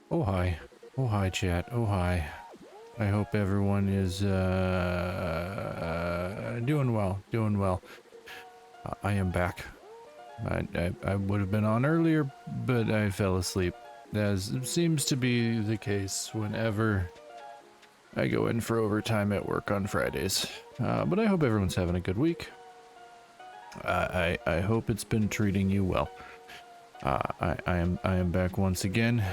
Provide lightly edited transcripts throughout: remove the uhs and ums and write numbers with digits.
Oh hi. Oh hi chat. Oh hi. I hope everyone is doing well. Doing well. I am back. I would have been on earlier, but I fell asleep. As seems to be the case whenever I go in for overtime at work on Fridays. But I hope everyone's having a good week. I hope it's been treating you well. I am back once again.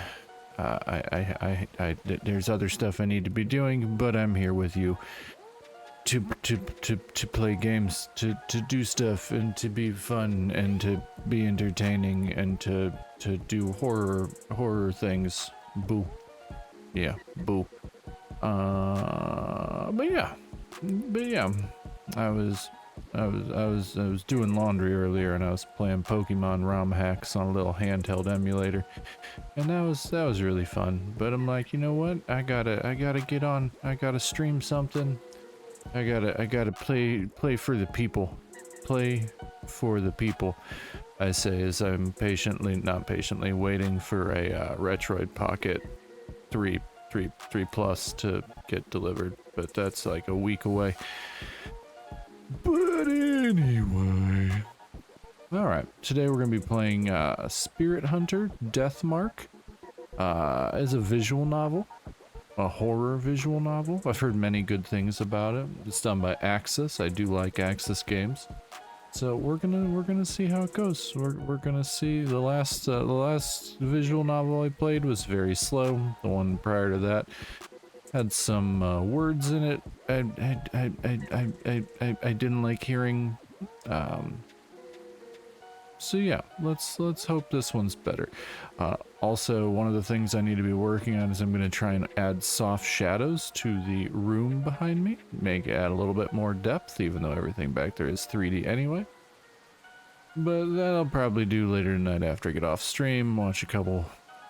There's other stuff I need to be doing, but I'm here with you to play games, to do stuff, and to be fun, and to be entertaining, and to do horror things. Boo. Yeah, boo. But yeah, I was I was doing laundry earlier, and I was playing Pokemon ROM hacks on a little handheld emulator, and that was really fun. But I'm like, you know what? I gotta get on. I gotta stream something. I gotta play for the people. Play for the people, I say, as I'm not patiently waiting for a Retroid Pocket 3 3 plus to get delivered, but that's like a week away. But anyway, all right, today we're gonna be playing Spirit Hunter Deathmark. As a visual novel, a horror visual novel. I've heard many good things about it. It's done by Axis. I do like Axis games. So we're gonna see how it goes. We're gonna see. The last visual novel I played was very slow. The one prior to that had some words in it I didn't like hearing. So yeah, let's hope this one's better. Also, one of the things I need to be working on is I'm going to try and add soft shadows to the room behind me. Add a little bit more depth, even though everything back there is 3D anyway. But that I'll probably do later tonight after I get off stream, watch a couple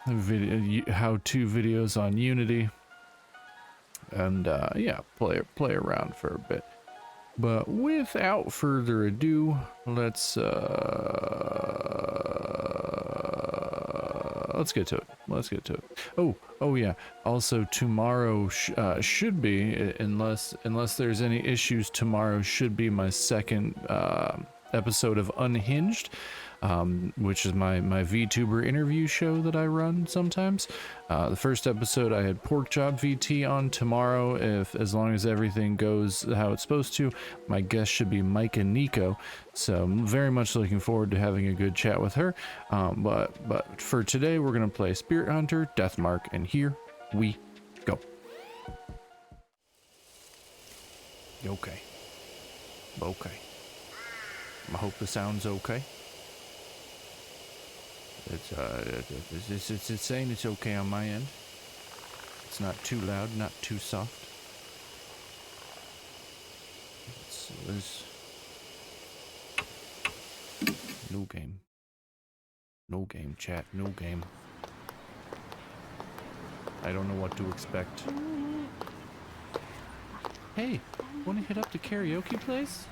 how-to videos on Unity, and yeah, play around for a bit. But without further ado, let's get to it. Let's get to it. Oh yeah. Also, tomorrow should be, unless there's any issues, tomorrow should be my second episode of Unhinged, which is my VTuber interview show that I run sometimes. The first episode I had Porkchop VT on. Tomorrow, as long as everything goes how it's supposed to, my guest should be Mike and Nico. So I'm very much looking forward to having a good chat with her. But for today, we're gonna play Spirit Hunter Deathmark, and here we go. Okay. I hope the sound's okay. It's saying it's okay on my end. It's not too loud, not too soft. There's no game. No game, chat. No game. I don't know what to expect. Hey, wanna hit up the karaoke place?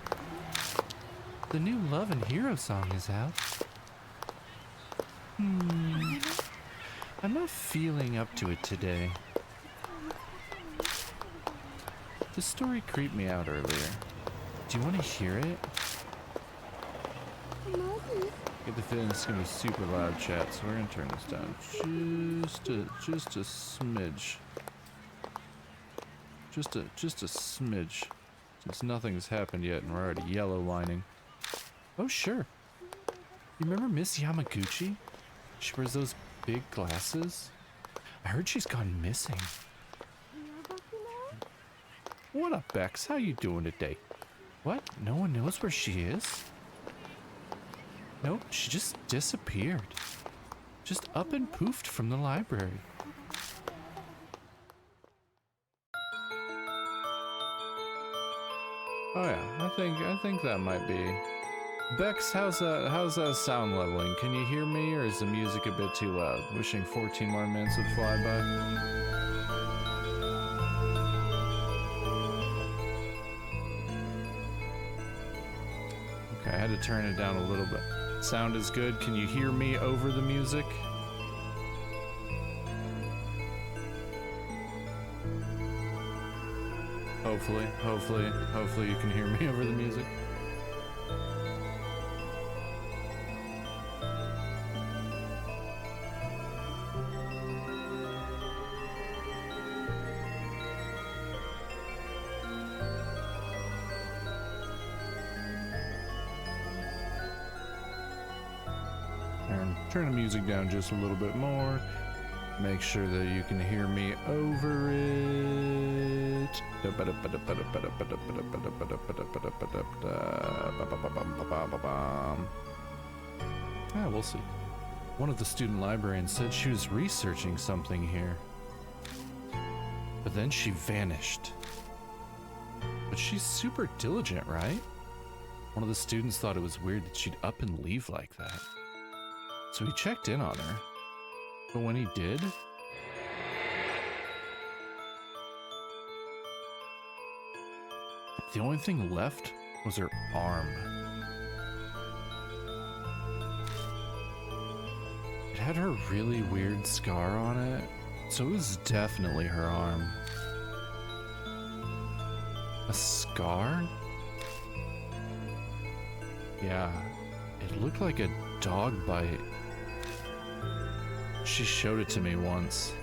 The new Love and Hero song is out. I'm not feeling up to it today. The story creeped me out earlier. Do you want to hear it? Get the feeling it's gonna be super loud, chat, so we're gonna turn this down just a smidge. Just a smidge. Since nothing's happened yet and we're already yellow lining. Oh sure. You remember Miss Yamaguchi? She wears those big glasses. I heard she's gone missing. What up, Bex? How you doing today? What? No one knows where she is? Nope, she just disappeared. Just up and poofed from the library. Oh yeah, I think that might be. Bex, how's that sound leveling? Can you hear me, or is the music a bit too loud? Wishing 14 more minutes would fly by. Okay, I had to turn it down a little bit. Sound is good. Can you hear me over the music? Hopefully you can hear me over the music. And turn the music down just a little bit more. Make sure that you can hear me over it. Ah, we'll see. One of the student librarians said she was researching something here, but then she vanished. But she's super diligent, right? One of the students thought it was weird that she'd up and leave like that. So he checked in on her. But when he did, the only thing left was her arm. It had her really weird scar on it, so it was definitely her arm. A scar? Yeah, it looked like a dog bite. She showed it to me once.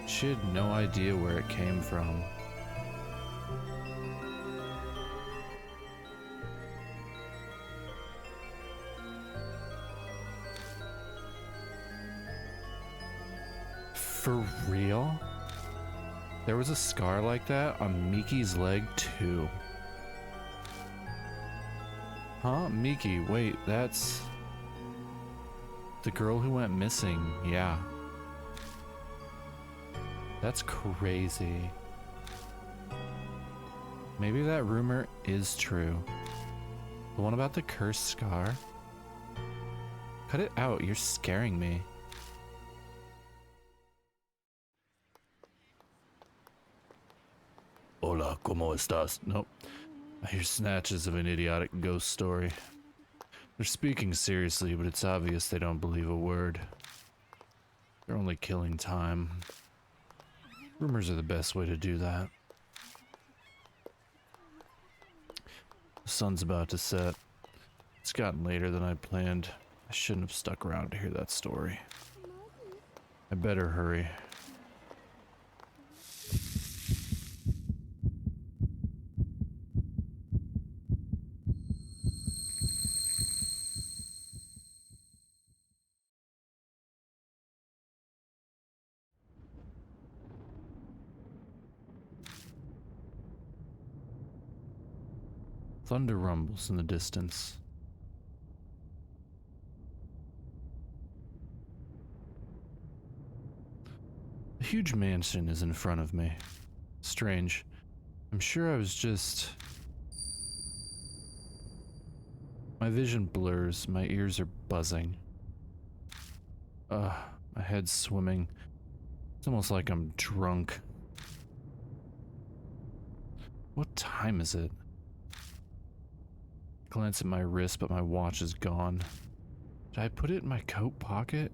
She had no idea where it came from. For real? There was a scar like that on Miki's leg too. Huh? Miki, wait, that's the girl who went missing. Yeah. That's crazy. Maybe that rumor is true. The one about the cursed scar? Cut it out, you're scaring me. Hola, ¿cómo estás? Nope. I hear snatches of an idiotic ghost story. They're speaking seriously, but it's obvious they don't believe a word. They're only killing time. Rumors are the best way to do that. The sun's about to set. It's gotten later than I planned. I shouldn't have stuck around to hear that story. I better hurry. Thunder rumbles in the distance. A huge mansion is in front of me. Strange. I'm sure I was just... My vision blurs, my ears are buzzing. My head's swimming. It's almost like I'm drunk. What time is it? I glance at my wrist, but my watch is gone. Did I put it in my coat pocket?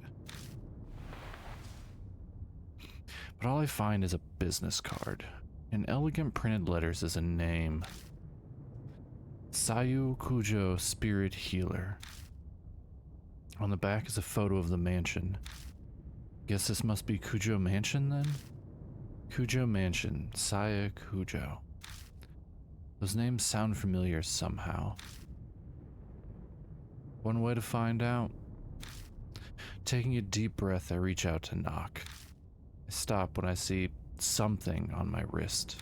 But all I find is a business card. In elegant printed letters is a name. Sayu Kujo Spirit Healer. On the back is a photo of the mansion. Guess this must be Kujo Mansion then? Kujo Mansion, Saya Kujo. Those names sound familiar somehow. One way to find out. Taking a deep breath, I reach out to knock. I stop when I see something on my wrist.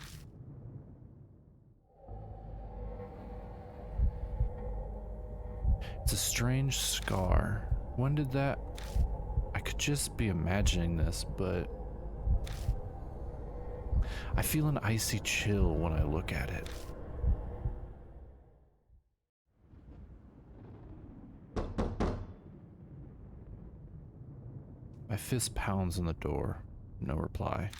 It's a strange scar. When did that... I could just be imagining this, but... I feel an icy chill when I look at it. My fist pounds on the door. No reply.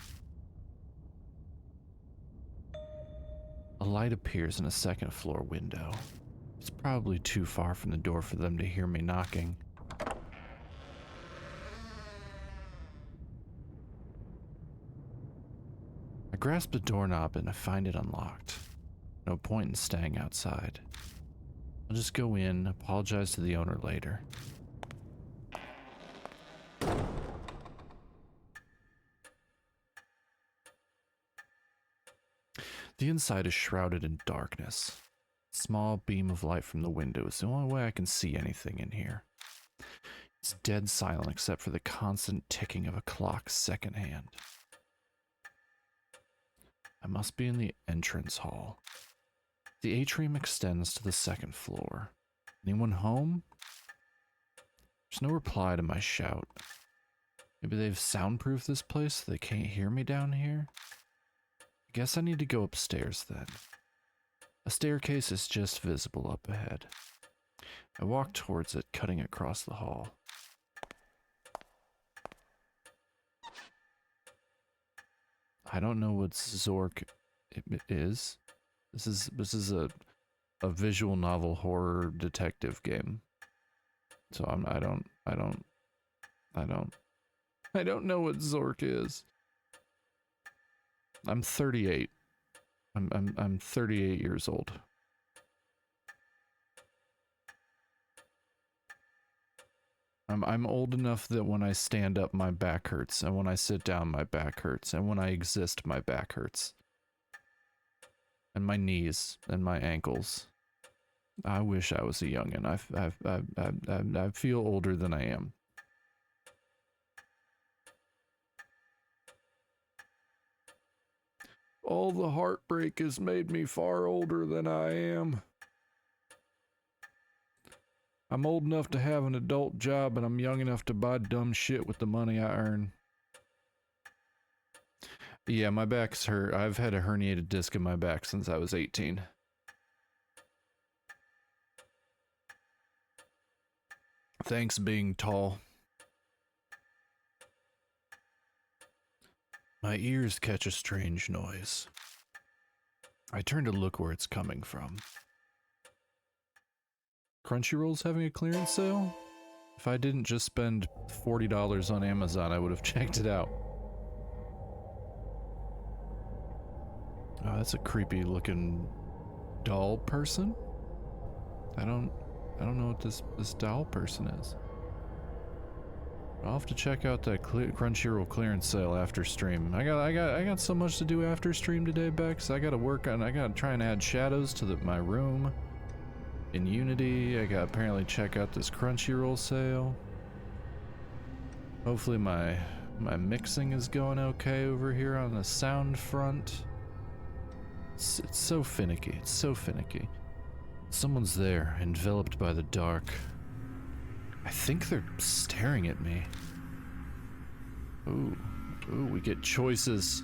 A light appears in a second floor window. It's probably too far from the door for them to hear me knocking. I grasp the doorknob and I find it unlocked. No point in staying outside. I'll just go in, apologize to the owner later. The inside is shrouded in darkness. A small beam of light from the window is the only way I can see anything in here. It's dead silent except for the constant ticking of a clock secondhand. I must be in the entrance hall. The atrium extends to the second floor. Anyone home? There's no reply to my shout. Maybe they've soundproofed this place so they can't hear me down here? I guess I need to go upstairs then. A staircase is just visible up ahead. I walk towards it, cutting across the hall. I don't know what Zork is. This is a visual novel horror detective game. So I don't know what Zork is. I'm 38. I'm 38 years old. I'm old enough that when I stand up my back hurts, and when I sit down my back hurts, and when I exist my back hurts. And my knees and my ankles. I wish I was a youngin'. I feel older than I am. All the heartbreak has made me far older than I am. I'm old enough to have an adult job, and I'm young enough to buy dumb shit with the money I earn. Yeah, my back's hurt. I've had a herniated disc in my back since I was 18. Thanks being tall. My ears catch a strange noise. I turn to look where it's coming from. Crunchyroll's having a clearance sale? If I didn't just spend $40 on Amazon, I would have checked it out. Oh, that's a creepy looking doll person? I don't know what this doll person is. I'll have to check out that Crunchyroll clearance sale after stream. I got so much to do after stream today, Bex. I gotta try and add shadows to my room. In Unity, I gotta apparently check out this Crunchyroll sale. Hopefully my mixing is going okay over here on the sound front. It's so finicky, it's so finicky. Someone's there, enveloped by the dark. I think they're staring at me. Ooh, we get choices.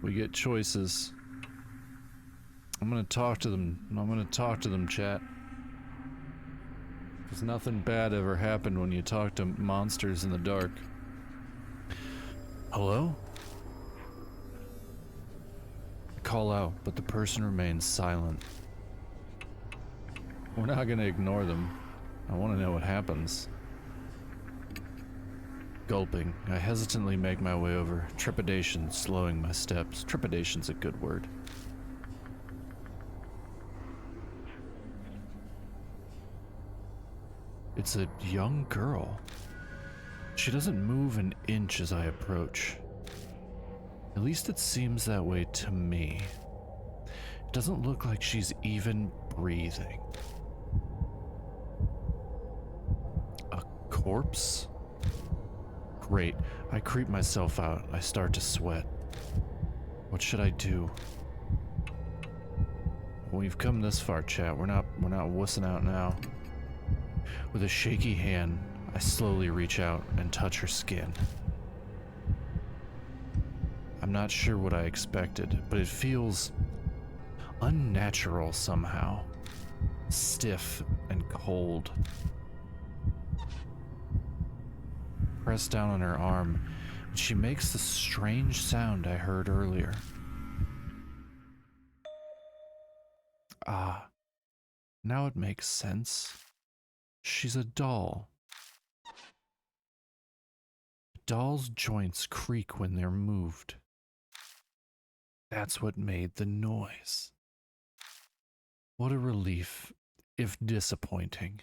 We get choices. I'm gonna talk to them, chat. Because nothing bad ever happened when you talk to monsters in the dark. Hello? I call out, but the person remains silent. We're not gonna ignore them. I want to know what happens. Gulping, I hesitantly make my way over, trepidation slowing my steps. Trepidation's a good word. It's a young girl. She doesn't move an inch as I approach. At least it seems that way to me. It doesn't look like she's even breathing. A corpse? Great. I creep myself out. I start to sweat. What should I do? We've come this far, chat. We're not wussing out now. With a shaky hand, I slowly reach out and touch her skin. I'm not sure what I expected, but it feels unnatural somehow. Stiff and cold. Press down on her arm, and she makes the strange sound I heard earlier. Ah, now it makes sense. She's a doll. Dolls' joints creak when they're moved. That's what made the noise. What a relief, if disappointing.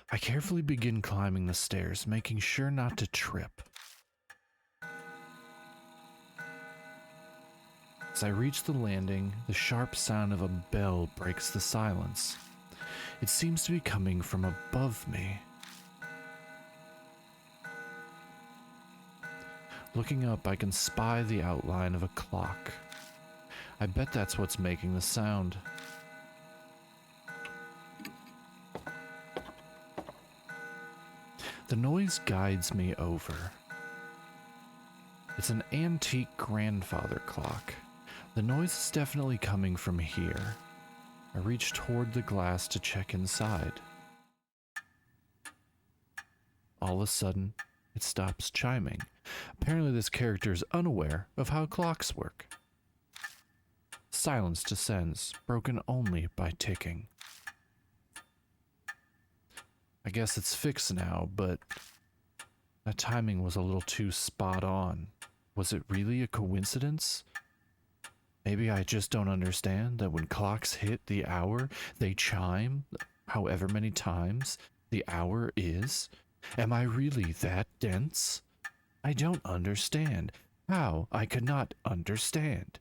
I carefully begin climbing the stairs, making sure not to trip. As I reach the landing, the sharp sound of a bell breaks the silence. It seems to be coming from above me. Looking up, I can spy the outline of a clock. I bet that's what's making the sound. The noise guides me over. It's an antique grandfather clock. The noise is definitely coming from here. I reach toward the glass to check inside. All of a sudden, it stops chiming. Apparently this character is unaware of how clocks work. Silence descends, broken only by ticking. I guess it's fixed now, but that timing was a little too spot on. Was it really a coincidence? Maybe I just don't understand that when clocks hit the hour, they chime however many times the hour is. Am I really that dense? I don't understand how I could not understand.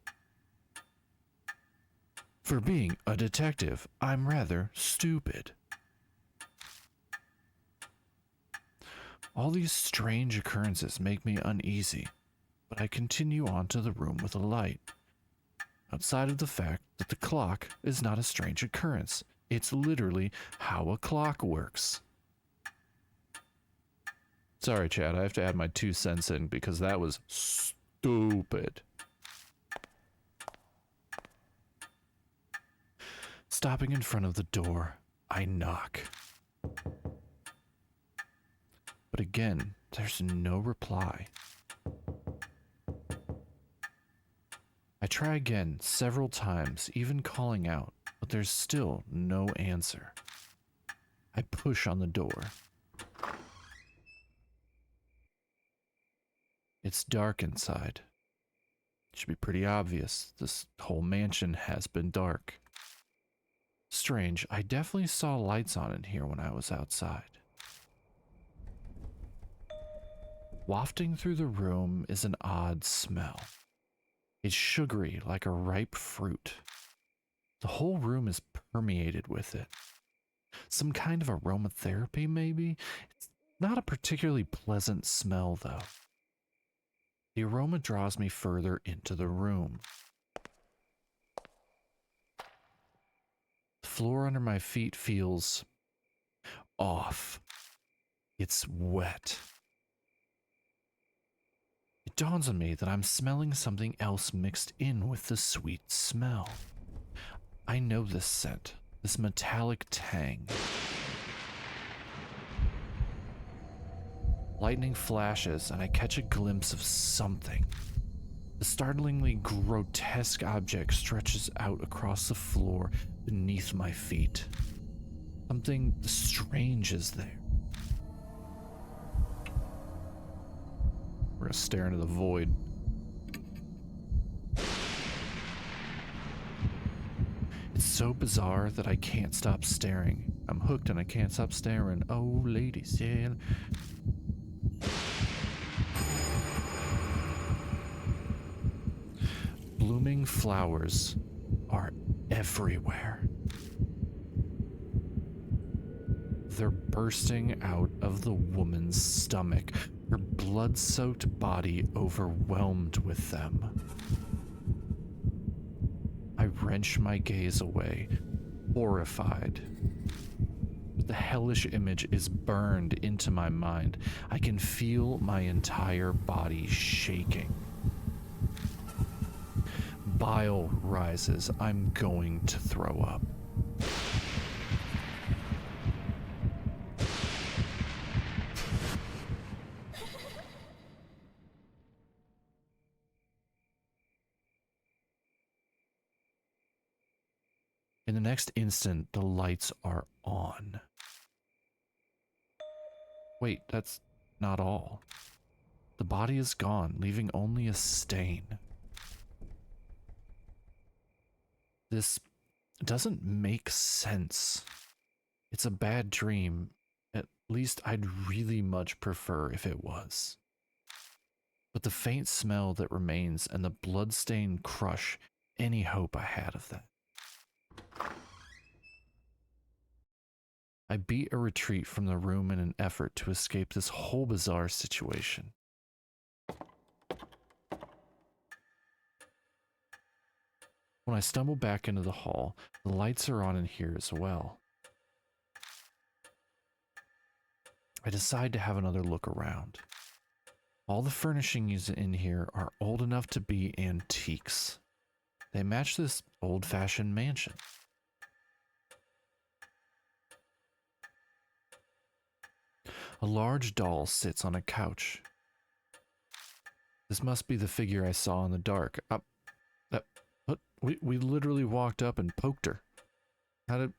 For being a detective, I'm rather stupid. All these strange occurrences make me uneasy, but I continue on to the room with a light. Outside of the fact that the clock is not a strange occurrence, it's literally how a clock works. Sorry, Chad, I have to add my 2 cents in because that was stupid. Stopping in front of the door, I knock. But again, there's no reply. I try again several times, even calling out, but there's still no answer. I push on the door. It's dark inside. It should be pretty obvious. This whole mansion has been dark. Strange, I definitely saw lights on in here when I was outside. Wafting through the room is an odd smell. It's sugary like a ripe fruit. The whole room is permeated with it. Some kind of aromatherapy, maybe? It's not a particularly pleasant smell, though. The aroma draws me further into the room. The floor under my feet feels off. It's wet. It dawns on me that I'm smelling something else mixed in with the sweet smell. I know this scent, this metallic tang. Lightning flashes and I catch a glimpse of something. The startlingly grotesque object stretches out across the floor beneath my feet. Something strange is there. We're gonna stare into the void. It's so bizarre that I can't stop staring. I'm hooked and I can't stop staring. Oh, ladies, yeah. Blooming flowers are everywhere. They're bursting out of the woman's stomach, her blood-soaked body overwhelmed with them. I wrench my gaze away, horrified. But the hellish image is burned into my mind. I can feel my entire body shaking. Bile rises. I'm going to throw up. In the next instant, the lights are on. Wait, that's not all. The body is gone, leaving only a stain. This doesn't make sense. It's a bad dream. At least I'd really much prefer if it was. But the faint smell that remains and the bloodstained crush any hope I had of that. I beat a retreat from the room in an effort to escape this whole bizarre situation. When I stumble back into the hall, the lights are on in here as well. I decide to have another look around. All the furnishings in here are old enough to be antiques. They match this old-fashioned mansion. A large doll sits on a couch. This must be the figure I saw in the dark. We literally walked up and poked her. How did...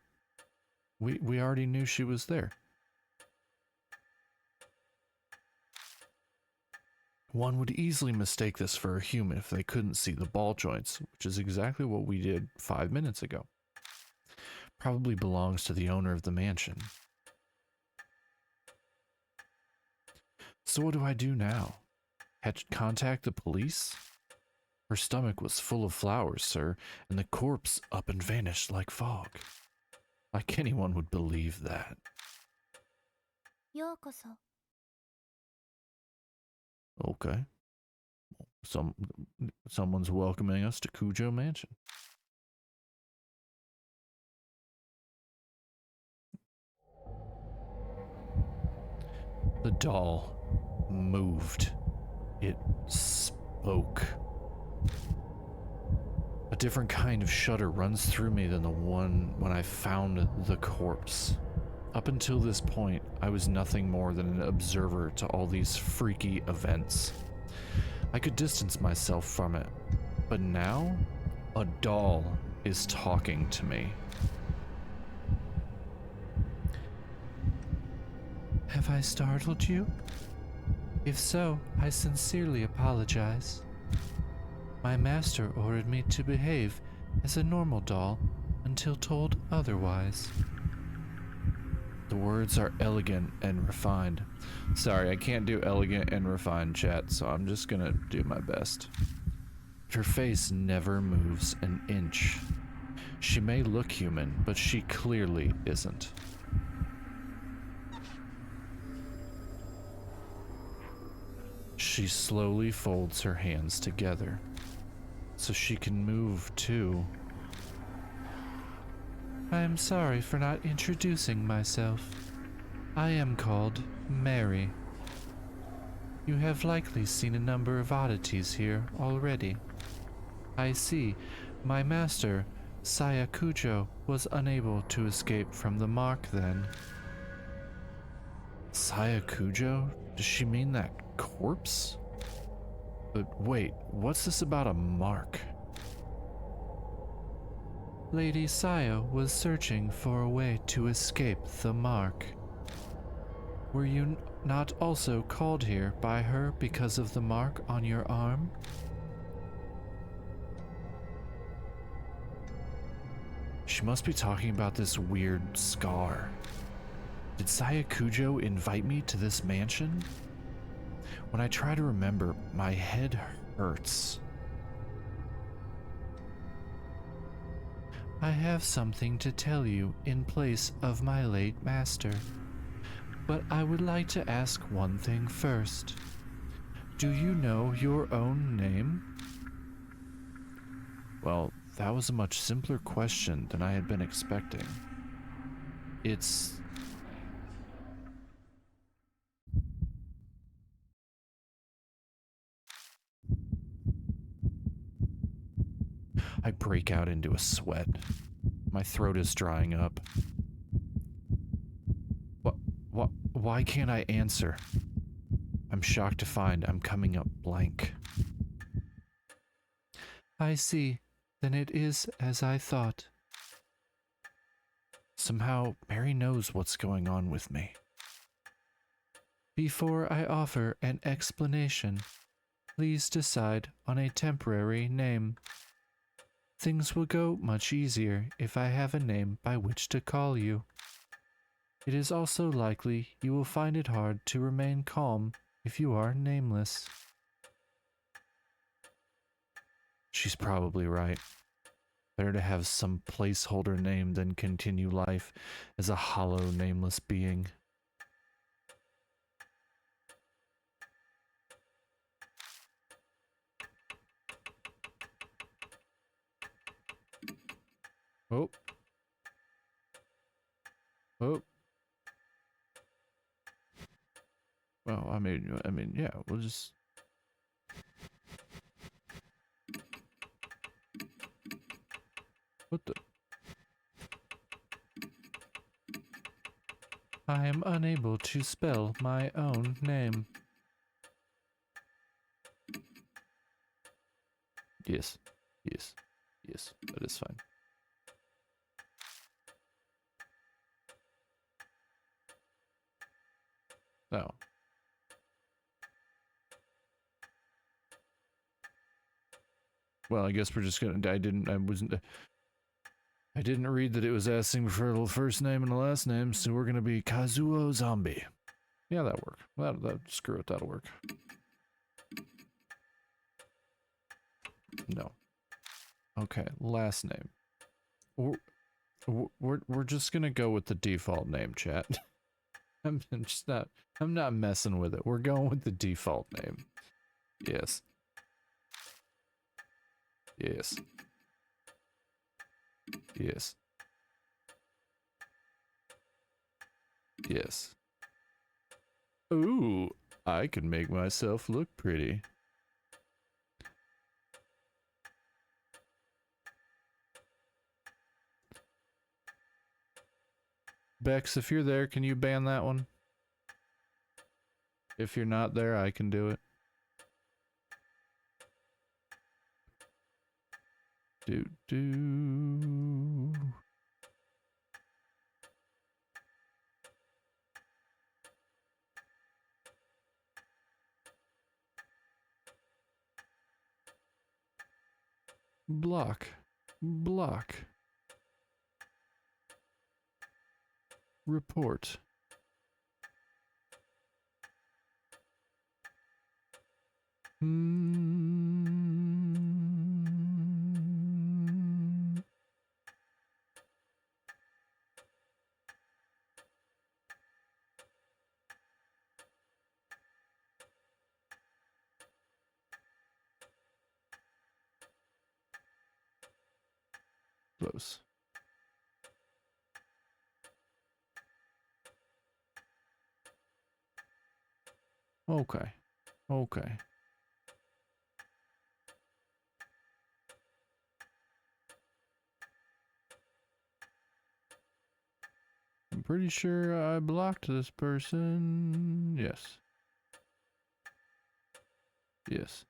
We already knew she was there. One would easily mistake this for a human if they couldn't see the ball joints, which is exactly what we did 5 minutes ago. Probably belongs to the owner of the mansion. So what do I do now? Contact the police? Her stomach was full of flowers, sir, and the corpse up and vanished like fog. Like anyone would believe that. Okay. Someone's welcoming us to Kujo Mansion. The doll moved. It spoke. A different kind of shudder runs through me than the one when I found the corpse. Up until this point, I was nothing more than an observer to all these freaky events. I could distance myself from it, but now, a doll is talking to me. Have I startled you? If so, I sincerely apologize. My master ordered me to behave as a normal doll until told otherwise. The words are elegant and refined. Sorry, I can't do elegant and refined, chat, so I'm just gonna do my best. Her face never moves an inch. She may look human, but she clearly isn't. She slowly folds her hands together, so she can move too. I am sorry for not introducing myself. I am called Mary. You have likely seen a number of oddities here already. I see. My master, Saya Kujo, was unable to escape from the mark then. Saya Kujo? Does she mean that corpse? But wait, what's this about a mark? Lady Saya was searching for a way to escape the mark. Were you not also called here by her because of the mark on your arm? She must be talking about this weird scar. Did Saya Kujo invite me to this mansion? When I try to remember, my head hurts. I have something to tell you in place of my late master. But I would like to ask one thing first. Do you know your own name? Well, that was a much simpler question than I had been expecting. It's... I break out into a sweat. My throat is drying up. Why can't I answer? I'm shocked to find I'm coming up blank. I see. Then it is as I thought. Somehow, Mary knows what's going on with me. Before I offer an explanation, please decide on a temporary name. Things will go much easier if I have a name by which to call you. It is also likely you will find it hard to remain calm if you are nameless. She's probably right. Better to have some placeholder name than continue life as a hollow, nameless being. Oh. Oh. Well, I mean, yeah, we'll just... What the... I am unable to spell my own name. Yes. Yes. Yes. That is fine. Oh. Well, I guess we're just gonna... I didn't read that it was asking for a first name and a last name, so we're gonna be Kazuo Zombie. Yeah, that'll work. Screw it, that'll work. No. Okay, last name. We're just gonna go with the default name, chat. I'm not messing with it. We're going with the default name. Yes. Yes. Yes. Yes. Ooh, I can make myself look pretty. Bex, if you're there, can you ban that one? If you're not there, I can do it. Do. Block. Block. Report. Close. Okay. Okay. I'm pretty sure I blocked this person. Yes. Yes.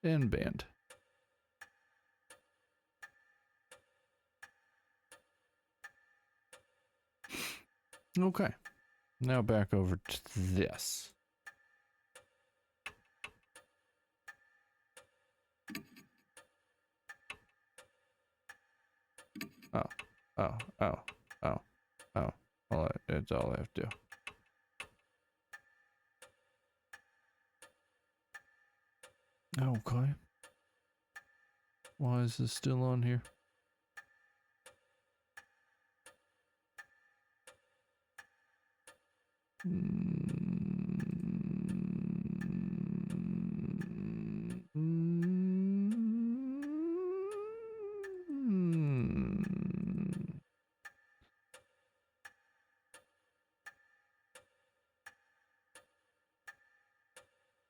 And banned. Okay. Now back over to this. Oh. Oh. Oh. Oh. Oh. It's all I have to do. Okay. Why is this still on here?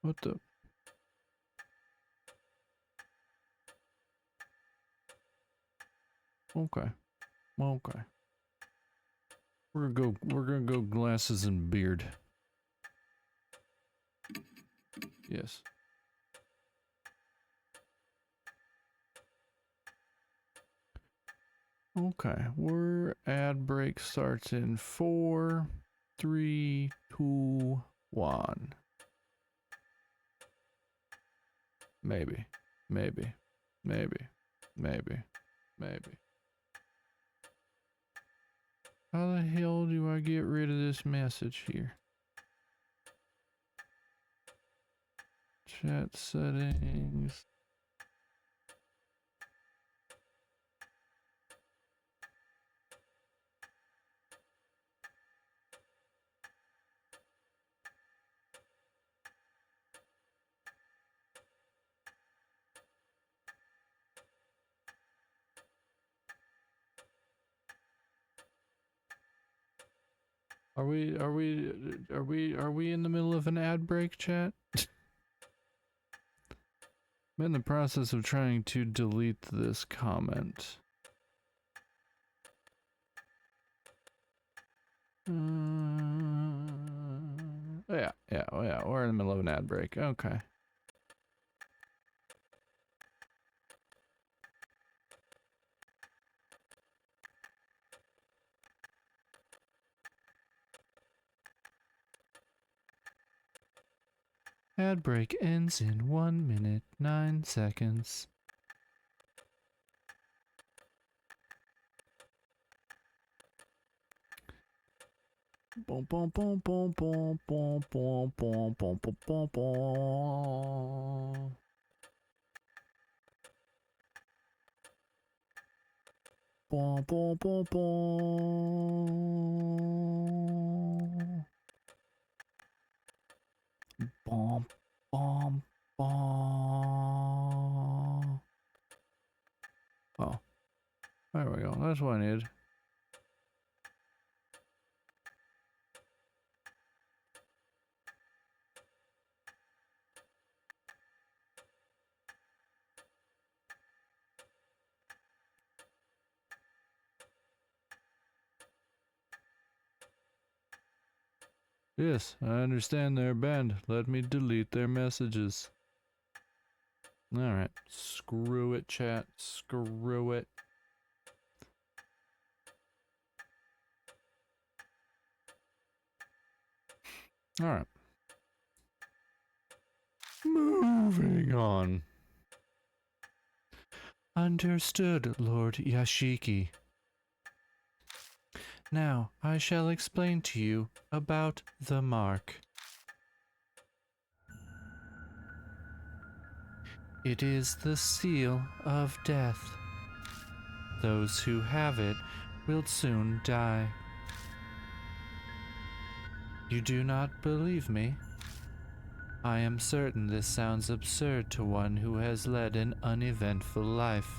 What the? Okay. Okay. We're gonna go glasses and beard. Yes. Okay, we're ad break starts in 4, 3, 2, 1. Maybe, maybe, maybe, maybe, maybe. How the hell do I get rid of this message here? Chat settings. Are we in the middle of an ad break, chat? I'm in the process of trying to delete this comment. Yeah, we're in the middle of an ad break. Okay. Ad break ends in 1 minute, 9 seconds. Boom, boom, boom, boom, boom, boom, boom, boom, boom, boom, boom, boom. Boom, boom, boom, boom. Boom, boom, boom. Oh, there we go. That's what I need. Yes, I understand they're banned. Let me delete their messages. Alright, screw it, chat. Screw it. Alright. Moving on. Understood, Lord Yashiki. Now, I shall explain to you about the mark. It is the seal of death. Those who have it will soon die. You do not believe me? I am certain this sounds absurd to one who has led an uneventful life.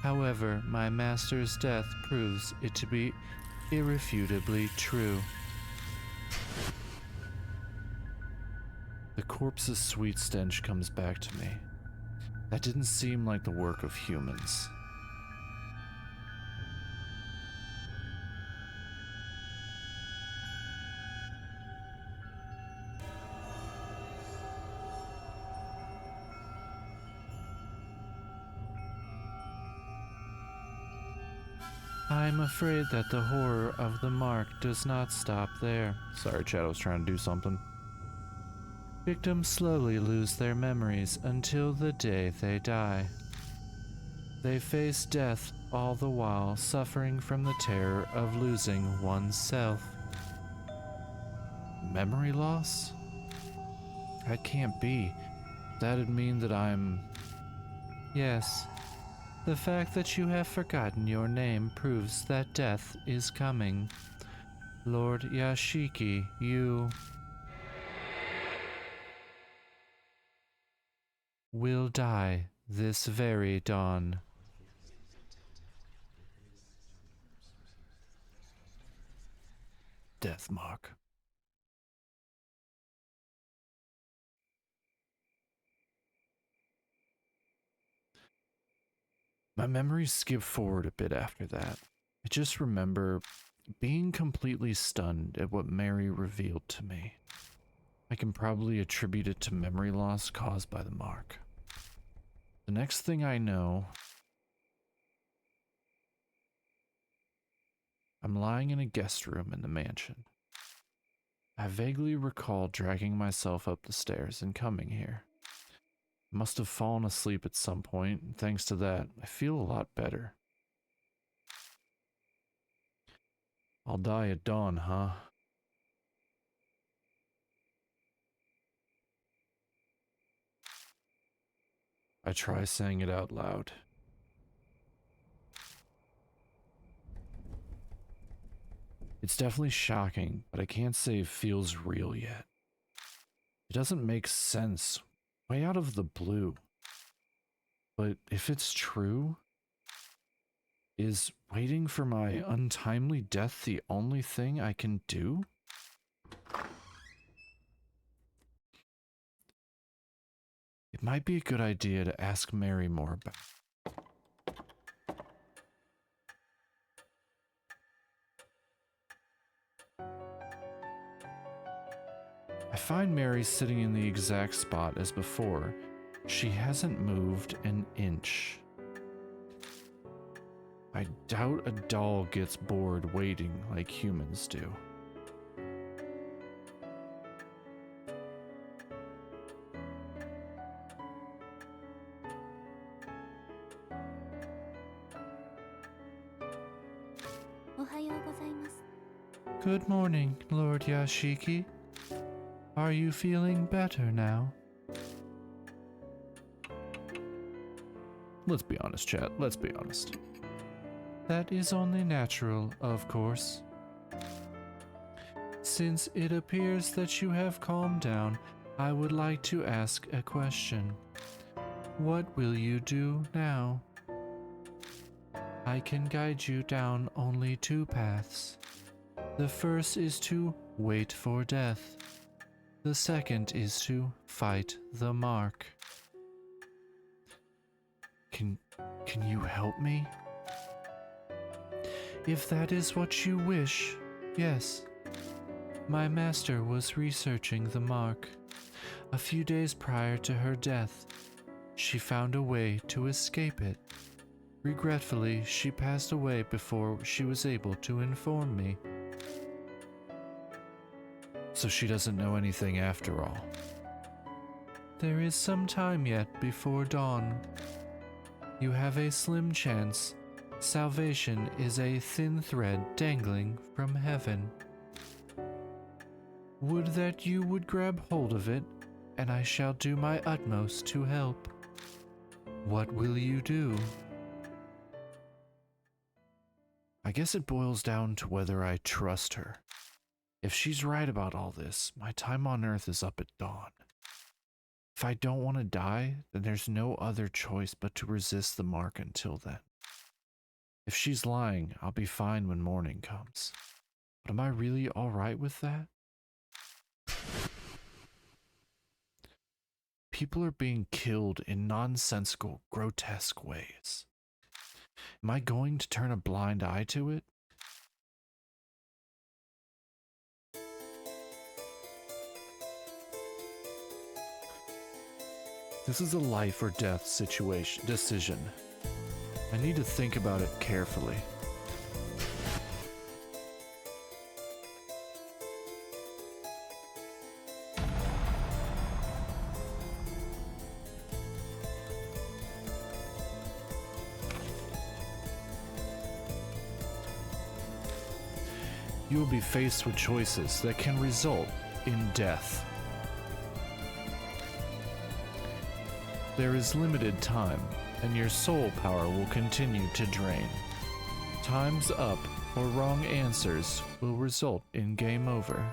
However, my master's death proves it to be irrefutably true. The corpse's sweet stench comes back to me. That didn't seem like the work of humans. I'm afraid that the horror of the mark does not stop there. Sorry, Chad, I was trying to do something. Victims slowly lose their memories until the day they die. They face death all the while suffering from the terror of losing oneself. Memory loss? That can't be. That'd mean that I'm... Yes. The fact that you have forgotten your name proves that death is coming. Lord Yashiki, you... will die this very dawn. Death mark. My memories skip forward a bit after that. I just remember being completely stunned at what Mary revealed to me. I can probably attribute it to memory loss caused by the mark. The next thing I know, I'm lying in a guest room in the mansion. I vaguely recall dragging myself up the stairs and coming here. I must have fallen asleep at some point, and thanks to that, I feel a lot better. I'll die at dawn, huh? I try saying it out loud. It's definitely shocking, but I can't say it feels real yet. It doesn't make sense, way out of the blue. But if it's true, is waiting for my untimely death the only thing I can do? It might be a good idea to ask Mary more about. I find Mary sitting in the exact spot as before. She hasn't moved an inch. I doubt a doll gets bored waiting like humans do. Good morning, Lord Yashiki. Are you feeling better now? Let's be honest, chat. Let's be honest. That is only natural, of course. Since it appears that you have calmed down, I would like to ask a question. What will you do now? I can guide you down only two paths. The first is to wait for death. The second is to fight the mark. Can you help me? If that is what you wish, yes. My master was researching the mark. A few days prior to her death, she found a way to escape it. Regretfully, she passed away before she was able to inform me. So she doesn't know anything after all. There is some time yet before dawn. You have a slim chance. Salvation is a thin thread dangling from heaven. Would that you would grab hold of it, and I shall do my utmost to help. What will you do? I guess it boils down to whether I trust her. If she's right about all this, my time on Earth is up at dawn. If I don't want to die, then there's no other choice but to resist the mark until then. If she's lying, I'll be fine when morning comes. But am I really alright with that? People are being killed in nonsensical, grotesque ways. Am I going to turn a blind eye to it? This is a life or death decision. I need to think about it carefully. You will be faced with choices that can result in death. There is limited time, and your soul power will continue to drain. Time's up, or wrong answers will result in game over.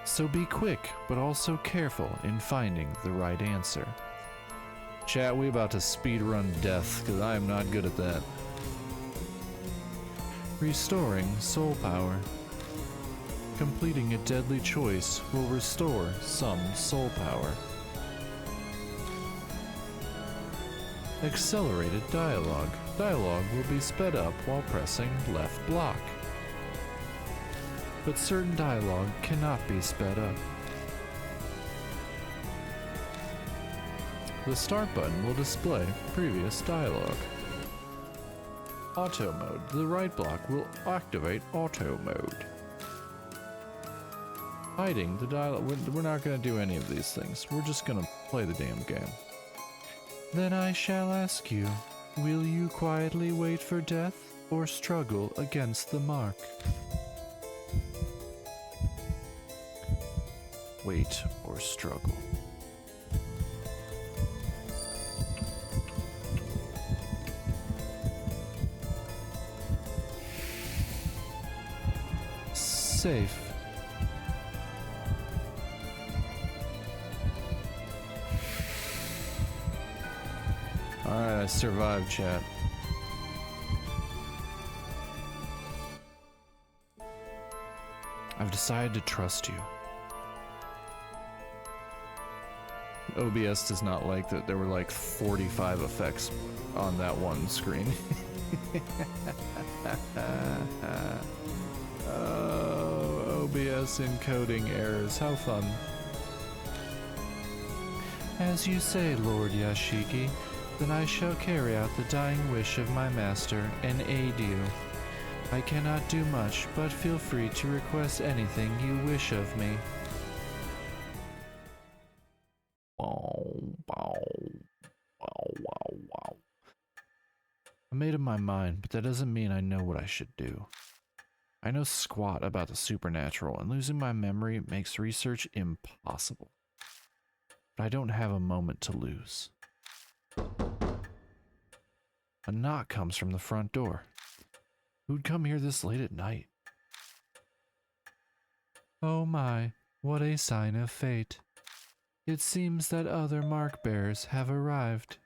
So be quick, but also careful in finding the right answer. Chat, we about to speedrun death, because I am not good at that. Restoring soul power. Completing a deadly choice will restore some soul power. Accelerated dialogue. Dialogue will be sped up while pressing left block. But certain dialogue cannot be sped up. The start button will display previous dialogue. Auto mode. The right block will activate auto mode. Hiding the dialogue. We're not going to do any of these things. We're just going to play the damn game. Then I shall ask you, will you quietly wait for death or struggle against the mark? Wait or struggle. Safe. Alright, I survived, chat. I've decided to trust you. OBS does not like that there were like 45 effects on that one screen. Oh, OBS encoding errors, how fun. As you say, Lord Yashiki, then I shall carry out the dying wish of my master and aid you. I cannot do much, but feel free to request anything you wish of me. Wow. I made up my mind, but that doesn't mean I know what I should do. I know squat about the supernatural, and losing my memory makes research impossible. But I don't have a moment to lose. A knock comes from the front door. Who'd come here this late at night? Oh my, what a sign of fate. It seems that other mark bearers have arrived.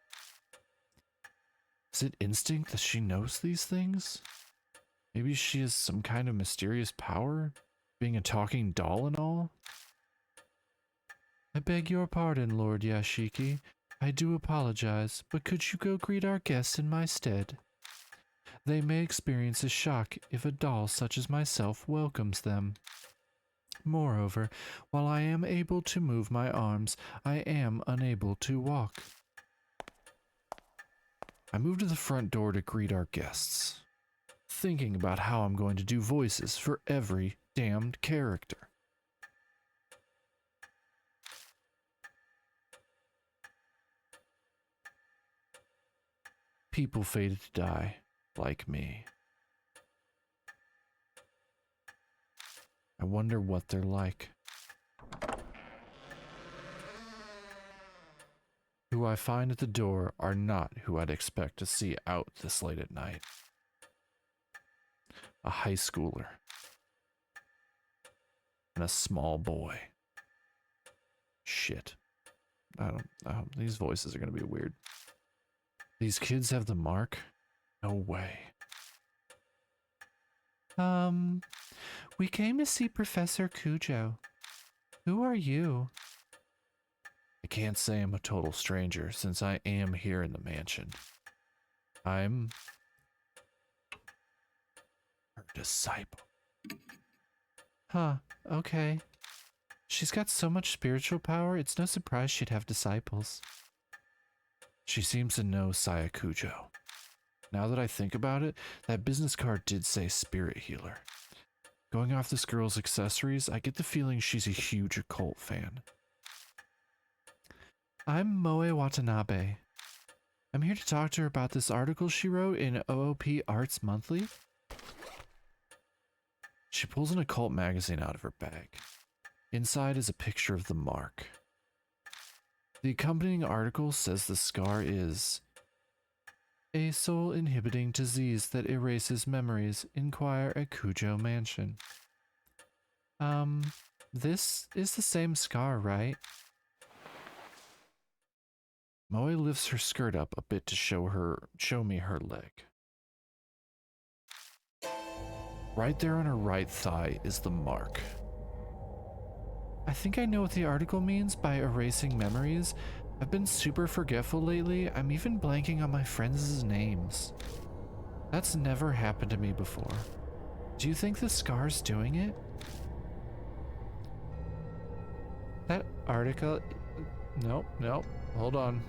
Is it instinct that she knows these things? Maybe she has some kind of mysterious power? Being a talking doll and all? I beg your pardon, Lord Yashiki. I do apologize, but could you go greet our guests in my stead? They may experience a shock if a doll such as myself welcomes them. Moreover, while I am able to move my arms, I am unable to walk. I move to the front door to greet our guests, thinking about how I'm going to do voices for every damned character. People fated to die, like me. I wonder what they're like. Who I find at the door are not who I'd expect to see out this late at night. A high schooler. And a small boy. Shit. These voices are gonna be weird. These kids have the mark? No way. We came to see Professor Kujo. Who are you? I can't say I'm a total stranger since I am here in the mansion. I'm her disciple. Huh, okay. She's got so much spiritual power, it's no surprise she'd have disciples. She seems to know Saya Kujo. Now that I think about it, that business card did say spirit healer. Going off this girl's accessories, I get the feeling she's a huge occult fan. I'm Moe Watanabe. I'm here to talk to her about this article she wrote in OOP Arts Monthly. She pulls an occult magazine out of her bag. Inside is a picture of the mark. The accompanying article says the scar is a soul-inhibiting disease that erases memories. Inquire at Kujo Mansion. This is the same scar, right? Moe lifts her skirt up a bit to show me her leg. Right there on her right thigh is the mark. I think I know what the article means by erasing memories. I've been super forgetful lately. I'm even blanking on my friends' names. That's never happened to me before. Do you think the scar's doing it? That article... Nope. Hold on.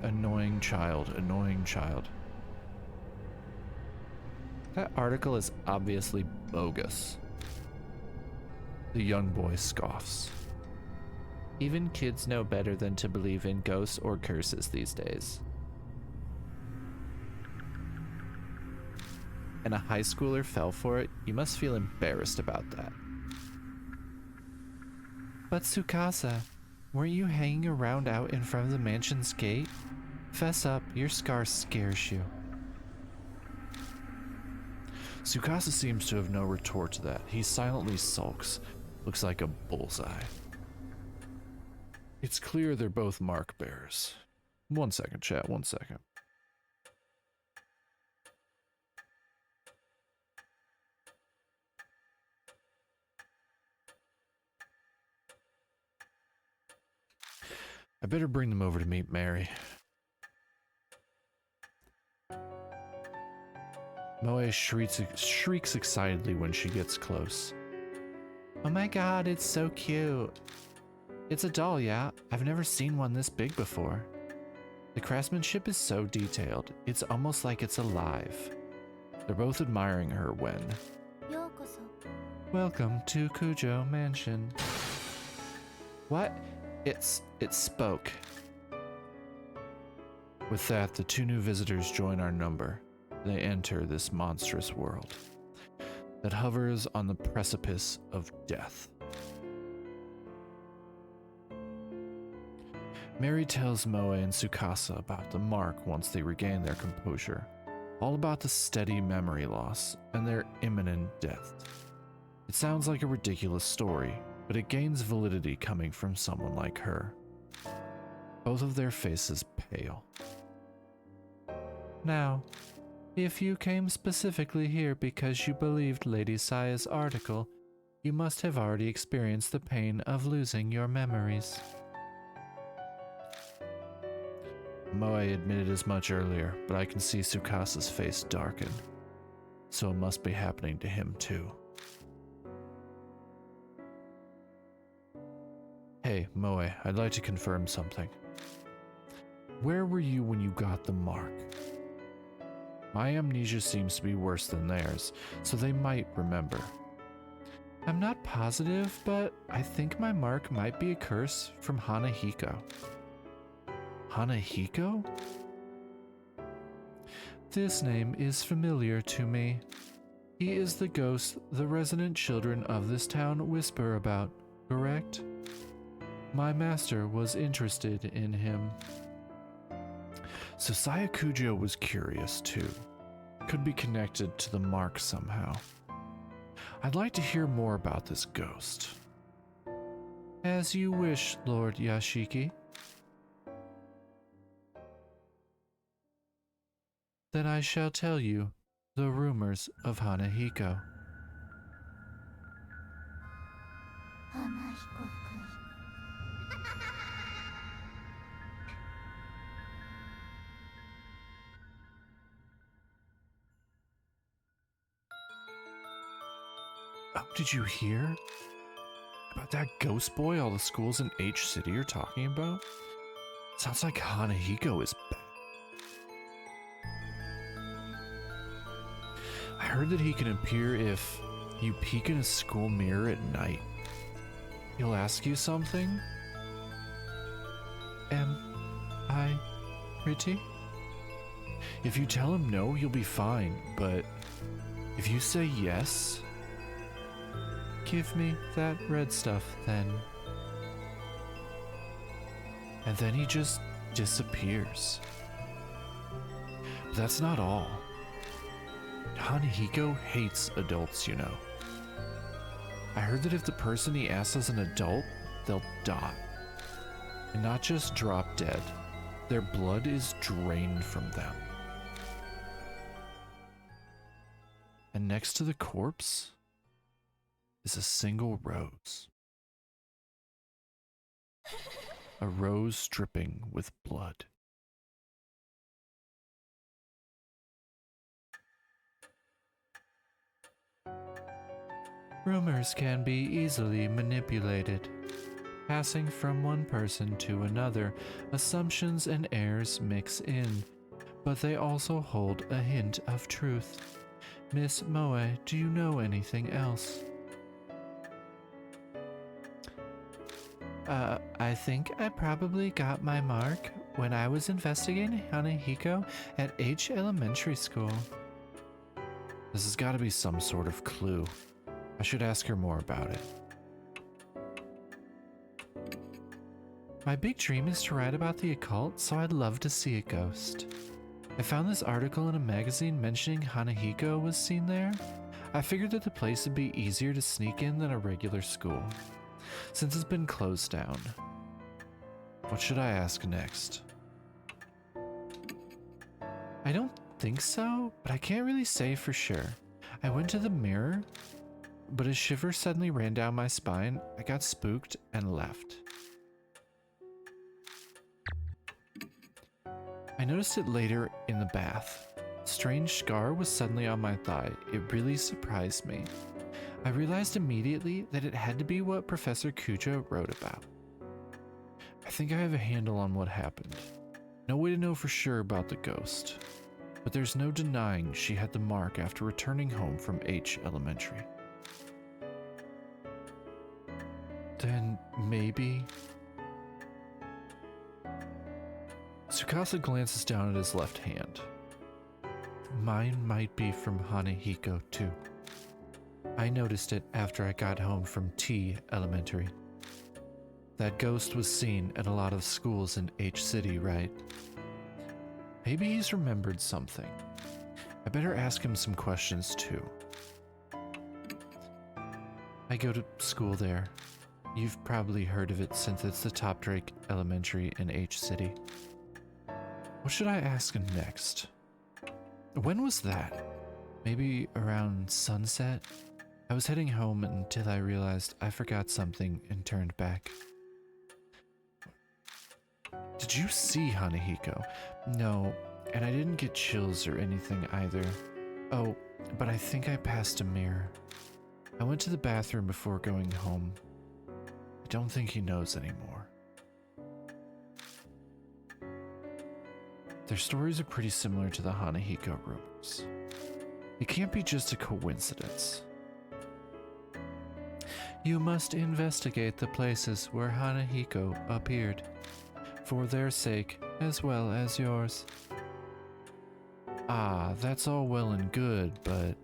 Annoying child. That article is obviously bogus. The young boy scoffs. Even kids know better than to believe in ghosts or curses these days. And a high schooler fell for it? You must feel embarrassed about that. But Tsukasa, weren't you hanging around out in front of the mansion's gate? Fess up, your scar scares you. Tsukasa seems to have no retort to that. He silently sulks. Looks like a bullseye. It's clear they're both mark bearers. 1 second, chat, 1 second. I better bring them over to meet Mary. Moe shrieks excitedly when she gets close. Oh my god, it's so cute. It's a doll, yeah. I've never seen one this big before. The craftsmanship is so detailed. It's almost like it's alive. They're both admiring her when... Welcome to Kujo Mansion. What? It spoke. With that, the two new visitors join our number. They enter this monstrous world that hovers on the precipice of death. Mary tells Moe and Tsukasa about the mark once they regain their composure, all about the steady memory loss and their imminent death. It sounds like a ridiculous story, but it gains validity coming from someone like her. Both of their faces pale. Now, if you came specifically here because you believed Lady Saya's article, you must have already experienced the pain of losing your memories. Moe admitted as much earlier, but I can see Tsukasa's face darken. So it must be happening to him too. Hey, Moe, I'd like to confirm something. Where were you when you got the mark? My amnesia seems to be worse than theirs, so they might remember. I'm not positive, but I think my mark might be a curse from Hanahiko. Hanahiko? This name is familiar to me. He is the ghost the resident children of this town whisper about, correct? My master was interested in him. So Sayakujo was curious too. Could be connected to the mark somehow. I'd like to hear more about this ghost. As you wish, Lord Yashiki. Then I shall tell you the rumors of Hanahiko. Oh, did you hear about that ghost boy all the schools in H City are talking about? Sounds like Hanahiko is back. I heard that he can appear if you peek in a school mirror at night. He'll ask you something. Am I pretty? If you tell him no, you'll be fine, but if you say yes, give me that red stuff then. And then he just disappears. But that's not all. Hanahiko hates adults, you know. I heard that if the person he asks is an adult, they'll die. And not just drop dead, their blood is drained from them. And next to the corpse is a single rose. A rose dripping with blood. Rumors can be easily manipulated. Passing from one person to another, assumptions and errors mix in, but they also hold a hint of truth. Miss Moe, do you know anything else? I think I probably got my mark when I was investigating Hanahiko at H Elementary School. This has got to be some sort of clue. I should ask her more about it. My big dream is to write about the occult, so I'd love to see a ghost. I found this article in a magazine mentioning Hanahiko was seen there. I figured that the place would be easier to sneak in than a regular school, since it's been closed down. What should I ask next? I don't think so, but I can't really say for sure. I went to the mirror, but a shiver suddenly ran down my spine. I got spooked and left. I noticed it later in the bath. A strange scar was suddenly on my thigh. It really surprised me. I realized immediately that it had to be what Professor Kujo wrote about. I think I have a handle on what happened. No way to know for sure about the ghost, but there's no denying she had the mark after returning home from H Elementary. Then maybe... Tsukasa glances down at his left hand. Mine might be from Hanahiko too. I noticed it after I got home from T Elementary. That ghost was seen at a lot of schools in H City, right? Maybe he's remembered something. I better ask him some questions too. I go to school there. You've probably heard of it since it's the Top Drake Elementary in H City. What should I ask next? When was that? Maybe around sunset? I was heading home until I realized I forgot something and turned back. Did you see Hanahiko? No, and I didn't get chills or anything either. Oh, but I think I passed a mirror. I went to the bathroom before going home. I don't think he knows anymore. Their stories are pretty similar to the Hanahiko rumors. It can't be just a coincidence. You must investigate the places where Hanahiko appeared, for their sake as well as yours. Ah, that's all well and good, but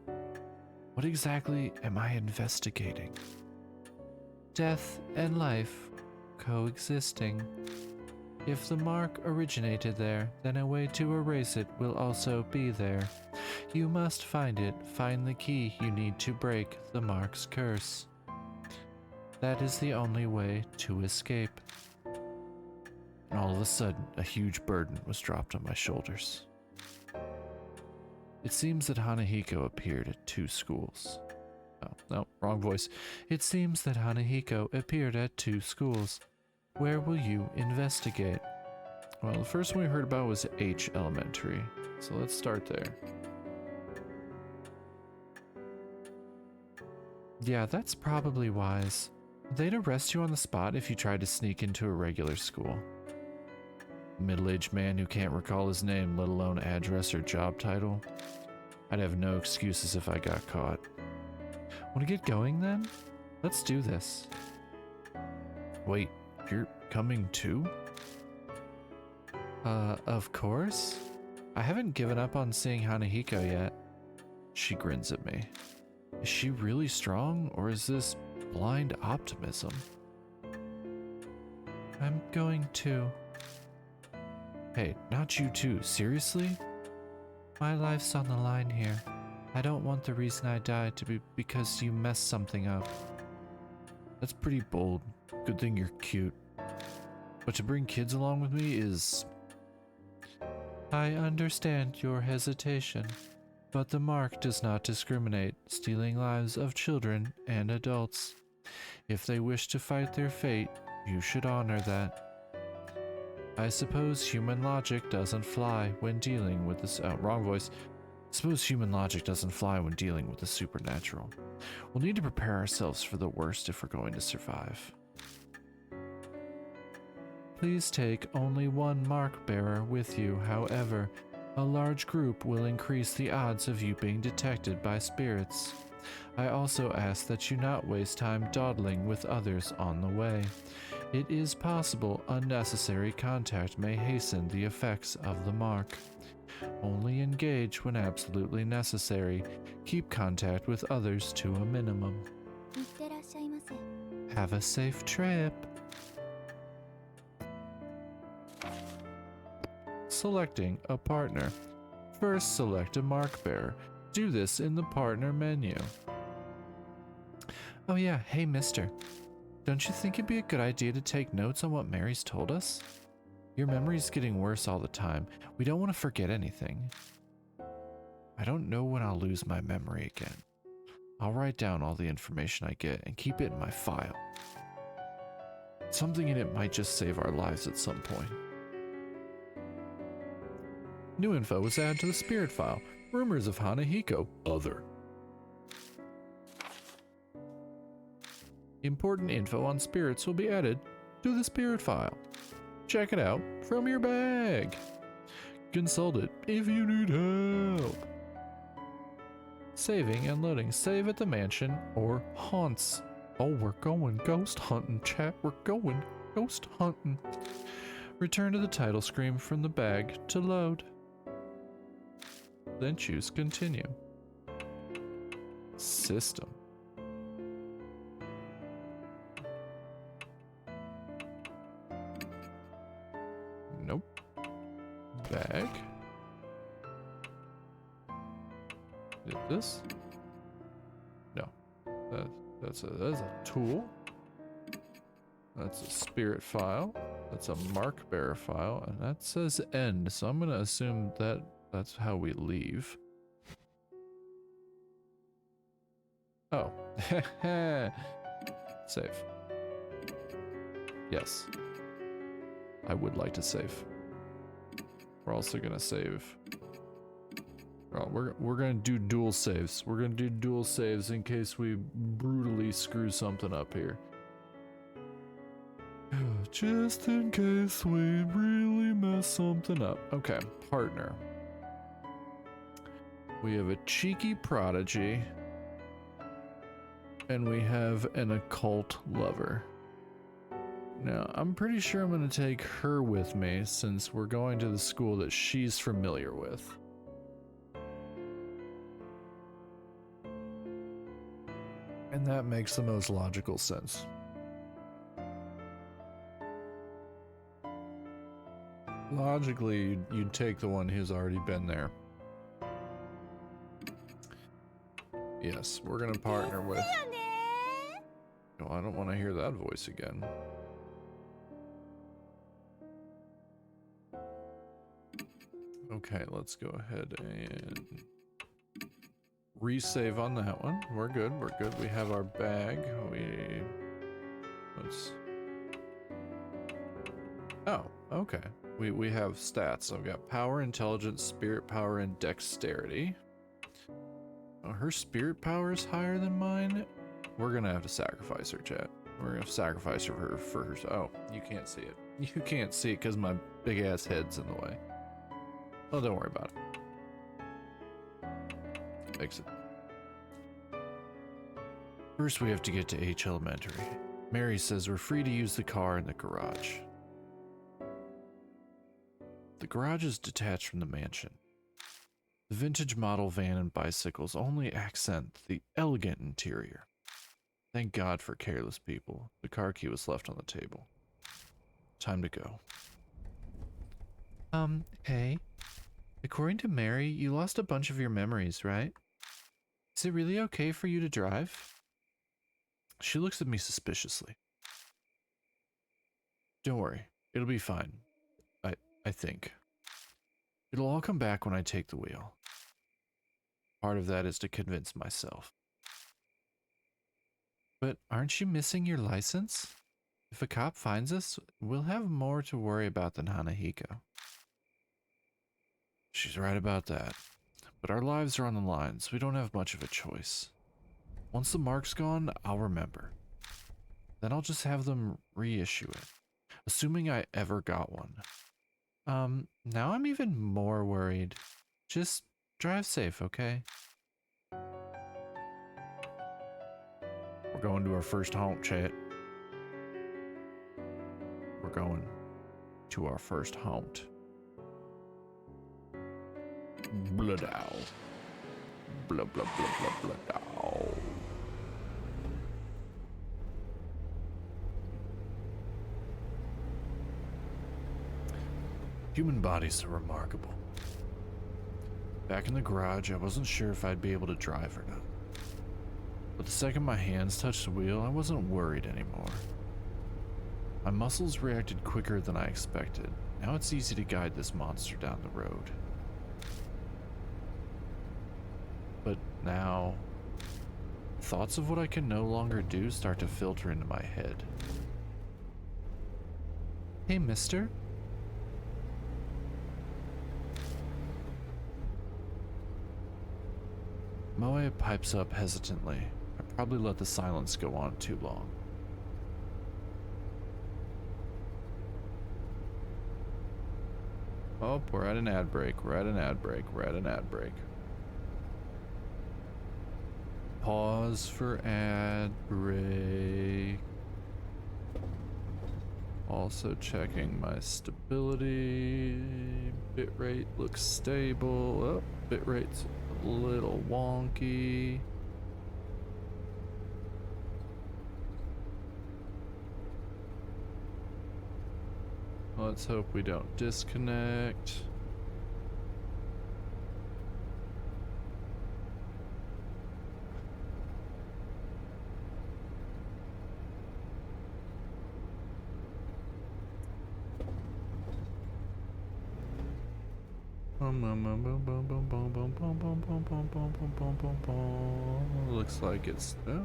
what exactly am I investigating? Death and life coexisting. If the mark originated there, then a way to erase it will also be there. You must find it, find the key you need to break the mark's curse. That is the only way to escape. And all of a sudden, a huge burden was dropped on my shoulders. It seems that Hanahiko appeared at 2 schools. Oh, no, wrong voice. It seems that Hanahiko appeared at 2 schools. Where will you investigate? Well, the first one we heard about was H Elementary, so let's start there. Yeah, that's probably wise. They'd arrest you on the spot if you tried to sneak into a regular school. Middle-aged man who can't recall his name, let alone address or job title. I'd have no excuses if I got caught. Want to get going then? Let's do this. Wait, you're coming too? Of course. I haven't given up on seeing Hanahiko yet. She grins at me. Is she really strong, or is this blind optimism? I'm going too. Hey, not you too, seriously? My life's on the line here. I don't want the reason I died to be because you messed something up. That's pretty bold. Good thing you're cute. But to bring kids along with me is... I understand your hesitation, but the mark does not discriminate, stealing lives of children and adults. If they wish to fight their fate, you should honor that. I suppose human logic doesn't fly when dealing with this... wrong voice. Suppose human logic doesn't fly when dealing with the supernatural. We'll need to prepare ourselves for the worst if we're going to survive. Please take only one mark bearer with you, however. A large group will increase the odds of you being detected by spirits. I also ask that you not waste time dawdling with others on the way. It is possible unnecessary contact may hasten the effects of the mark. Only engage when absolutely necessary. Keep contact with others to a minimum. いってらっしゃいませ。 Have a safe trip. Selecting a partner. First, select a mark bearer. Do this in the partner menu. Oh yeah, hey mister. Don't you think it'd be a good idea to take notes on what Mary's told us? Your memory's getting worse all the time. We don't want to forget anything. I don't know when I'll lose my memory again. I'll write down all the information I get and keep it in my file. Something in it might just save our lives at some point. New info was added to the spirit file. Rumors of Hanahiko. Other. Important info on spirits will be added to the spirit file. Check it out from your bag. Consult it if you need help. Saving and loading. Save at the mansion or haunts. Oh, we're going ghost hunting, chat. We're going ghost hunting. Return to the title screen from the bag to load. Then choose continue. System. Nope. Bag. Is it this? No. That's a tool. That's a spirit file. That's a mark bearer file, and that says end. So I'm gonna assume that that's how we leave. Oh. Save. Yes. I would like to save. We're also gonna save. Oh, we're gonna do dual saves. We're gonna do dual saves in case we brutally screw something up here. Just in case we really mess something up. Okay, partner. We have a cheeky prodigy. And we have an occult lover. Now, I'm pretty sure I'm going to take her with me since we're going to the school that she's familiar with. And that makes the most logical sense. Logically, you'd take the one who's already been there. Yes, we're going to partner with... No, I don't want to hear that voice again. Okay, let's go ahead and resave on that one. We're good, we're good. We have our bag. Let's... Oh, okay. We have stats. I've got power, intelligence, spirit power, and dexterity. Oh, her spirit power is higher than mine? We're gonna have to sacrifice her, chat. We're gonna have to sacrifice her for her. Oh, you can't see it. You can't see it because my big ass head's in the way. Oh, don't worry about it. Fix it. First, we have to get to H Elementary. Mary says we're free to use the car in the garage. The garage is detached from the mansion. The vintage model van and bicycles only accent the elegant interior. Thank God for careless people. The car key was left on the table. Time to go. Hey. According to Mary, you lost a bunch of your memories, right? Is it really okay for you to drive? She looks at me suspiciously. Don't worry. It'll be fine. I think. It'll all come back when I take the wheel. Part of that is to convince myself. But aren't you missing your license? If a cop finds us, we'll have more to worry about than Hanahiko. She's right about that. But our lives are on the line, so we don't have much of a choice. Once the mark's gone, I'll remember. Then I'll just have them reissue it. Assuming I ever got one. Now I'm even more worried. Just drive safe, okay? We're going to our first haunt, chat. We're going to our first haunt. Blood owl. Blah, blah, blah, blah, blah, owl. Human bodies are remarkable. Back in the garage, I wasn't sure if I'd be able to drive or not. But the second my hands touched the wheel, I wasn't worried anymore. My muscles reacted quicker than I expected. Now it's easy to guide this monster down the road. But now, thoughts of what I can no longer do start to filter into my head. Hey, mister? Moe pipes up hesitantly. I probably let the silence go on too long. Oh, we're at an ad break. We're at an ad break. We're at an ad break. Pause for ad break. Also checking my stability. Bitrate looks stable. Oh, bitrate's a little wonky. Let's hope we don't disconnect. Looks like it's yeah,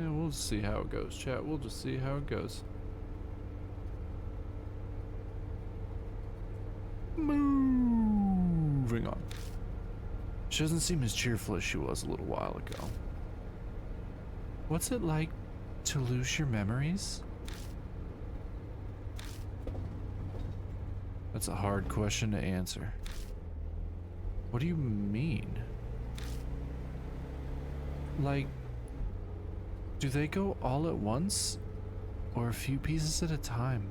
we'll just see how it goes, chat. We'll just see how it goes. Moving on. She doesn't seem as cheerful as she was a little while ago. What's it like to lose your memories? That's a hard question to answer. What do you mean? Like, do they go all at once, or a few pieces at a time?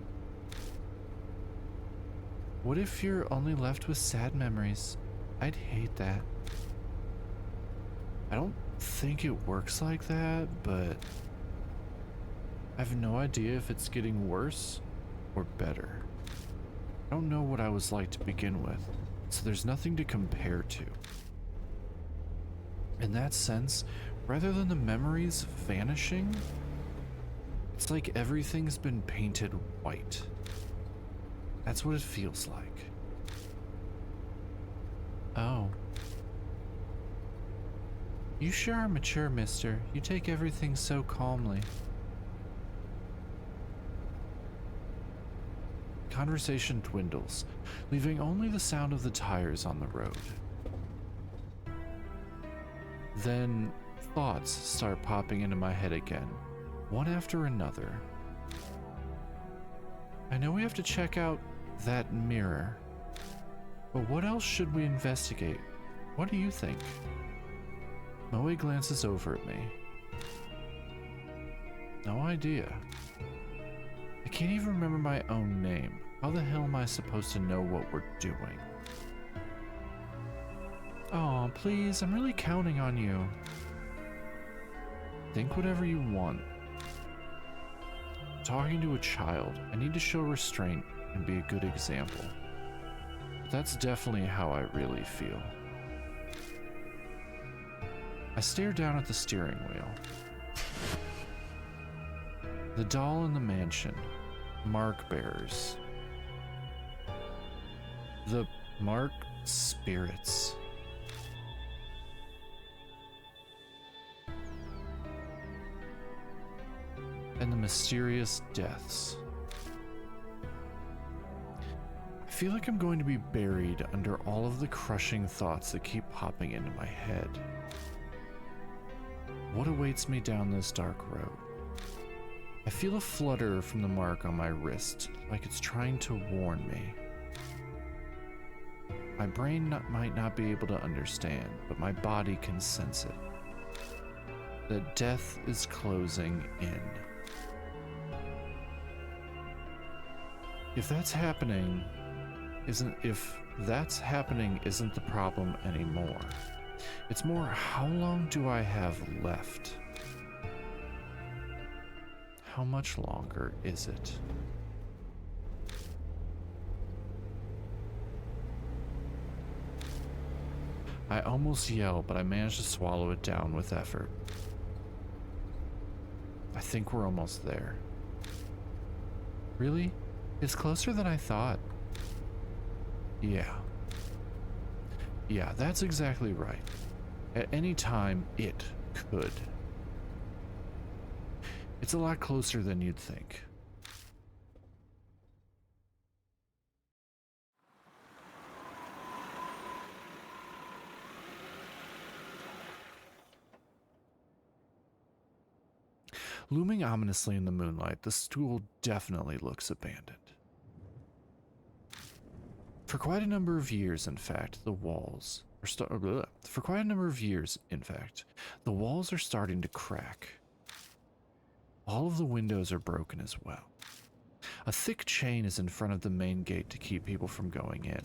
What if you're only left with sad memories? I'd hate that. I don't think it works like that, but I have no idea if it's getting worse or better. I don't know what I was like to begin with, so there's nothing to compare to. In that sense, rather than the memories vanishing, it's like everything's been painted white. That's what it feels like. Oh. You sure are mature, mister. You take everything so calmly. Conversation dwindles, leaving only the sound of the tires on the road. Then thoughts start popping into my head again, one after another. I know we have to check out that mirror, but what else should we investigate? What do you think? Moe glances over at me. No idea. I can't even remember my own name. How the hell am I supposed to know what we're doing? Oh, please, I'm really counting on you. Think whatever you want. Talking to a child, I need to show restraint and be a good example. That's definitely how I really feel. I stare down at the steering wheel. The doll in the mansion. Mark bearers. The Mark spirits. And the mysterious deaths. I feel like I'm going to be buried under all of the crushing thoughts that keep popping into my head. What awaits me down this dark road? I feel a flutter from the mark on my wrist, like it's trying to warn me. My brain might not be able to understand, but my body can sense it. That death is closing in. If that's happening isn't the problem anymore. It's more, how long do I have left? How much longer is it? I almost yell, but I manage to swallow it down with effort. I think we're almost there. Really? It's closer than I thought. Yeah. Yeah, that's exactly right. At any time, it could. It's a lot closer than you'd think. Looming ominously in the moonlight, the school definitely looks abandoned. For quite a number of years, in fact, the walls are starting to crack. All of the windows are broken as well. A thick chain is in front of the main gate to keep people from going in.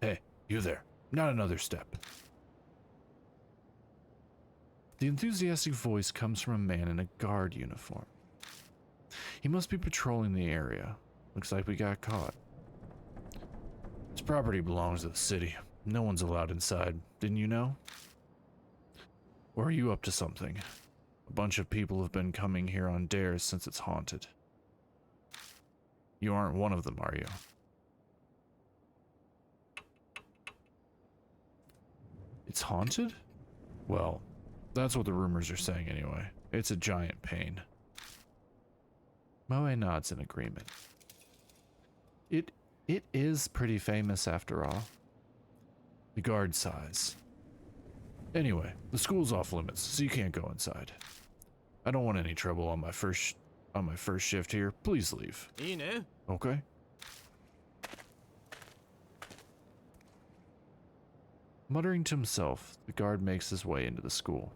Hey, you there. Not another step. The enthusiastic voice comes from a man in a guard uniform. He must be patrolling the area. Looks like we got caught. This property belongs to the city. No one's allowed inside. Didn't you know? Or are you up to something? A bunch of people have been coming here on dares since it's haunted. You aren't one of them, are you? It's haunted? Well, that's what the rumors are saying anyway. It's a giant pain. Moe nods in agreement. It is pretty famous after all. The guard sighs. Anyway, the school's off limits, so you can't go inside. I don't want any trouble on my first shift here. Please leave. Okay? Muttering to himself, the guard makes his way into the school.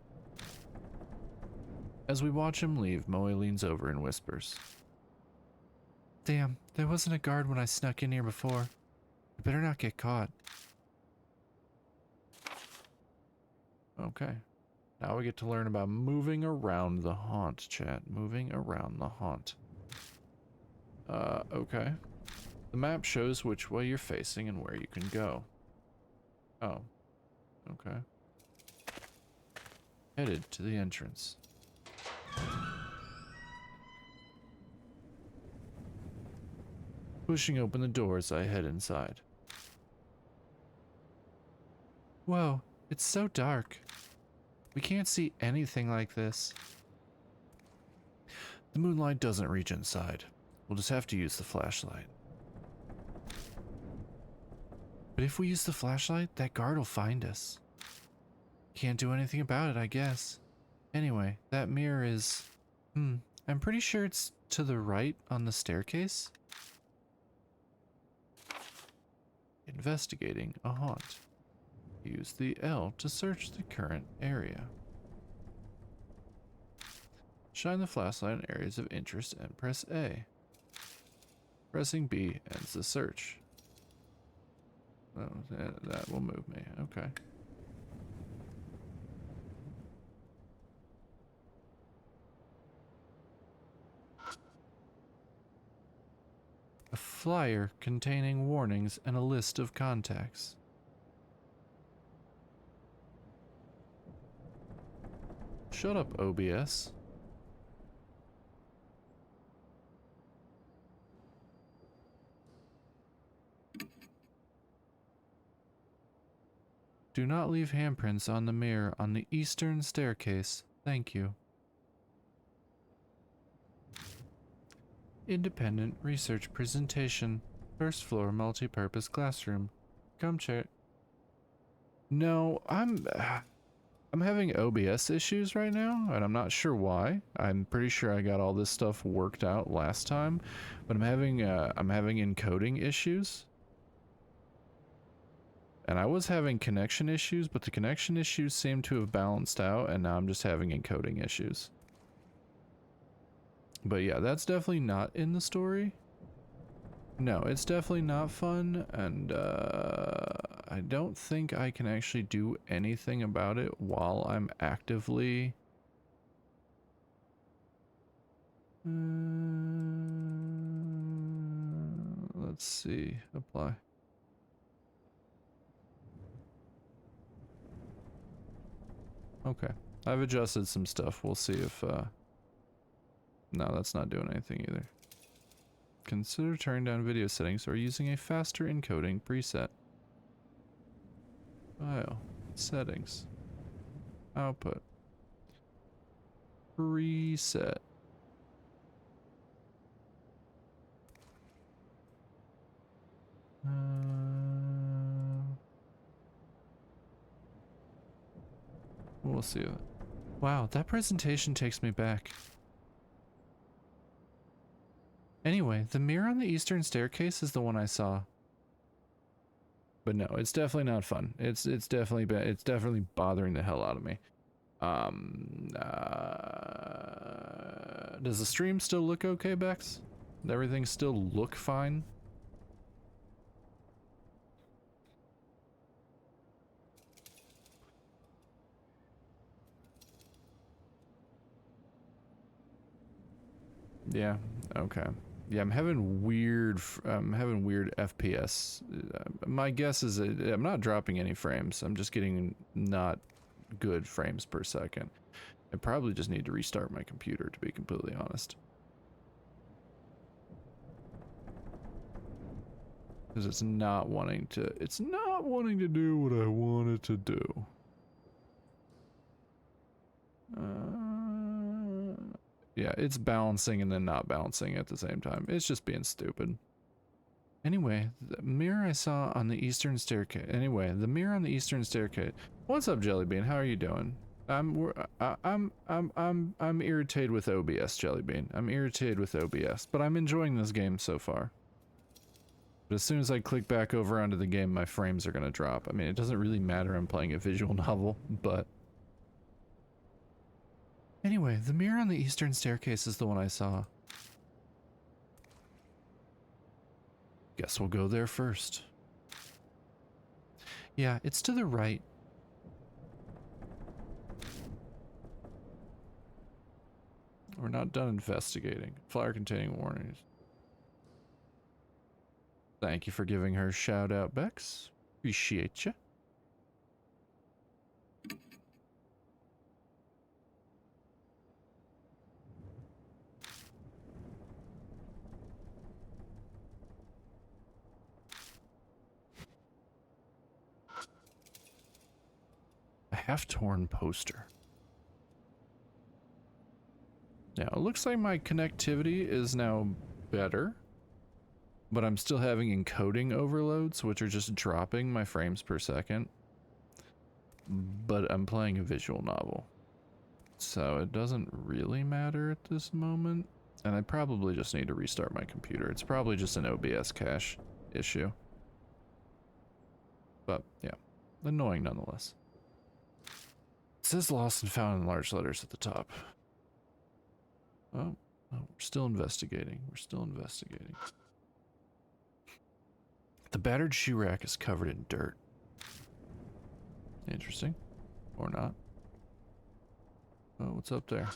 As we watch him leave, Moe leans over and whispers. Damn, there wasn't a guard when I snuck in here before. I better not get caught. Okay. Now we get to learn about moving around the haunt, chat. Moving around the haunt. Okay. The map shows which way you're facing and where you can go. Oh. Okay. Headed to the entrance. Pushing open the doors, I head inside. Whoa, it's so dark. We can't see anything like this. The moonlight doesn't reach inside. We'll just have to use the flashlight. But if we use the flashlight, that guard will find us. Can't do anything about it, I guess. Anyway, that mirror is... I'm pretty sure it's to the right on the staircase. Investigating a haunt. Use the L to search the current area. Shine the flashlight on areas of interest and press A. Pressing B ends the search. Oh, that will move me. Okay. A flyer containing warnings and a list of contacts. Shut up, OBS. Do not leave handprints on the mirror on the eastern staircase. Thank you. Independent research presentation. First floor multi-purpose classroom. Come check. No, I'm having OBS issues right now, and I'm not sure why. I'm pretty sure I got all this stuff worked out last time, but I'm having encoding issues. And I was having connection issues, but the connection issues seem to have balanced out, and now I'm just having encoding issues. But yeah, that's definitely not in the story. No, it's definitely not fun, and I don't think I can actually do anything about it while I'm actively... let's see, apply. Okay, I've adjusted some stuff. We'll see if, no, that's not doing anything either. Consider turning down video settings or using a faster encoding preset. File. Settings. Output. Preset. We'll see. Wow, that presentation takes me back. Anyway, the mirror on the eastern staircase is the one I saw. But no, it's definitely not fun. It's definitely bothering the hell out of me. Does the stream still look okay, Bex? Does everything still look fine? Yeah, okay. Yeah, I'm having weird FPS. My guess is that I'm not dropping any frames. I'm just getting not good frames per second. I probably just need to restart my computer, to be completely honest. Because it's not wanting to do what I want it to do. Yeah, it's balancing and then not balancing at the same time. It's just being stupid. Anyway, the mirror I saw on the eastern staircase. What's up, Jellybean? How are you doing? I'm irritated with OBS, Jellybean. I'm irritated with OBS, but I'm enjoying this game so far. But as soon as I click back over onto the game, my frames are gonna drop. I mean, it doesn't really matter. I'm playing a visual novel, but... Anyway, the mirror on the eastern staircase is the one I saw. Guess we'll go there first. Yeah, it's to the right. We're not done investigating. Flyer containing warnings. Thank you for giving her a shout out, Bex. Appreciate ya. A half-torn poster. Now, it looks like my connectivity is now better, but I'm still having encoding overloads, which are just dropping my frames per second. But I'm playing a visual novel, so it doesn't really matter at this moment. And I probably just need to restart my computer. It's probably just an OBS cache issue. But, yeah, annoying nonetheless. It says lost and found in large letters at the top. Oh, we're still investigating. We're still investigating. The battered shoe rack is covered in dirt. Interesting. Or not. Oh, what's up there?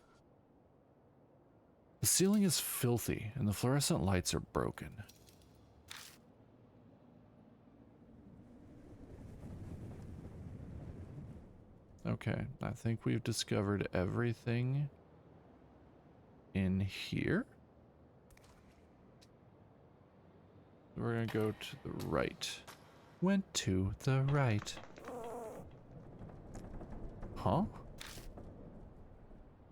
The ceiling is filthy, and the fluorescent lights are broken. Okay, I think we've discovered everything in here. We're gonna go to the right. Went to the right. Huh?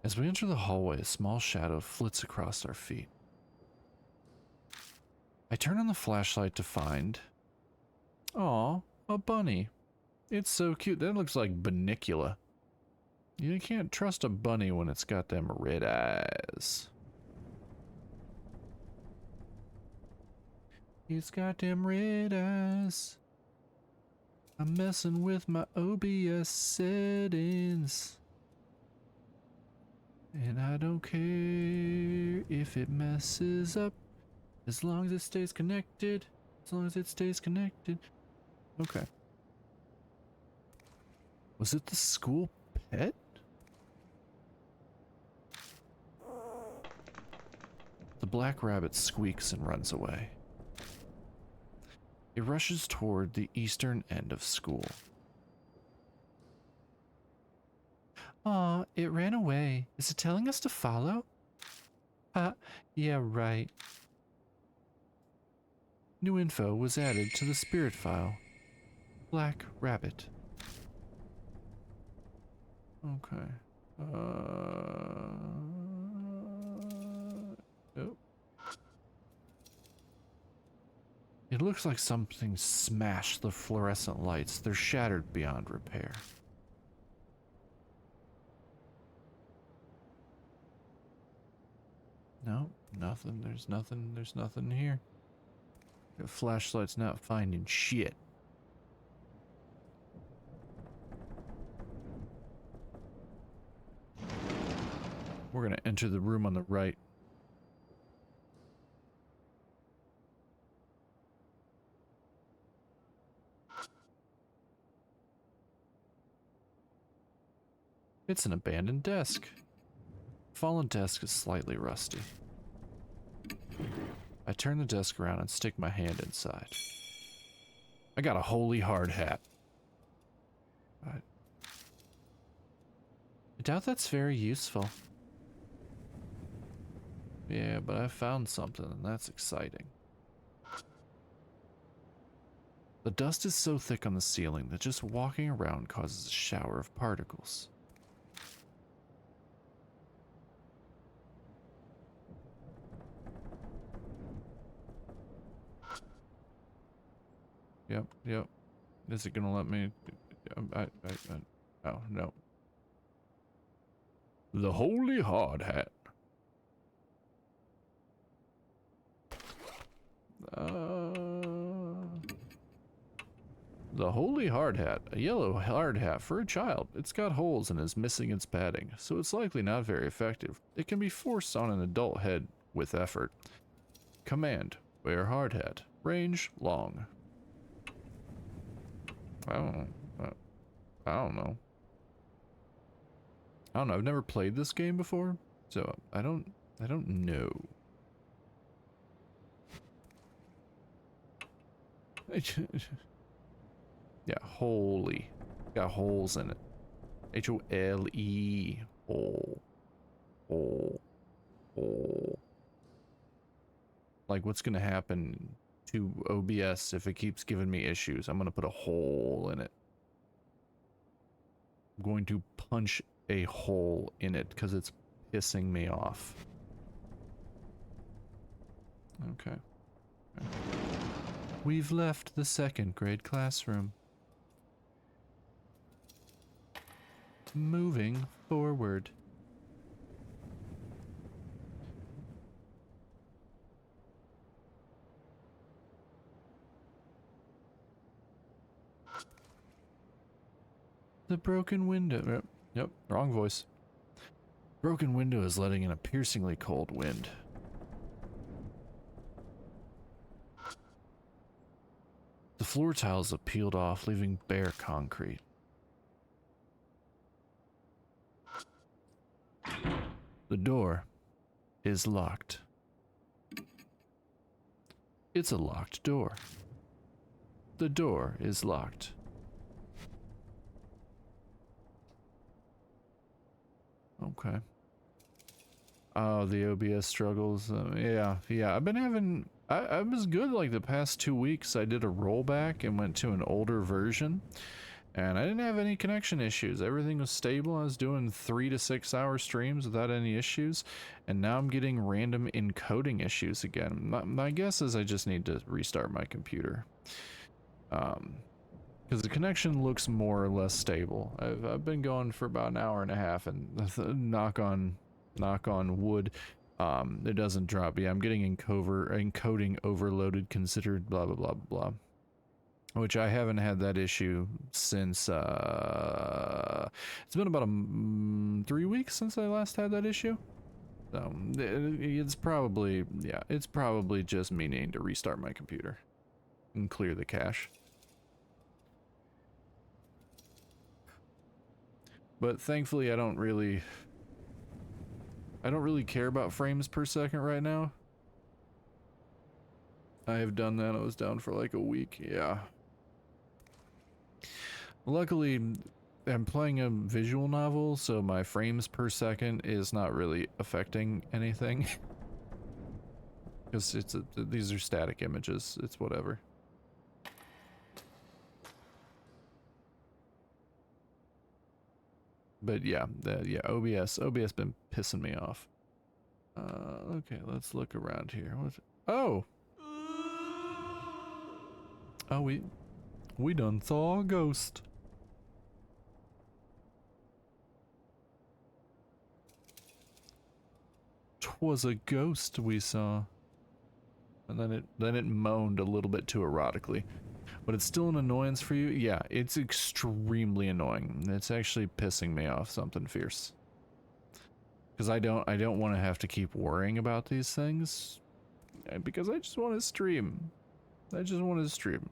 As we enter the hallway, a small shadow flits across our feet. I turn on the flashlight to find... Aw, a bunny. It's so cute. That looks like Bunnicula. You can't trust a bunny when it's got them red eyes. It's got them red eyes. I'm messing with my OBS settings. And I don't care if it messes up. As long as it stays connected. As long as it stays connected. Okay. Was it the school pet? The black rabbit squeaks and runs away. It rushes toward the eastern end of school. Aw, it ran away. Is it telling us to follow? Yeah, right. New info was added to the spirit file. Black rabbit. Okay. Oh. It looks like something smashed the fluorescent lights. They're shattered beyond repair. No, nothing. There's nothing here. The flashlight's not finding shit. We're gonna enter the room on the right. It's an abandoned desk. Fallen desk is slightly rusty. I turn the desk around and stick my hand inside. I got a holy hard hat. I doubt that's very useful. Yeah, but I found something, and that's exciting. The dust is so thick on the ceiling that just walking around causes a shower of particles. Yep. Is it gonna let me? Oh, no. The holy hard hat. The holy hard hat. A yellow hard hat for a child. It's got holes and is missing its padding, so it's likely not very effective. It can be forced on an adult head with effort. Command. Wear hard hat. Range. Long. I don't know. I've never played this game before, so I don't know. Yeah, holy. Got holes in it. H-O-L-E. Hole. Hole. Hole. Like, what's gonna happen to OBS if it keeps giving me issues? I'm gonna put a hole in it. I'm going to punch a hole in it because it's pissing me off. Okay. We've left the second grade classroom. Moving forward. The broken window. Yep, wrong voice. Broken window is letting in a piercingly cold wind. The floor tiles have peeled off, leaving bare concrete. The door is locked. It's a locked door. The door is locked. Okay. Oh, the OBS struggles. Yeah. I've been having... I was good like the past 2 weeks. I did a rollback and went to an older version. And I didn't have any connection issues. Everything was stable. I was doing 3 to 6 hour streams without any issues. And now I'm getting random encoding issues again. My guess is I just need to restart my computer. Because the connection looks more or less stable. I've been going for about an hour and a half, and knock on wood, it doesn't drop. Yeah, I'm getting encoding overloaded considered blah blah blah blah. Which I haven't had that issue since it's been about 3 weeks since I last had that issue. So it's probably just me needing to restart my computer and clear the cache. But thankfully I don't really care about frames per second right now. I have done that. I was down for like a week. Yeah. Luckily, I'm playing a visual novel, so my frames per second is not really affecting anything. Because these are static images. It's whatever. But yeah, OBS been pissing me off. Okay, let's look around here. Oh, we done saw a ghost. 'Twas a ghost we saw. And then it moaned a little bit too erotically. But it's still an annoyance for you? Yeah, it's extremely annoying. It's actually pissing me off something fierce. Because I don't want to have to keep worrying about these things. Because I just want to stream. I just want to stream.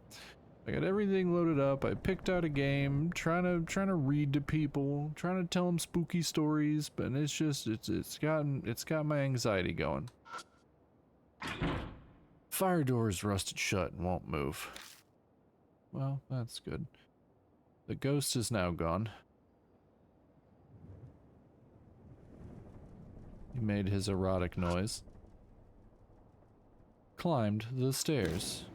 I got everything loaded up. I picked out a game, trying to read to people, trying to tell them spooky stories, but it's got my anxiety going. Fire door is rusted shut and won't move. Well, that's good. The ghost is now gone. He made his erotic noise. Climbed the stairs.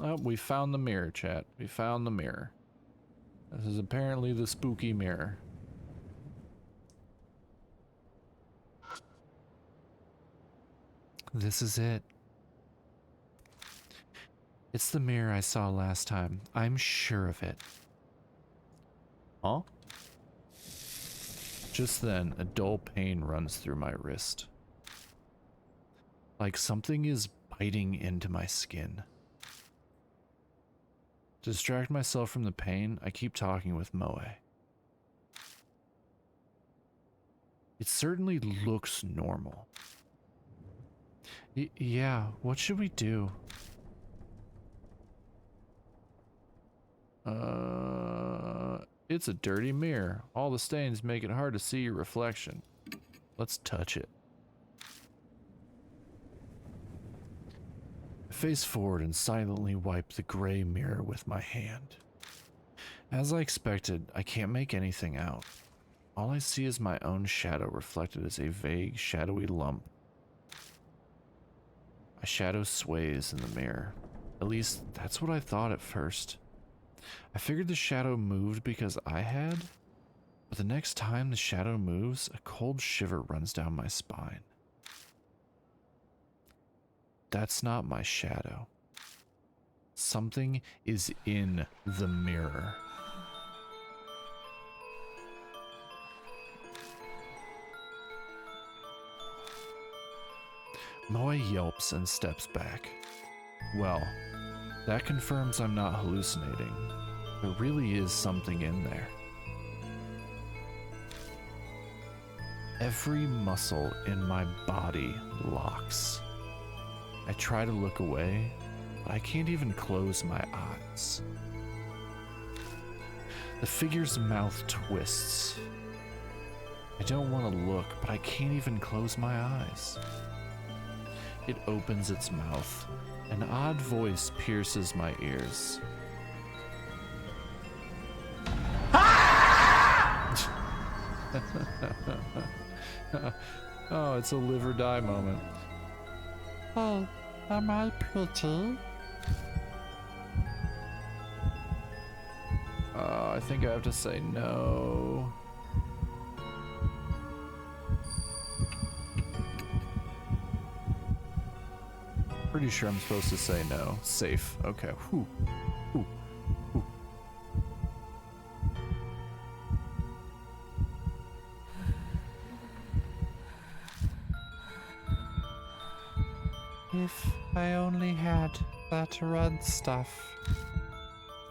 Oh, we found the mirror, chat. We found the mirror. This is apparently the spooky mirror. This is it. It's the mirror I saw last time. I'm sure of it. Huh? Just then, a dull pain runs through my wrist. Like something is biting into my skin. To distract myself from the pain, I keep talking with Moe. It certainly looks normal. Yeah, what should we do? It's a dirty mirror. All the stains make it hard to see your reflection. Let's touch it. I face forward and silently wipe the gray mirror with my hand. As I expected, I can't make anything out. All I see is my own shadow reflected as a vague, shadowy lump. My shadow sways in the mirror. At least, that's what I thought at first. I figured the shadow moved because I had, but the next time the shadow moves, a cold shiver runs down my spine. That's not my shadow. Something is in the mirror. Moe yelps and steps back. Well, that confirms I'm not hallucinating. There really is something in there. Every muscle in my body locks. I try to look away, but I can't even close my eyes. The figure's mouth twists. I don't want to look, but I can't even close my eyes. It opens its mouth. An odd voice pierces my ears. Oh, it's a live or die moment. Hey, am I pretty? I think I have to say no. Pretty sure I'm supposed to say no. Safe. Okay. Whew. Whew. Whew. If I only had that red stuff.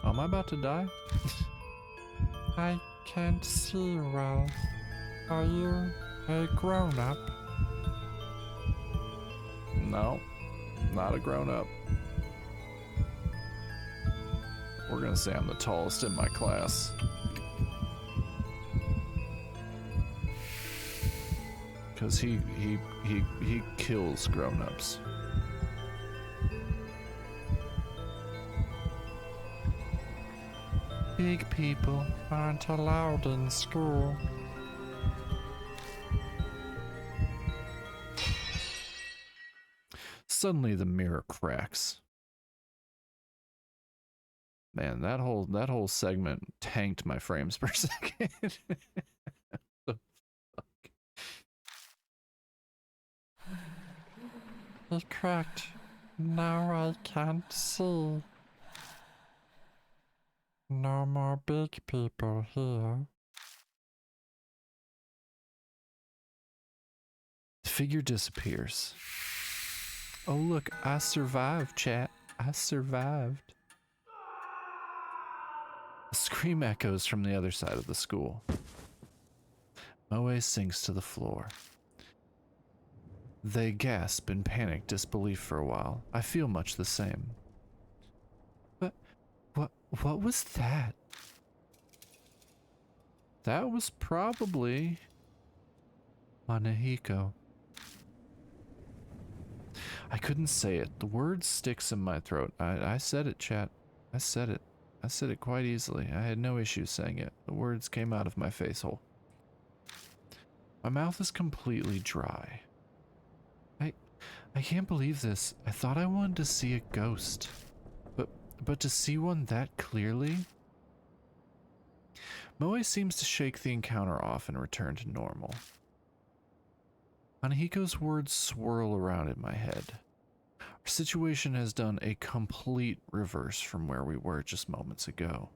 Oh, am I about to die? I can't see well. Are you a grown-up? No, not a grown-up. We're gonna say I'm the tallest in my class. Cause he kills grown-ups. Big people aren't allowed in school. Suddenly the mirror cracks. Man, that whole segment tanked my frames per second. The fuck? It cracked. Now I can't see. No more big people here. The figure disappears. Oh look, I survived, chat. I survived. A scream echoes from the other side of the school. Moe sinks to the floor. They gasp in panic disbelief for a while. I feel much the same. What was that? That was probably Anahiko. I couldn't say it. The word sticks in my throat. I said it, chat. I said it. I said it quite easily. I had no issue saying it. The words came out of my face hole. My mouth is completely dry. I can't believe this. I thought I wanted to see a ghost. But to see one that clearly? Moe seems to shake the encounter off and return to normal. Anahiko's words swirl around in my head. Our situation has done a complete reverse from where we were just moments ago.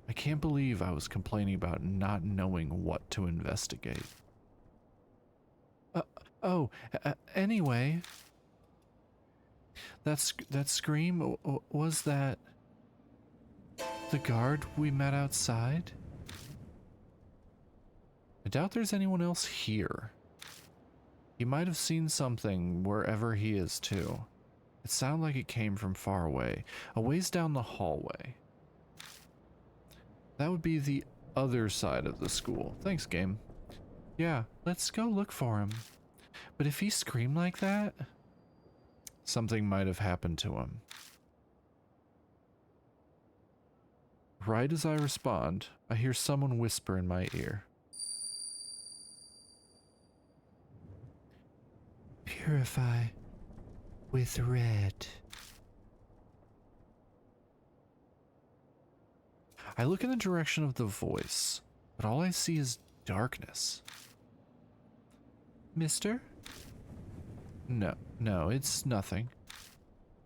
I can't believe I was complaining about not knowing what to investigate. Anyway, that scream, was that the guard we met outside? I doubt there's anyone else here. He might have seen something wherever he is too. It sounded like it came from far away, a ways down the hallway. That would be the other side of the school. Thanks, game. Yeah, let's go look for him. But if he screamed like that, something might have happened to him. Right as I respond, I hear someone whisper in my ear. Purify with red. I look in the direction of the voice, but all I see is darkness. Mister? No, it's nothing.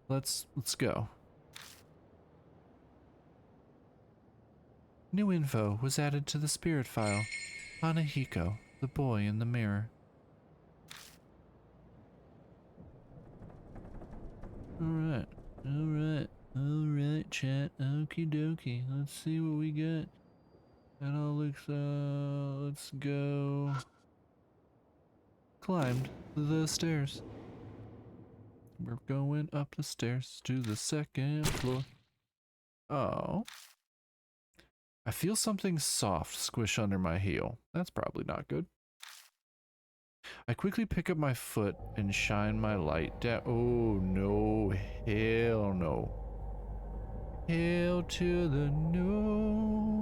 Let's go. New info was added to the spirit file. Anahiko, the boy in the mirror. Alright, chat. Okie dokie. Let's see what we got. That all looks, let's go. Climbed the stairs. We're going up the stairs to the second floor. Oh. I feel something soft squish under my heel. That's probably not good. I quickly pick up my foot and shine my light down. Oh no, hell no. Hell to the no.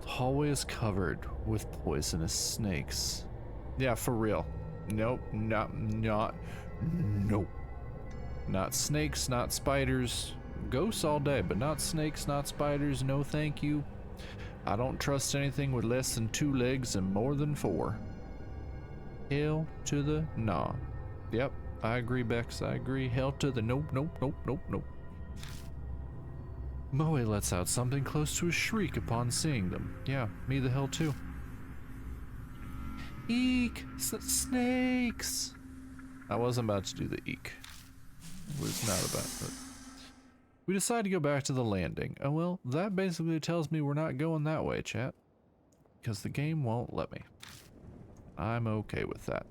The hallway is covered with poisonous snakes. Yeah, for real. Nope, nope. Not snakes, not spiders. Ghosts all day, but not snakes, not spiders. No thank you. I don't trust anything with less than 2 legs and more than 4. Hell to the nah. Yep, I agree, Bex. I agree. Hell to the nope, nope, nope, nope, nope. Moe lets out something close to a shriek upon seeing them. Yeah, me the hell too. Eek! Snakes! I wasn't about to do the eek. It was not about it. We decide to go back to the landing. Oh well, that basically tells me we're not going that way, chat. Because the game won't let me. I'm okay with that.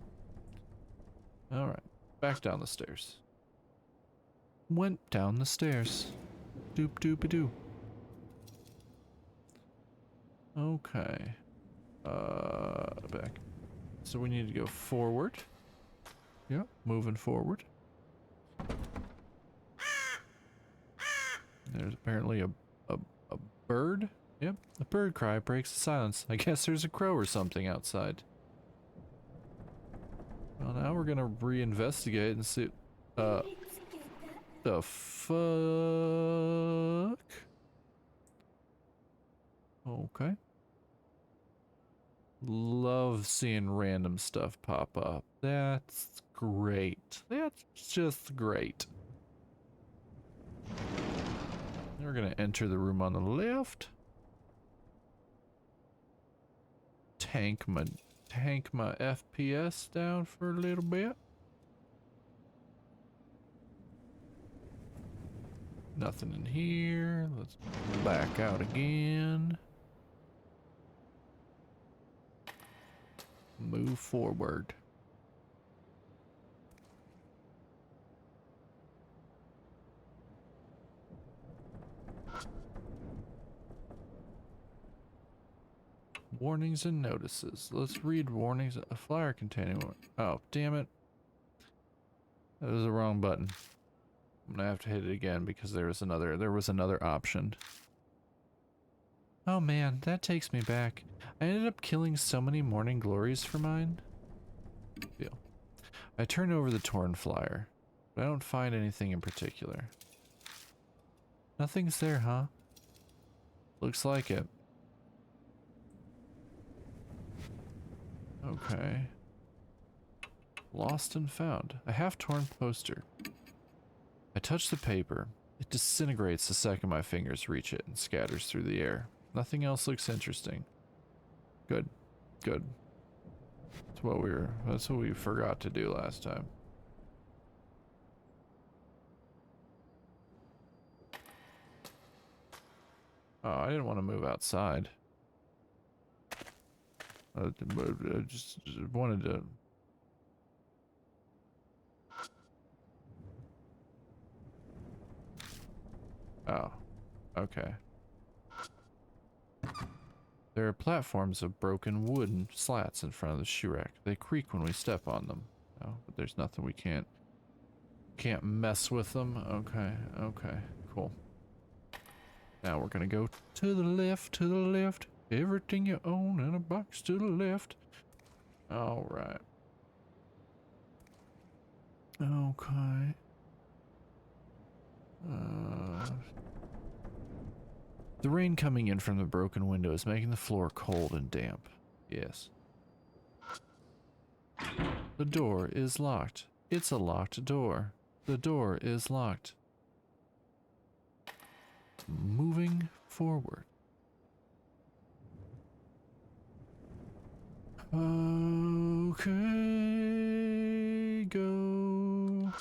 Alright, back down the stairs. Went down the stairs. Doop doop doo. Okay. Back. So we need to go forward. Yep, moving forward. There's apparently a bird. Yep, a bird cry breaks the silence. I guess there's a crow or something outside. Well, now we're gonna reinvestigate and see. The fuck? Okay. Love seeing random stuff pop up. That's great. That's just great. We're gonna enter the room on the left. Tank my FPS down for a little bit. Nothing in here. Let's back out again. Move forward. Warnings and notices. Let's read warnings. A flyer containing one. Oh, damn it. That was the wrong button. I'm gonna have to hit it again because there was another option. Oh man, that takes me back. I ended up killing so many morning glories for mine. Deal. I turn over the torn flyer, but I don't find anything in particular. Nothing's there, huh? Looks like it. Okay. Lost and found. A half-torn poster. I touch the paper. It disintegrates the second my fingers reach it and scatters through the air. Nothing else looks interesting. Good. Good. That's what we forgot to do last time. Oh, I didn't want to move outside. I just wanted to... Oh, okay. There are platforms of broken wooden slats in front of the shoe rack. They creak when we step on them. Oh, but there's nothing we can't mess with them. Okay, okay, cool. Now we're gonna go to the left, to the left. Everything you own in a box to the left. Alright. Okay. The rain coming in from the broken window is making the floor cold and damp. Yes. The door is locked. It's a locked door. The door is locked. Moving forward. Okay, go.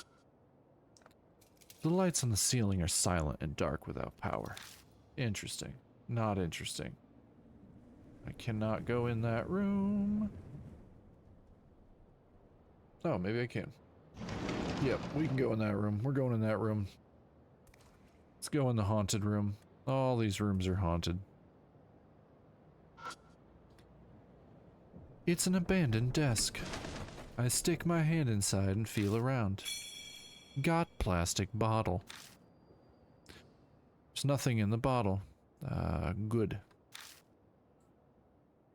The lights on the ceiling are silent and dark without power. Interesting. Not interesting. I cannot go in that room. Oh, maybe I can. Yep, we can go in that room. We're going in that room. Let's go in the haunted room. All these rooms are haunted. It's an abandoned desk. I stick my hand inside and feel around. Got plastic bottle. There's nothing in the bottle. Good.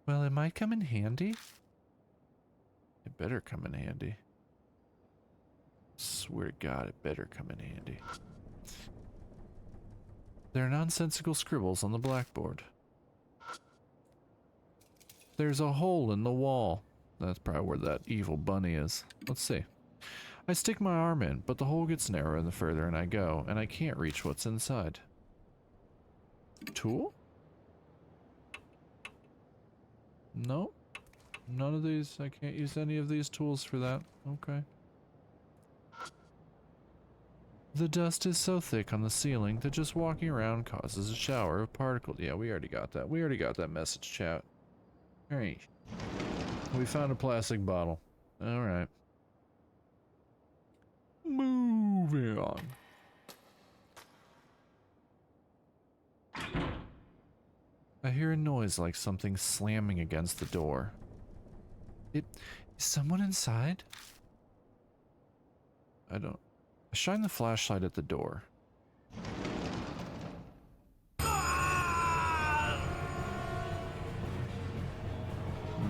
Well, it might come in handy. It better come in handy. Swear to God, it better come in handy. There are nonsensical scribbles on the blackboard. There's a hole in the wall. That's probably where that evil bunny is. Let's see. I stick my arm in, but the hole gets narrower the further in I go, and I can't reach what's inside. Tool? No. None of these. I can't use any of these tools for that. Okay. The dust is so thick on the ceiling that just walking around causes a shower of particles. Yeah, we already got that. We already got that message, chat. Alright. We found a plastic bottle. Alright. Moving on. I hear a noise like something slamming against the door. Is someone inside? I shine the flashlight at the door.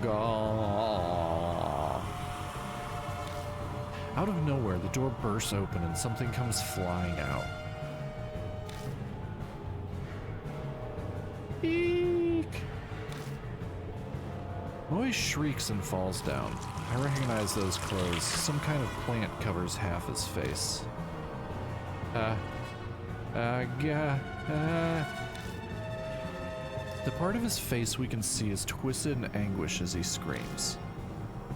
Gah. Out of nowhere, the door bursts open and something comes flying out. Eek! Moe shrieks and falls down. I recognize those clothes. Some kind of plant covers half his face. The part of his face we can see is twisted in anguish as he screams.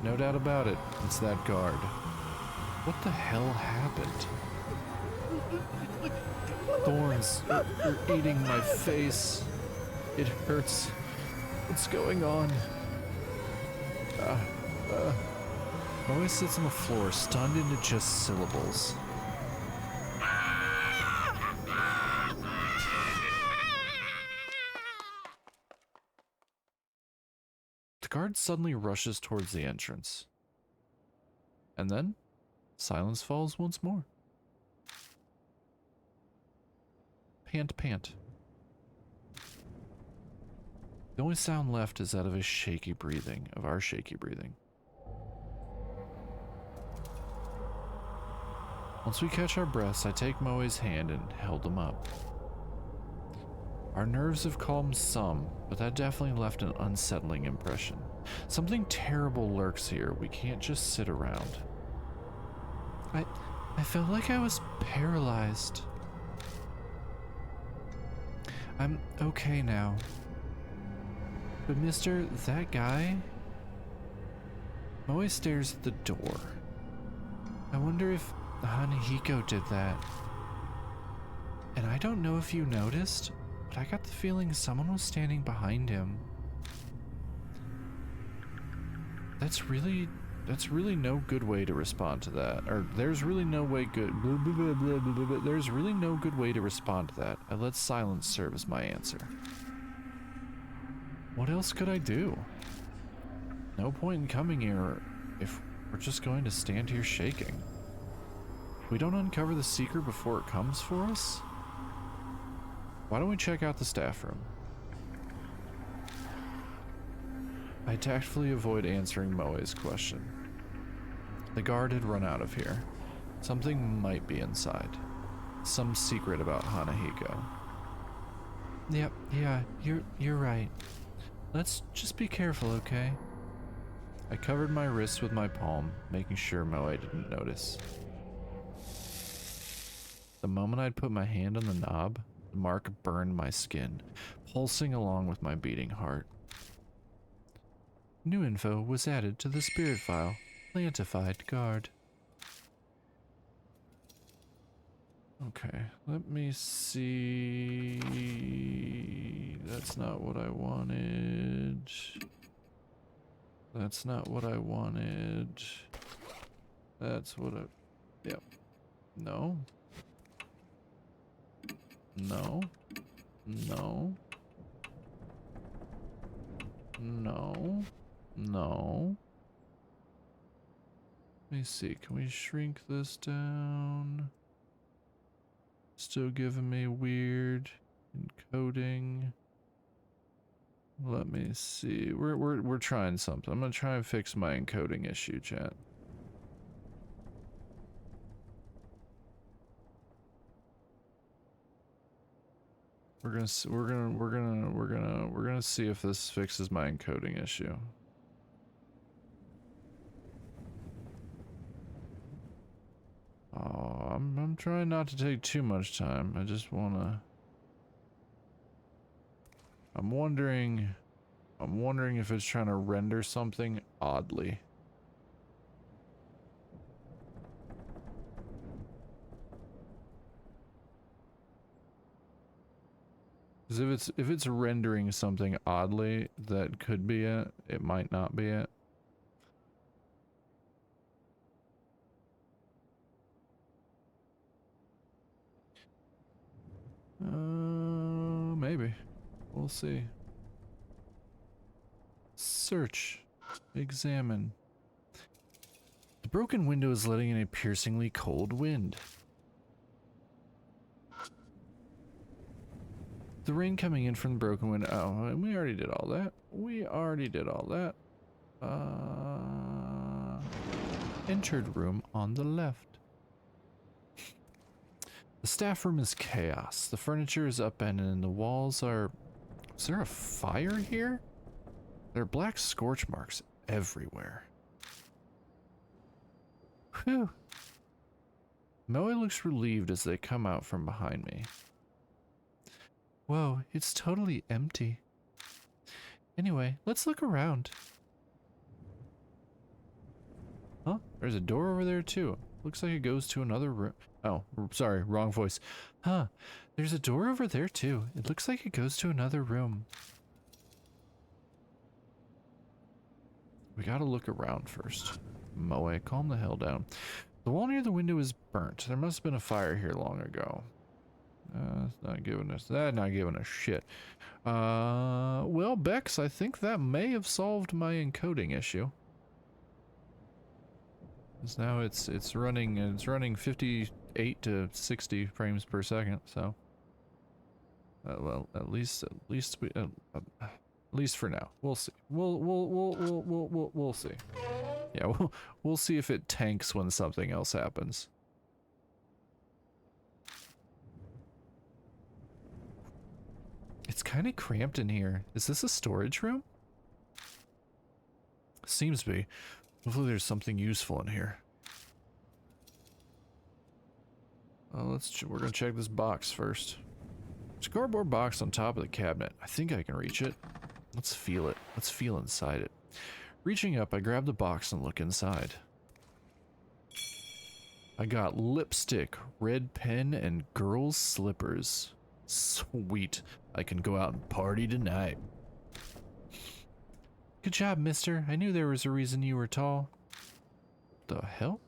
No doubt about it, it's that guard. What the hell happened? Thorns are eating my face. It hurts. What's going on? Moe sits on the floor, stunned into just syllables. The guard suddenly rushes towards the entrance. And then, silence falls once more. Pant, pant. The only sound left is that of his shaky breathing, of our shaky breathing. Once we catch our breaths, I take Moe's hand and held him up. Our nerves have calmed some, but that definitely left an unsettling impression. Something terrible lurks here. We can't just sit around. I felt like I was paralyzed. I'm okay now. But mister, that guy? Moe stares at the door. I wonder if Hanahiko did that. And I don't know if you noticed, but I got the feeling someone was standing behind him. That's really no good way to respond to that. Or there's really no way good. There's really no good way to respond to that. I let silence serve as my answer. What else could I do? No point in coming here if we're just going to stand here shaking. We don't uncover the secret before it comes for us? Why don't we check out the staff room? I tactfully avoid answering Moe's question. The guard had run out of here. Something might be inside. Some secret about Hanahiko. Yep, yeah, you're right. Let's just be careful, okay? I covered my wrists with my palm, making sure Moe didn't notice. The moment I'd put my hand on the knob, the mark burned my skin, pulsing along with my beating heart. New info was added to the spirit file. Plantified guard. Okay, let me see. That's not what I wanted. That's not what I wanted. That's what I... Yep. No. No. No. No. No. Let me see. Can we shrink this down? Still giving me weird encoding. Let me see. We're trying something. I'm gonna try and fix my encoding issue, chat. We're gonna see if this fixes my encoding issue. Oh, I'm trying not to take too much time. I just wanna. I'm wondering if it's trying to render something oddly. Because if it's rendering something oddly, that could be it. It might not be it. Maybe. We'll see. Search. Examine. The broken window is letting in a piercingly cold wind. The rain coming in from the broken window. Oh, and we already did all that. Entered room on the left. The staff room is chaos. The furniture is upended and the walls are... Is there a fire here? There are black scorch marks everywhere. Whew. Moe looks relieved as they come out from behind me. Whoa, it's totally empty. Anyway, let's look around. Huh? There's a door over there too. Looks like it goes to another room. Oh, sorry, wrong voice. Huh, there's a door over there too. It looks like it goes to another room. We gotta look around first. Moe, calm the hell down. The wall near the window is burnt. There must have been a fire here long ago. It's not giving us shit. Well, Bex, I think that may have solved my encoding issue. Because now it's running 58 to 60 frames per second. So, well, at least for now, we'll see. We'll see. Yeah, we'll see if it tanks when something else happens. It's kind of cramped in here. Is this a storage room? Seems to be. Hopefully there's something useful in here. We're gonna check this box first. There's a cardboard box on top of the cabinet. I think I can reach it. Let's feel it. Let's feel inside it. Reaching up, I grab the box and look inside. I got lipstick, red pen, and girls' slippers. Sweet. I can go out and party tonight. Good job, mister. I knew there was a reason you were tall. The hell?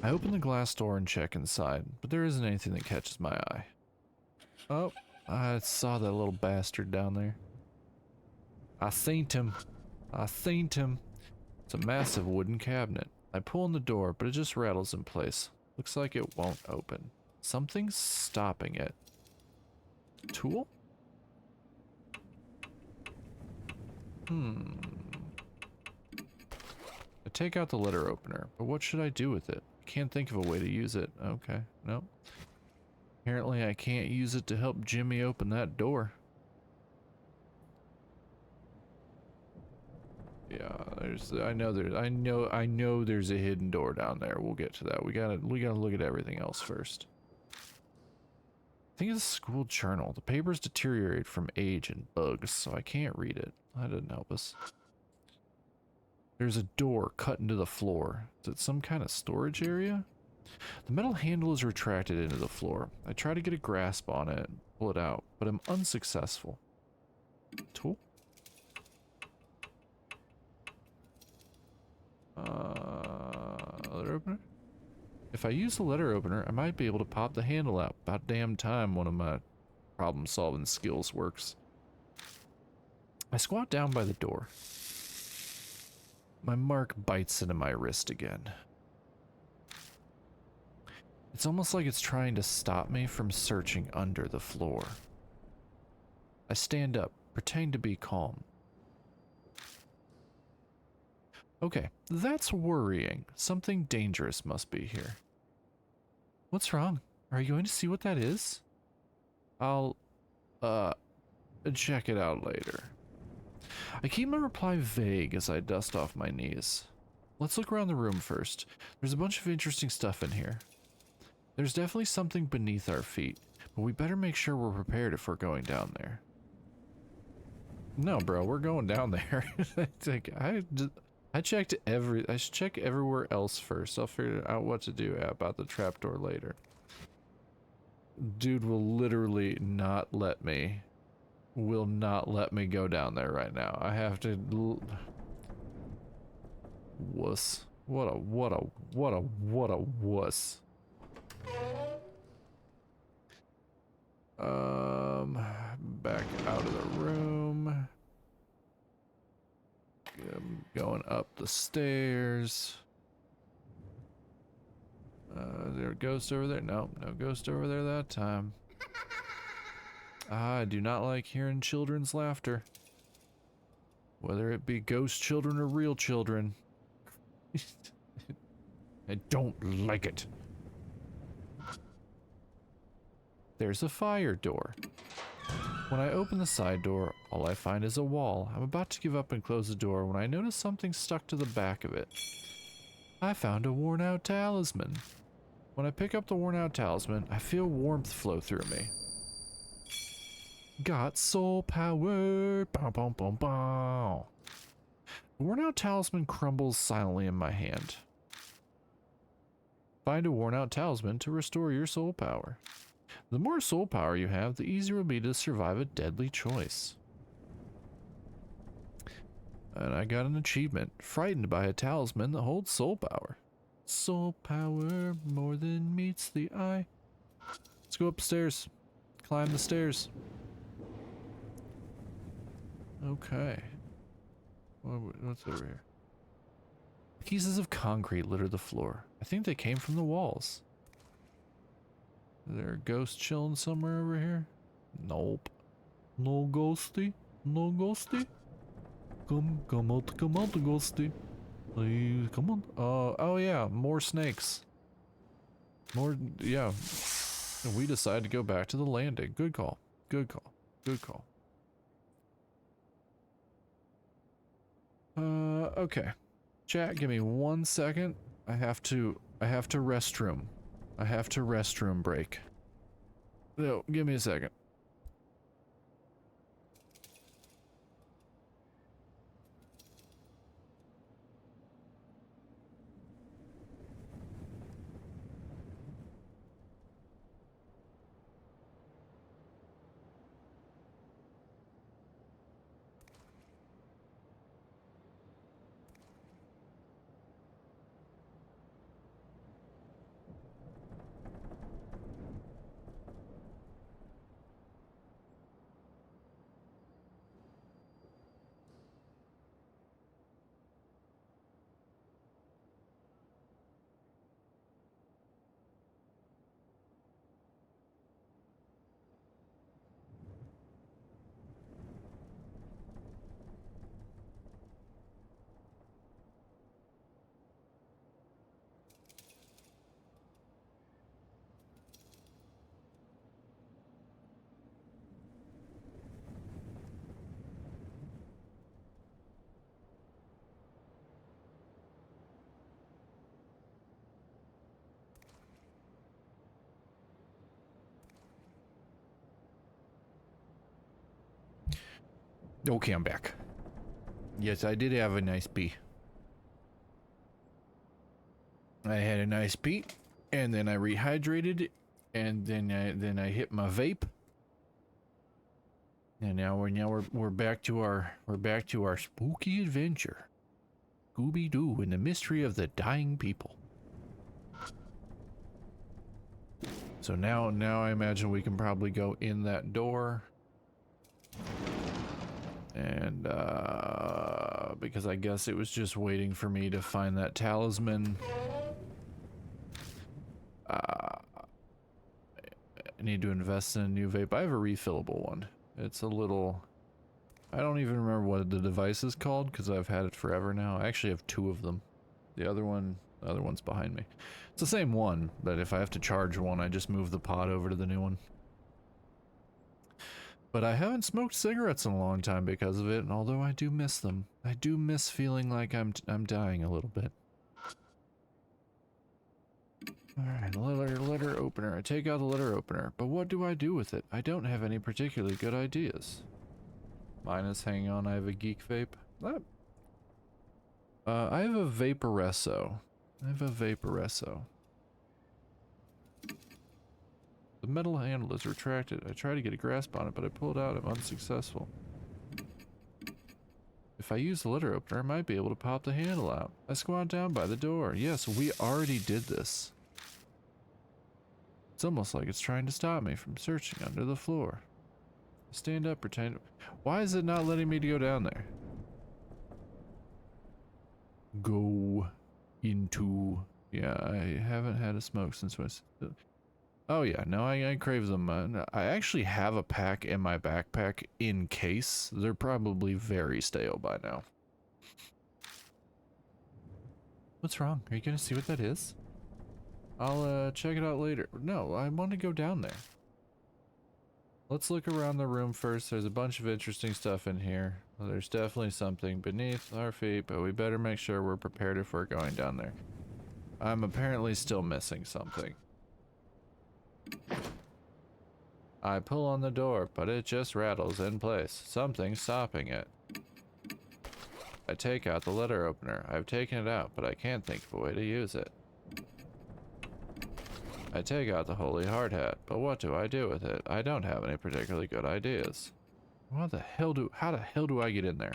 I open the glass door and check inside, but there isn't anything that catches my eye. Oh, I saw that little bastard down there. I seen him. It's a massive wooden cabinet. I pull on the door, but it just rattles in place. Looks like it won't open. Something's stopping it. Tool? I take out the letter opener, but what should I do with it? I can't think of a way to use it. Okay, nope. Apparently I can't use it to help Jimmy open that door. Yeah, I know there's a hidden door down there. We'll get to that. We gotta look at everything else first. I think it's a school journal. The paper's deteriorated from age and bugs, so I can't read it. That didn't help us. There's a door cut into the floor. Is it some kind of storage area? The metal handle is retracted into the floor. I try to get a grasp on it and pull it out, but I'm unsuccessful. Tool? Letter opener? If I use the letter opener, I might be able to pop the handle out. About damn time one of my problem-solving skills works. I squat down by the door. My mark bites into my wrist again. It's almost like it's trying to stop me from searching under the floor. I stand up, pretend to be calm. Okay, that's worrying. Something dangerous must be here. What's wrong? Are you going to see what that is? I'll, check it out later. I keep my reply vague as I dust off my knees. Let's look around the room first. There's a bunch of interesting stuff in here. There's definitely something beneath our feet, but we better make sure we're prepared if we're going down there. No, bro, we're going down there. I checked I should check everywhere else first. I'll figure out what to do about the trapdoor later. Dude will literally not let me. Will not let me go down there right now. I have to. Wuss. What a wuss. Back out of the room. Going up the stairs. Is there a ghost over there? No, no ghost over there that time. I do not like hearing children's laughter. Whether it be ghost children or real children. I don't like it. There's a fire door. When I open the side door, all I find is a wall. I'm about to give up and close the door when I notice something stuck to the back of it. I found a worn out talisman. When I pick up the worn out talisman, I feel warmth flow through me. Got soul power. Bow, bow, bow, bow. The worn out talisman crumbles silently in my hand. Find a worn out talisman to restore your soul power. The more soul power you have, the easier it will be to survive a deadly choice. And I got an achievement. Frightened by a talisman that holds soul power. Soul power more than meets the eye. Let's go upstairs. Climb the stairs. Okay. What's over here? Pieces of concrete litter the floor. I think they came from the walls. Is there a ghost chilling somewhere over here? Nope. No ghosty? No ghosty? Come out, ghosty. Please, come on. Oh yeah, more snakes. More, yeah. We decided to go back to the landing. Good call. Good call. Good call. Okay. Chat, give me 1 second. I have to restroom. I have to restroom break. No, give me a second. Okay, I'm back. Yes, I did have a nice pee. I had a nice pee, and then I rehydrated, and then I hit my vape, and now we're back to our spooky adventure, Scooby-Doo and the mystery of the dying people. So now I imagine we can probably go in that door. And, because I guess it was just waiting for me to find that talisman. I need to invest in a new vape. I have a refillable one. It's a little... I don't even remember what the device is called, because I've had it forever now. I actually have 2 of them. The other one The other one's behind me. It's the same one, but if I have to charge one, I just move the pod over to the new one. But I haven't smoked cigarettes in a long time because of it, and although I do miss them, I do miss feeling like I'm dying a little bit. Alright, letter opener. I take out the letter opener, but what do I do with it? I don't have any particularly good ideas. Mine is hanging on. I have a geek vape. I have a Vaporesso. The metal handle is retracted. I try to get a grasp on it, but I pull it out. I'm unsuccessful. If I use the letter opener, I might be able to pop the handle out. I squat down by the door. Yes, we already did this. It's almost like it's trying to stop me from searching under the floor. I stand up, pretend. Why is it not letting me go down there? Go into. Yeah, I haven't had a smoke since I was. Oh yeah, no, I crave them. I actually have a pack in my backpack in case. They're probably very stale by now. What's wrong? Are you gonna see what that is? I'll check it out later. No, I want to go down there. Let's look around the room first. There's a bunch of interesting stuff in here. Well, there's definitely something beneath our feet, but we better make sure we're prepared if we're going down there. I'm apparently still missing something. I pull on the door, but it just rattles in place. Something's stopping it. I take out the letter opener. I've taken it out, but I can't think of a way to use it. I take out the holy hard hat, but what do I do with it? I don't have any particularly good ideas. How the hell do I get in there?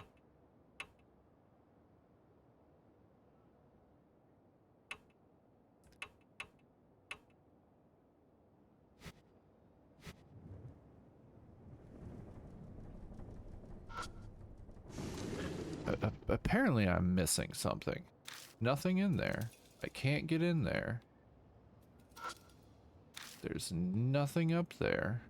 Apparently I'm missing something. Nothing in there. I can't get in there. There's nothing up there.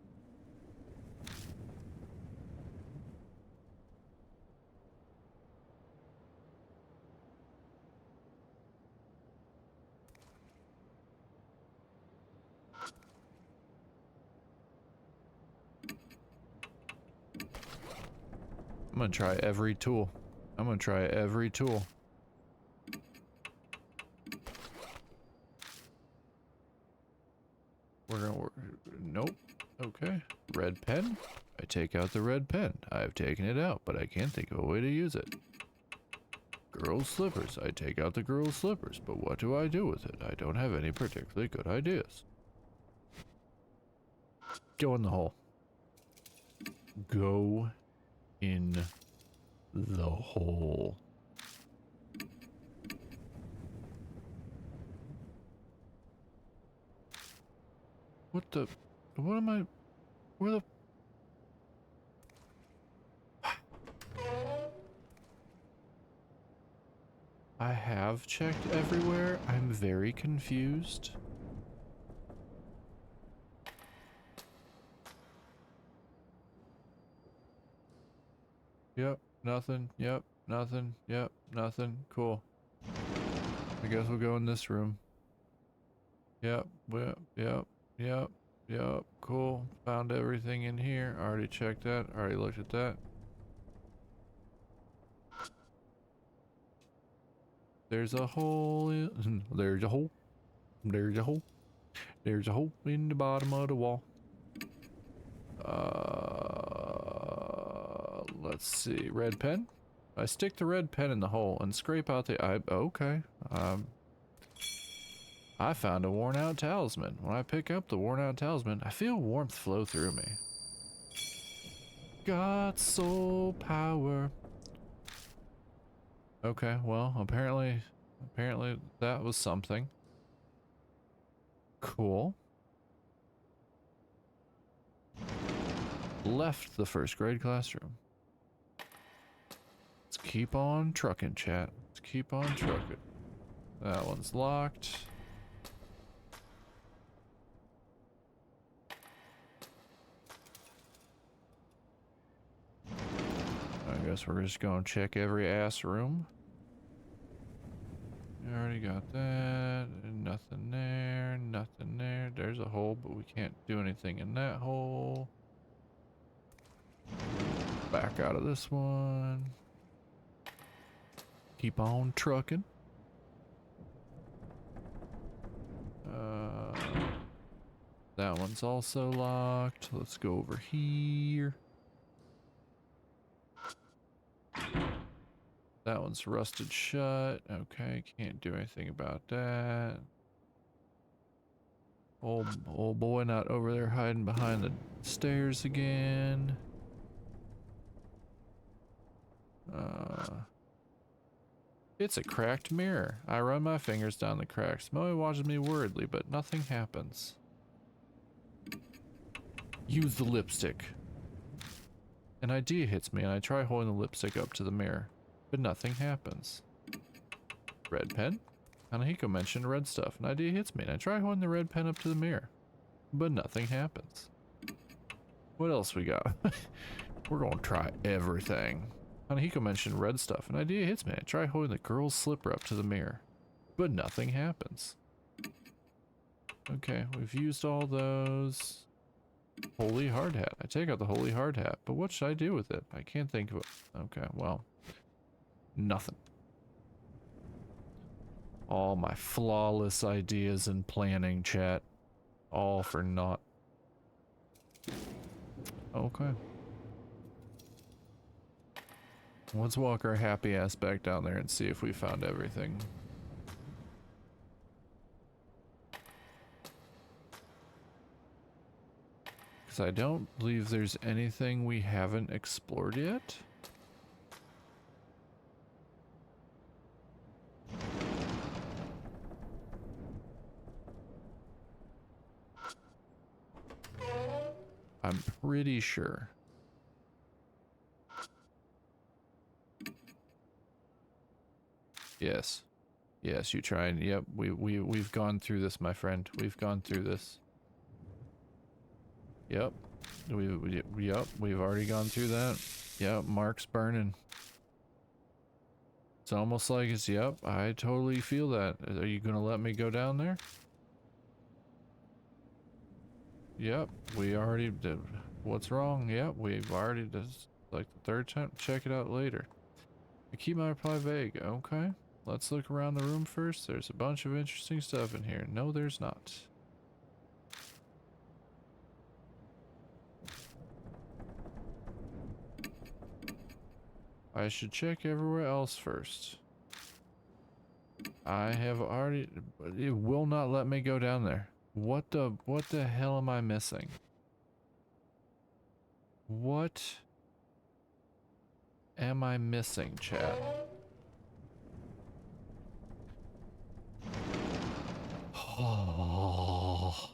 I'm gonna try every tool. Nope. Okay. Red pen. I take out the red pen. I've taken it out, but I can't think of a way to use it. Girls' slippers. I take out the girls' slippers, but what do I do with it? I don't have any particularly good ideas. Go in the hole. Go in the hole. What am I, where the, I have checked everywhere. I'm very confused. Yep, nothing. Yep, nothing. Yep, nothing. Cool. I guess we'll go in this room. Yep, yep, cool. Found everything in here. Already checked that. Already looked at that. There's a hole in, there's a hole. There's a hole. There's a hole in the bottom of the wall. Let's see. Red pen. I stick the red pen in the hole and scrape out the okay. I found a worn out talisman. When I pick up the worn out talisman, I feel warmth flow through me. Got soul power. Okay, well, apparently that was something. Cool. Left the first grade classroom. Let's keep on trucking, chat. Let's keep on trucking. That one's locked. I guess we're just gonna check every ass room. I already got that. Nothing there. Nothing there. There's a hole, but we can't do anything in that hole. Back out of this one. Keep on trucking. That one's also locked. Let's go over here. That one's rusted shut. Okay, can't do anything about that. Old boy not over there hiding behind the stairs again. It's a cracked mirror. I run my fingers down the cracks. Moe watches me worriedly, but nothing happens. Use the lipstick. An idea hits me and I try holding the lipstick up to the mirror, but nothing happens. Red pen? Kanehiko mentioned red stuff. An idea hits me and I try holding the red pen up to the mirror, but nothing happens. What else we got? We're gonna try everything. Kanehiko mentioned red stuff. An idea hits me. I try holding the girl's slipper up to the mirror, but nothing happens. Okay, we've used all those. Holy hard hat. I take out the holy hard hat, but what should I do with it? I can't think of it. Okay, well, nothing. All my flawless ideas and planning, chat. All for naught. Okay. Let's walk our happy ass back down there and see if we found everything. Because I don't believe there's anything we haven't explored yet. I'm pretty sure. Yes. Yes, you tried. Yep, we've gone through this, my friend. We've gone through this. Yep. Yep, we've already gone through that. Yep, Mark's burning. It's almost like it's, yep, I totally feel that. Are you gonna let me go down there? Yep, we already did. What's wrong? Yep, we've already, this like the third time. Check it out later. I keep my reply vague. Okay, let's look around the room first. There's a bunch of interesting stuff in here. No, there's not. I should check everywhere else first. I have already, it will not let me go down there. What the hell am I missing? What am I missing, chat? Oh.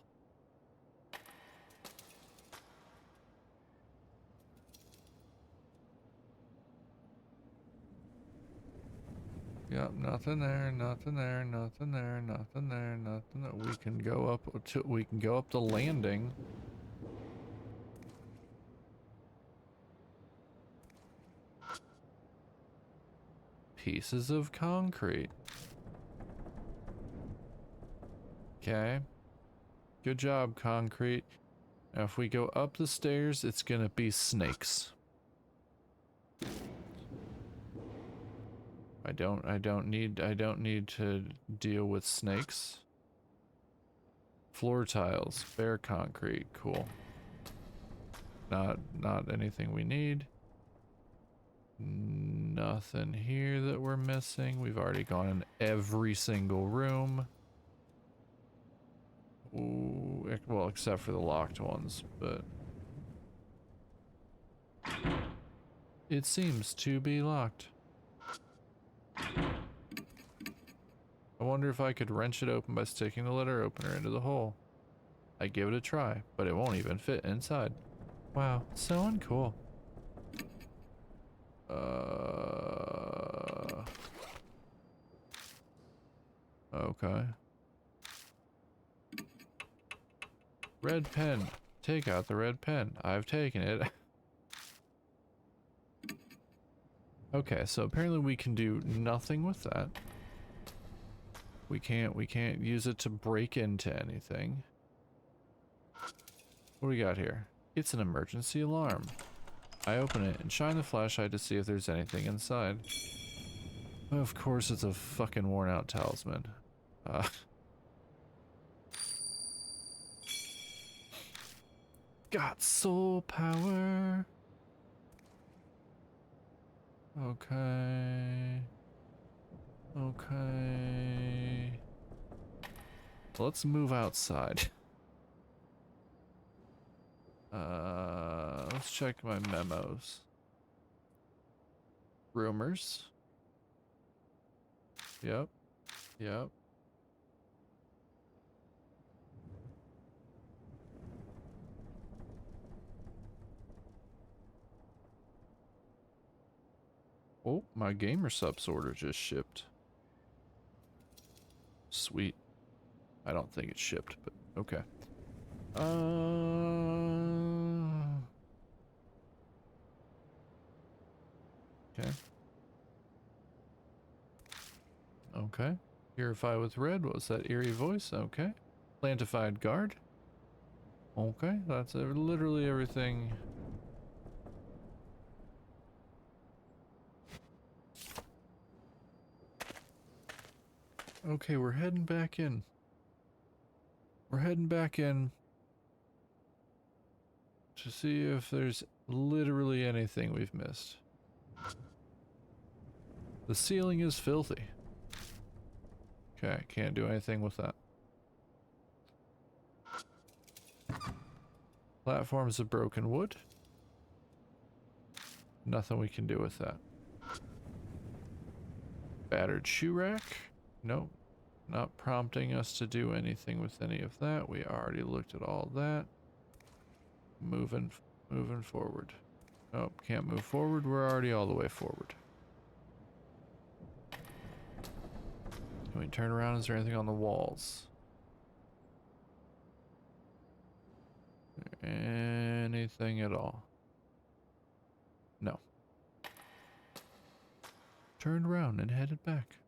Yep, nothing there, nothing there, nothing there, nothing there, nothing there. We can go up the landing. Pieces of concrete. Okay. Good job, concrete. Now if we go up the stairs, it's gonna be snakes. I don't need to deal with snakes. Floor tiles, bare concrete, cool. Not anything we need. Nothing here that we're missing. We've already gone in every single room. Ooh, well, except for the locked ones, but it seems to be locked. I wonder if I could wrench it open by sticking the letter opener into the hole. I give it a try, but it won't even fit inside. Wow, so uncool. Okay. Red pen. Take out the red pen. I've taken it. Okay, so apparently we can do nothing with that. We can't use it to break into anything. What do we got here? It's an emergency alarm. I open it and shine the flashlight to see if there's anything inside. Of course it's a fucking worn out talisman. Got soul power. Okay. Okay. Let's move outside. Let's check my memos. Rumors. Yep. Yep. Oh, my gamer subs order just shipped. Sweet. I don't think it's shipped, but okay. Okay. Okay. Purify with red. What was that eerie voice? Okay. Plantified guard. Okay, that's literally everything. Okay, we're heading back in. We're heading back in to see if there's literally anything we've missed. The ceiling is filthy. Okay, can't do anything with that. Platforms of broken wood. Nothing we can do with that. Battered shoe rack. Nope. Not prompting us to do anything with any of that. We already looked at all that. Moving forward. Oh, can't move forward. We're already all the way forward. Can we turn around? Is there anything on the walls? Anything at all? No. Turned around and headed back.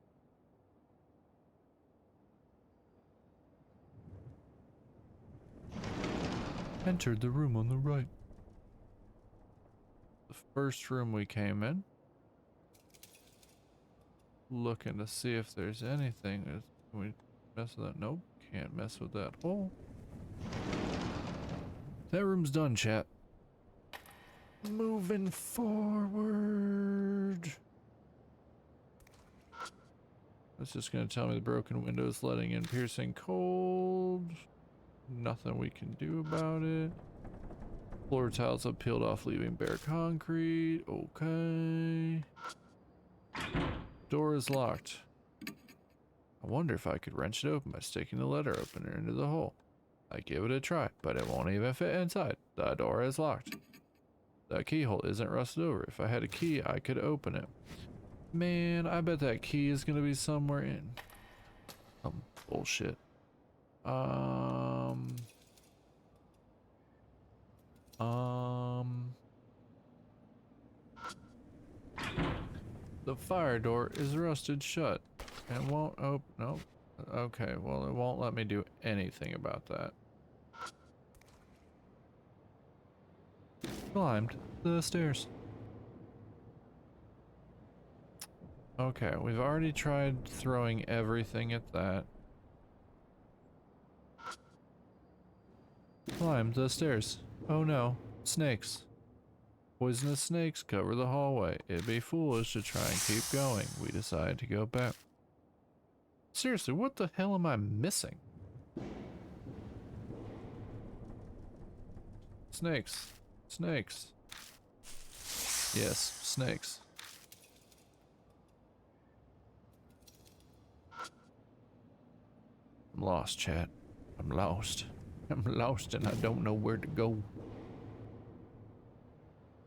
Entered the room on the right. The first room we came in. Looking to see if there's anything. Can we mess with that? Nope. Can't mess with that hole. That room's done, chat. Moving forward. That's just gonna tell me the broken window is letting in piercing cold. Nothing we can do about it. Floor tiles have peeled off, leaving bare concrete. Okay. Door is locked. I wonder if I could wrench it open by sticking the letter opener into the hole. I give it a try, but it won't even fit inside. The door is locked. That keyhole isn't rusted over. If I had a key, I could open it. Man, I bet that key is gonna be somewhere in some bullshit. The fire door is rusted shut and won't open. Nope. Okay, well, it won't let me do anything about that. Climbed the stairs. Okay, we've already tried throwing everything at that. Climbed the stairs. Oh no, snakes. Poisonous snakes cover the hallway. It'd be foolish to try and keep going. We decided to go back. Seriously, what the hell am I missing? Snakes. Snakes. Yes, snakes. I'm lost, chat. I'm lost. I'm lost and I don't know where to go.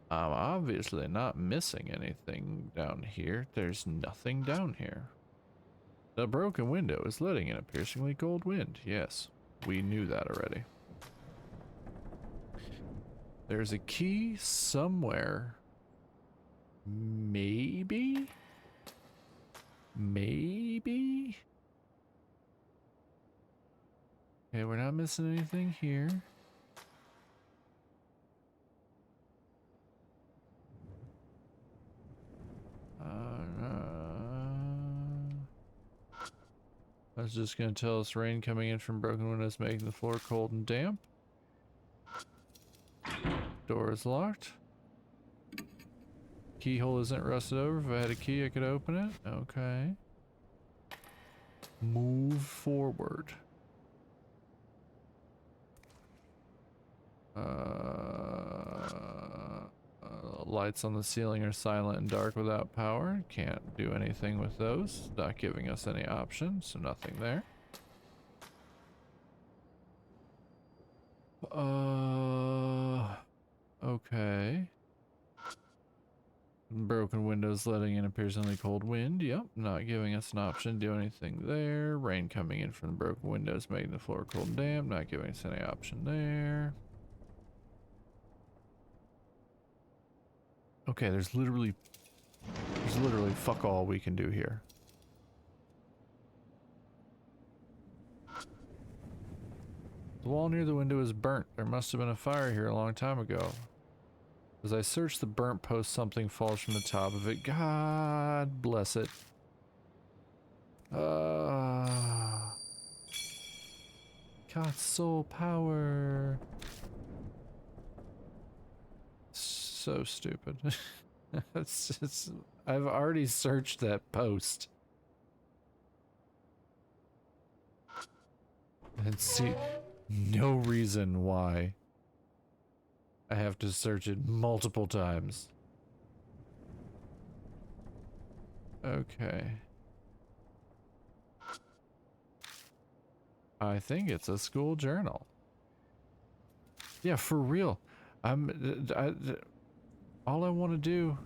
I'm obviously not missing anything down here. There's nothing down here. The broken window is letting in a piercingly cold wind. Yes, we knew that already. There's a key somewhere. Maybe? Maybe? Okay, we're not missing anything here. That's just going to tell us rain coming in from broken windows making the floor cold and damp. Door is locked. Keyhole isn't rusted over. If I had a key, I could open it. Okay. Move forward. Lights on the ceiling are silent and dark without power. Can't do anything with those. Not giving us any options, so nothing there. Okay. Broken windows letting in a piercingly cold wind. Yep, not giving us an option to do anything there. Rain coming in from the broken windows making the floor cold and damp. Not giving us any option there. Okay, there's literally fuck all we can do here. The wall near the window is burnt. There must have been a fire here a long time ago. As I search the burnt post, something falls from the top of it. God bless it. God's soul power. So stupid. I've already searched that post. And see no reason why I have to search it multiple times. Okay. I think it's a school journal. Yeah, for real. All I want to do...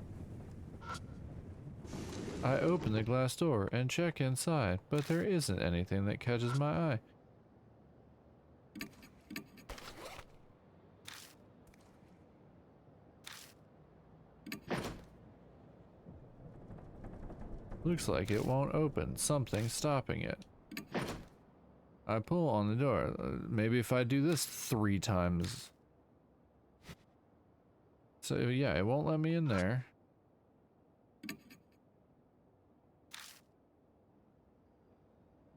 I open the glass door and check inside, but there isn't anything that catches my eye. Looks like it won't open. Something's stopping it. I pull on the door. Maybe if I do this 3 times. So yeah, it won't let me in there.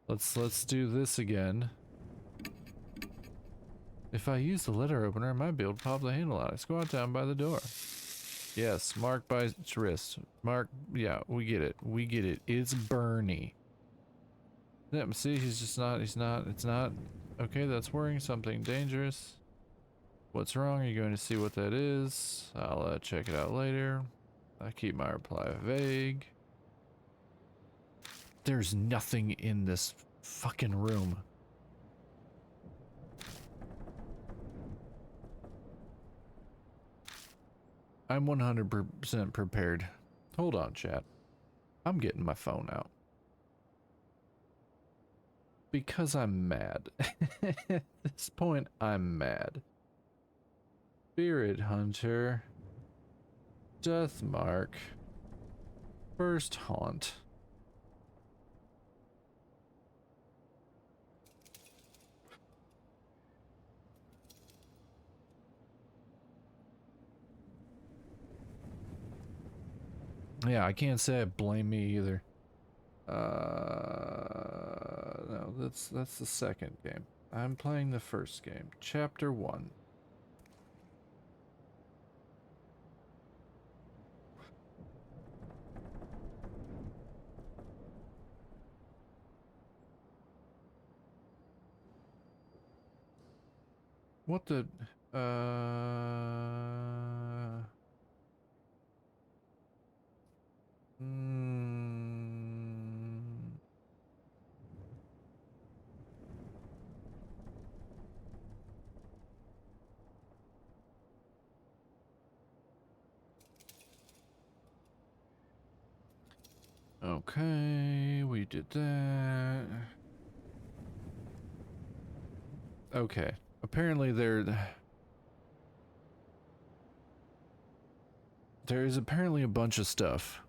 Let's do this again. If I use the letter opener, I might be able to pop the handle out. I squat down by the door. Yes, marked by its wrist. Mark, yeah, we get it. We get it. It's Bernie. Yeah, see, it's not. Okay, that's worrying. Something dangerous. What's wrong? Are you going to see what that is? I'll check it out later. I keep my reply vague. There's nothing in this fucking room. I'm 100% prepared. Hold on, chat. I'm getting my phone out. Because I'm mad. At this point, I'm mad. Spirit Hunter. Death Mark. First Haunt. Yeah, I can't say it blame me either. No, that's the second game. I'm playing the first game, Chapter 1. What the Okay, we did that. Okay, apparently there is apparently a bunch of stuff.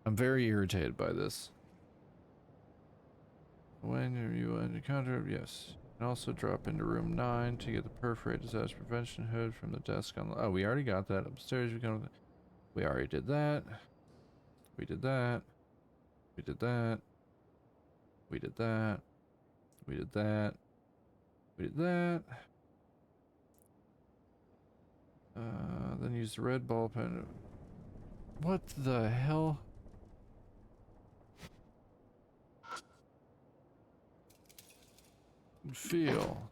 I'm very irritated by this. When you encounter, yes. And also drop into room 9 to get the perforated disaster prevention hood from the desk on the... Oh, we already got that. Upstairs, we already did that. We did that. We did that. We did that. We did that. We did that. Then use the red ball pen. What the hell? Feel.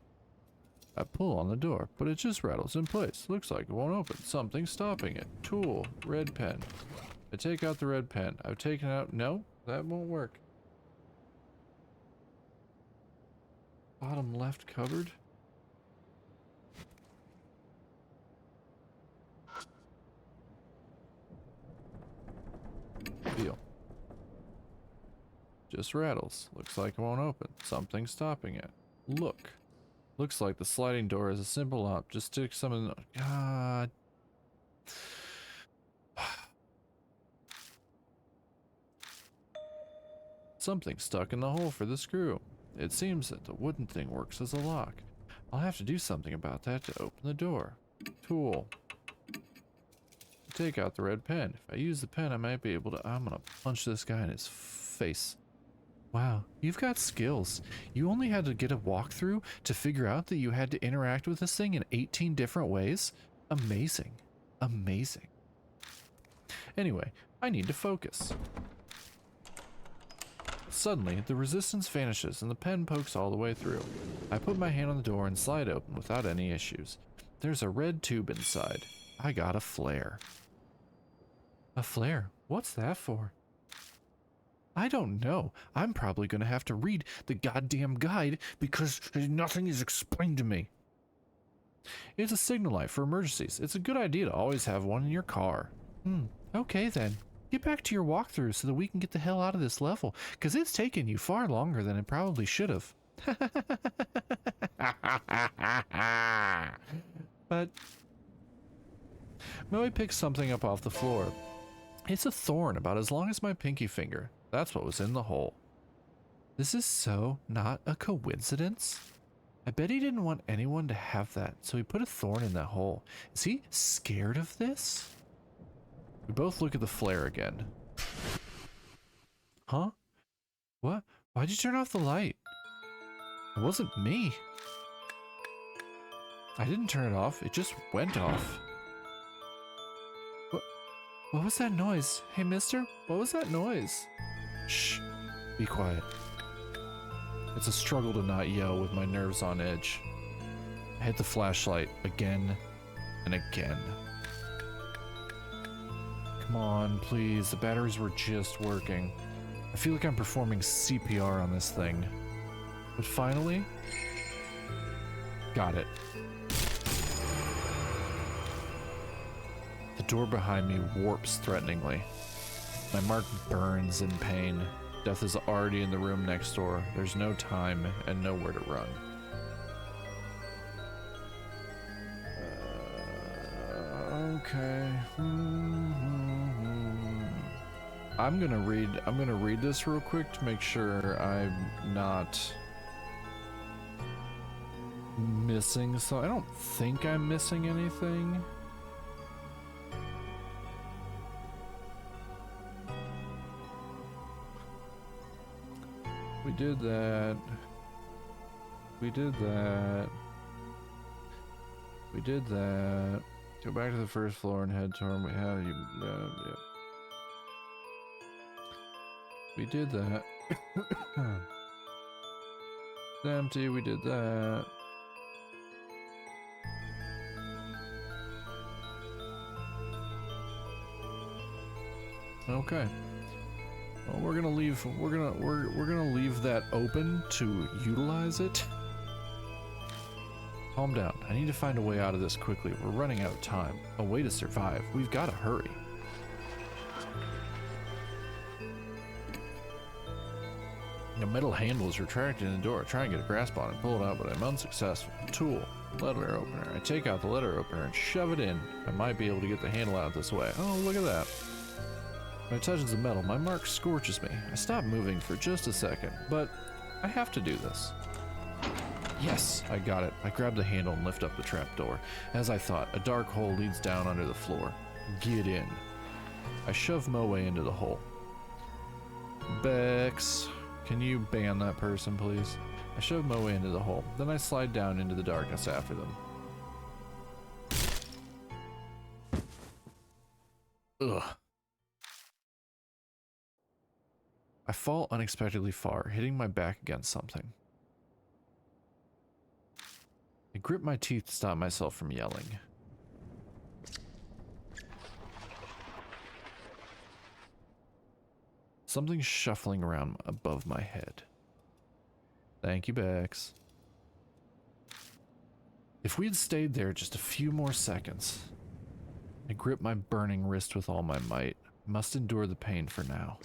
I pull on the door, but it just rattles in place. Looks like it won't open. Something's stopping it. Tool. Red pen. I take out the red pen. I've taken out... No, that won't work. Bottom left cupboard. Feel. Just rattles. Looks like it won't open. Something's stopping it. Look. Looks like the sliding door is a simple up. Just stick some in the... God. Something stuck in the hole for the screw. It seems that the wooden thing works as a lock. I'll have to do something about that to open the door. Tool. Take out the red pen. If I use the pen, I might be able to... I'm gonna punch this guy in his face. Wow, you've got skills. You only had to get a walkthrough to figure out that you had to interact with this thing in 18 different ways? Amazing. Amazing. Anyway, I need to focus. Suddenly, the resistance vanishes and the pen pokes all the way through. I put my hand on the door and slide open without any issues. There's a red tube inside. I got a flare. A flare? What's that for? I don't know. I'm probably going to have to read the goddamn guide because nothing is explained to me. It's a signal light for emergencies. It's a good idea to always have one in your car. Okay then. Get back to your walkthrough so that we can get the hell out of this level, because it's taken you far longer than it probably should have. But Moe picks something up off the floor. It's a thorn about as long as my pinky finger. That's what was in the hole. This is so not a coincidence. I bet he didn't want anyone to have that, so he put a thorn in that hole. Is he scared of this? We both look at the flare again. Huh? What? Why'd you turn off the light? It wasn't me. I didn't turn it off. It just went off. What was that noise? Hey, mister? What was that noise? Shh. Be quiet. It's a struggle to not yell with my nerves on edge. I hit the flashlight again and again. Come on, please. The batteries were just working. I feel like I'm performing CPR on this thing. But finally... got it. The door behind me warps threateningly. My mark burns in pain. Death is already in the room next door. There's no time and nowhere to run. Okay. I'm gonna read this real quick to make sure I'm not missing so I don't think I'm missing anything. We did that. We did that. We did that. Go back to the first floor and head toward. We have you. Yeah. We did that. It's empty. We did that. Okay. Well, we're gonna leave. We're gonna leave that open to utilize it. Calm down. I need to find a way out of this quickly. We're running out of time. A way to survive. We've got to hurry. The metal handle is retracted in the door. I try and get a grasp on it, pull it out, but I'm unsuccessful. Tool. Letter opener. I take out the letter opener and shove it in. I might be able to get the handle out this way. Oh, look at that. When it touches the metal, my mark scorches me. I stop moving for just a second, but I have to do this. Yes, I got it. I grab the handle and lift up the trapdoor. As I thought, a dark hole leads down under the floor. Get in. I shove Moe into the hole. Bex, can you ban that person, please? I shove Moe into the hole. Then I slide down into the darkness after them. Ugh. I fall unexpectedly far, hitting my back against something. I grip my teeth to stop myself from yelling. Something's shuffling around above my head. Thank you, Bex. If we had stayed there just a few more seconds. I grip my burning wrist with all my might. Must endure the pain for now.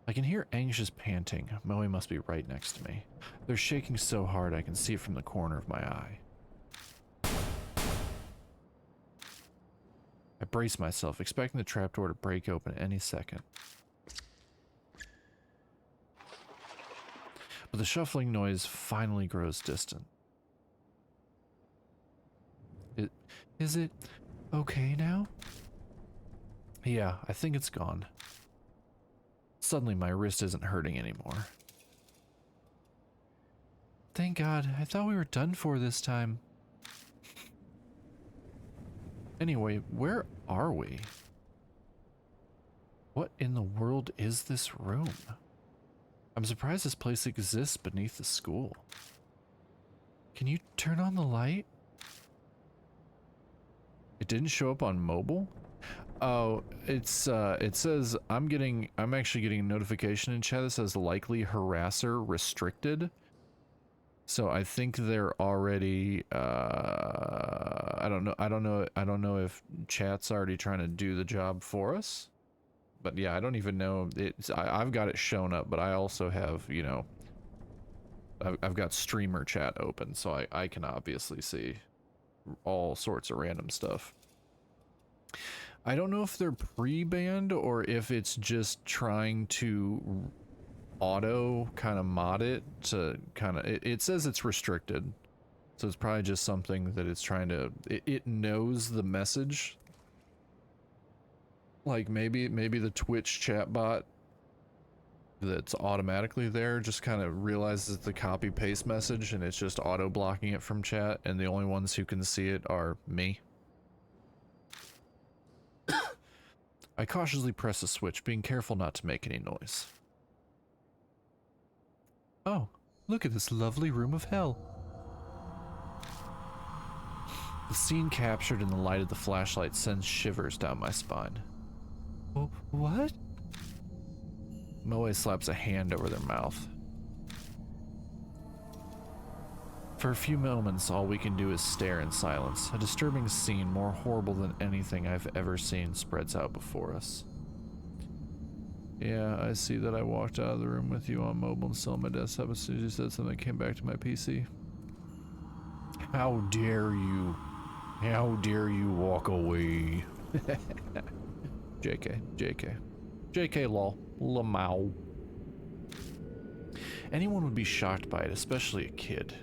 I can hear anxious panting. Moe must be right next to me. They're shaking so hard I can see it from the corner of my eye. I brace myself, expecting the trapdoor to break open any second. But the shuffling noise finally grows distant. Is it okay now? Yeah, I think it's gone. Suddenly my wrist isn't hurting anymore. Thank God, I thought we were done for this time. Anyway, where are we? What in the world is this room? I'm surprised this place exists beneath the school. Can you turn on the light? It didn't show up on mobile? Oh, it says I'm actually getting a notification in chat that says likely harasser restricted. So I think they're already I don't know if chat's already trying to do the job for us. But yeah, I don't even know. I've got it shown up, but I also have, you know, I've got streamer chat open, so I can obviously see all sorts of random stuff. I don't know if they're pre-banned or if it's just trying to auto kind of mod it to kind of, it says it's restricted. So it's probably just something that it's trying to, it knows the message. Like maybe the Twitch chatbot that's automatically there just kind of realizes the copy paste message and it's just auto blocking it from chat, and the only ones who can see it are me. I cautiously press the switch, being careful not to make any noise. Oh, look at this lovely room of hell. The scene captured in the light of the flashlight sends shivers down my spine. What? Moe slaps a hand over their mouth. For a few moments, all we can do is stare in silence. A disturbing scene more horrible than anything I've ever seen spreads out before us. Yeah, I see that I walked out of the room with you on mobile and still on my desktop as soon as you said something that came back to my PC. How dare you? How dare you walk away? JK, JK. JK lol. Lamau. Anyone would be shocked by it, especially a kid.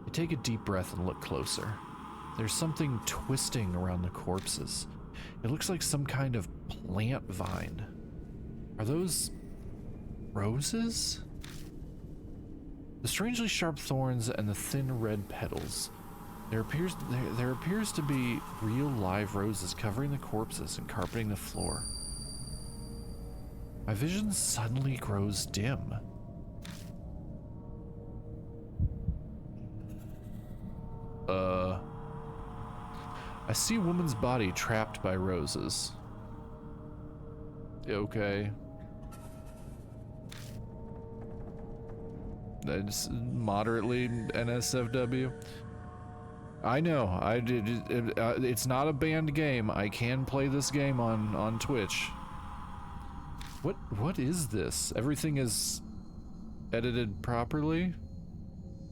I take a deep breath and look closer. There's something twisting around the corpses. It looks like some kind of plant vine. Are those roses? The strangely sharp thorns and the thin red petals. There appears to be real live roses covering the corpses and carpeting the floor. My vision suddenly grows dim. I see a woman's body trapped by roses. Okay. That's moderately NSFW. I know. It's not a banned game. I can play this game on Twitch. What is this? Everything is edited properly?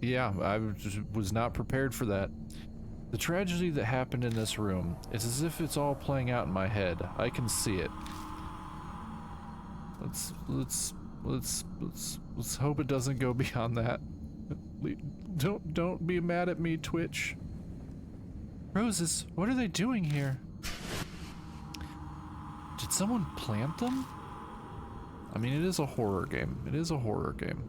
Yeah, I was not prepared for that. The tragedy that happened in this room is as if it's all playing out in my head. I can see it. Let's hope it doesn't go beyond that. Don't be mad at me, Twitch. Roses, what are they doing here? Did someone plant them? I mean, it is a horror game. It is a horror game.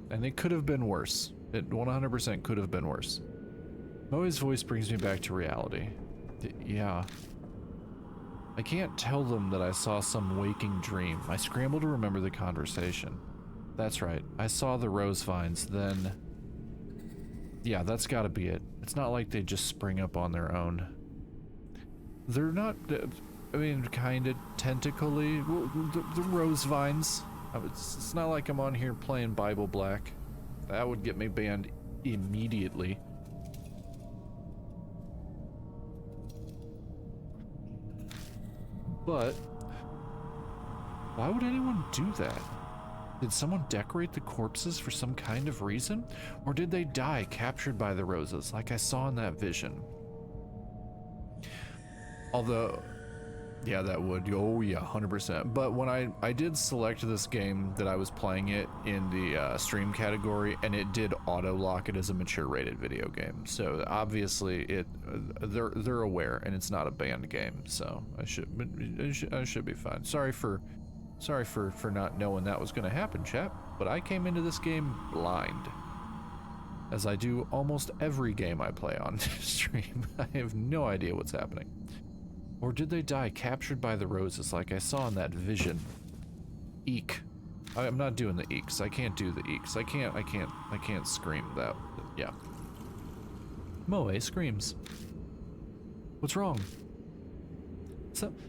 And it could have been worse. It 100% could have been worse. Moe's voice brings me back to reality. Yeah. I can't tell them that I saw some waking dream. I scramble to remember the conversation. That's right. I saw the rose vines, then... Yeah, that's gotta be it. It's not like they just spring up on their own. They're not... I mean, kinda tentacly. Well, the rose vines. It's not like I'm on here playing Bible Black. That would get me banned immediately. But why would anyone do that? Did someone decorate the corpses for some kind of reason? Or did they die captured by the roses like I saw in that vision? Although, yeah, that would. Oh yeah, 100%. But when I did select this game that I was playing it in the stream category, and it did auto lock it as a mature rated video game. So obviously they're aware, and it's not a banned game. So I should be fine. Sorry for not knowing that was going to happen, chap. But I came into this game blind, as I do almost every game I play on stream. I have no idea what's happening. Or did they die captured by the roses like I saw in that vision? Eek. I'm not doing the eeks. I can't do the eeks. I can't scream that. Yeah. Moe screams. What's wrong?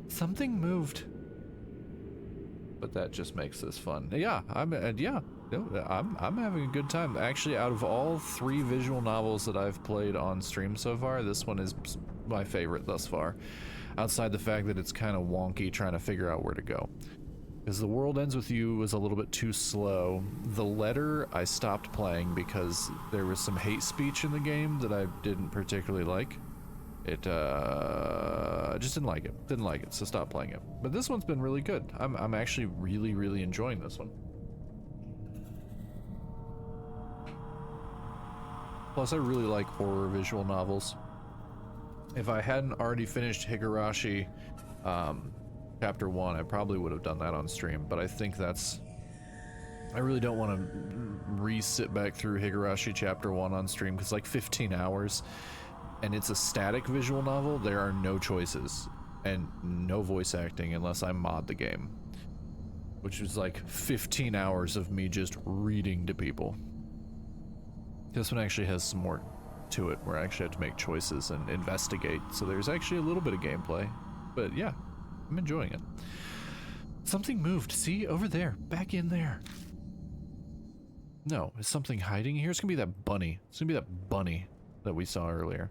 Something moved. But that just makes this fun. Yeah, I'm having a good time. Actually, out of all 3 visual novels that I've played on stream so far, this one is my favorite thus far. Outside the fact that it's kind of wonky trying to figure out where to go. Because The World Ends With You was a little bit too slow. The Letter I stopped playing because there was some hate speech in the game that I didn't particularly like. I just didn't like it, so stopped playing it. But this one's been really good. I'm actually really enjoying this one. Plus, I really like horror visual novels. If I hadn't already finished Higurashi Chapter 1, I probably would have done that on stream, but I think that's... I really don't want to re-sit back through Higurashi Chapter 1 on stream, because like 15 hours, and it's a static visual novel. There are no choices, and no voice acting unless I mod the game. Which is like 15 hours of me just reading to people. This one actually has some more to it, where I actually have to make choices and investigate, so there's actually a little bit of gameplay. But yeah, I'm enjoying it. Something moved. See, over there, back in there. No, is something hiding here? It's gonna be that bunny. It's gonna be that bunny that we saw earlier.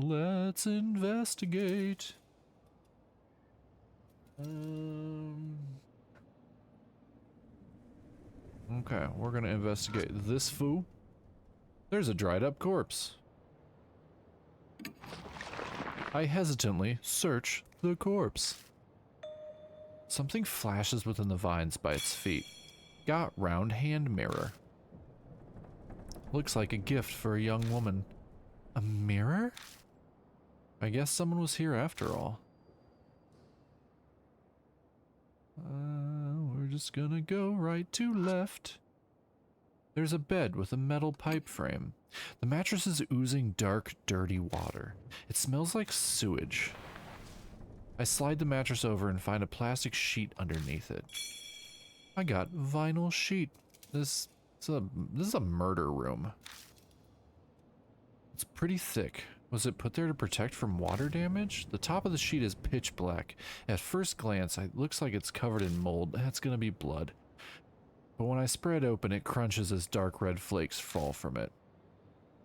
Let's investigate. Okay, we're gonna investigate this fool. There's a dried up corpse. I hesitantly search the corpse. Something flashes within the vines by its feet. Got round hand mirror. Looks like a gift for a young woman. A mirror? I guess someone was here after all. We're just gonna go right to left. There's a bed with a metal pipe frame. The mattress is oozing dark, dirty water. It smells like sewage. I slide the mattress over and find a plastic sheet underneath it. I got vinyl sheet. This is a murder room. It's pretty thick. Was it put there to protect from water damage? The top of the sheet is pitch black. At first glance, it looks like it's covered in mold. That's gonna be blood. But when I spread open, it crunches as dark red flakes fall from it.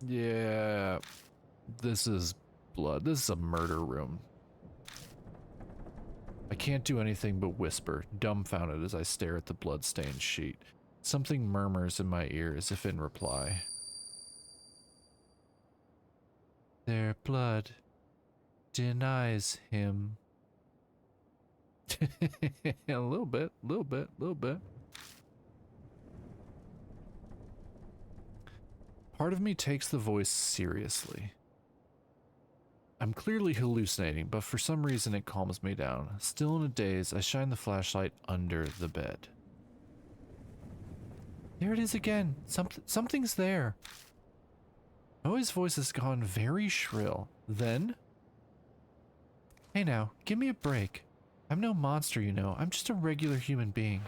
Yeah, this is blood. This is a murder room. I can't do anything but whisper, dumbfounded as I stare at the blood-stained sheet. Something murmurs in my ear as if in reply. Their blood denies him. A little bit. Part of me takes the voice seriously. I'm clearly hallucinating, but for some reason it calms me down. Still in a daze, I shine the flashlight under the bed. There it is again. Something's there. Moe's voice has gone very shrill. Then... Hey now, give me a break. I'm no monster, you know. I'm just a regular human being.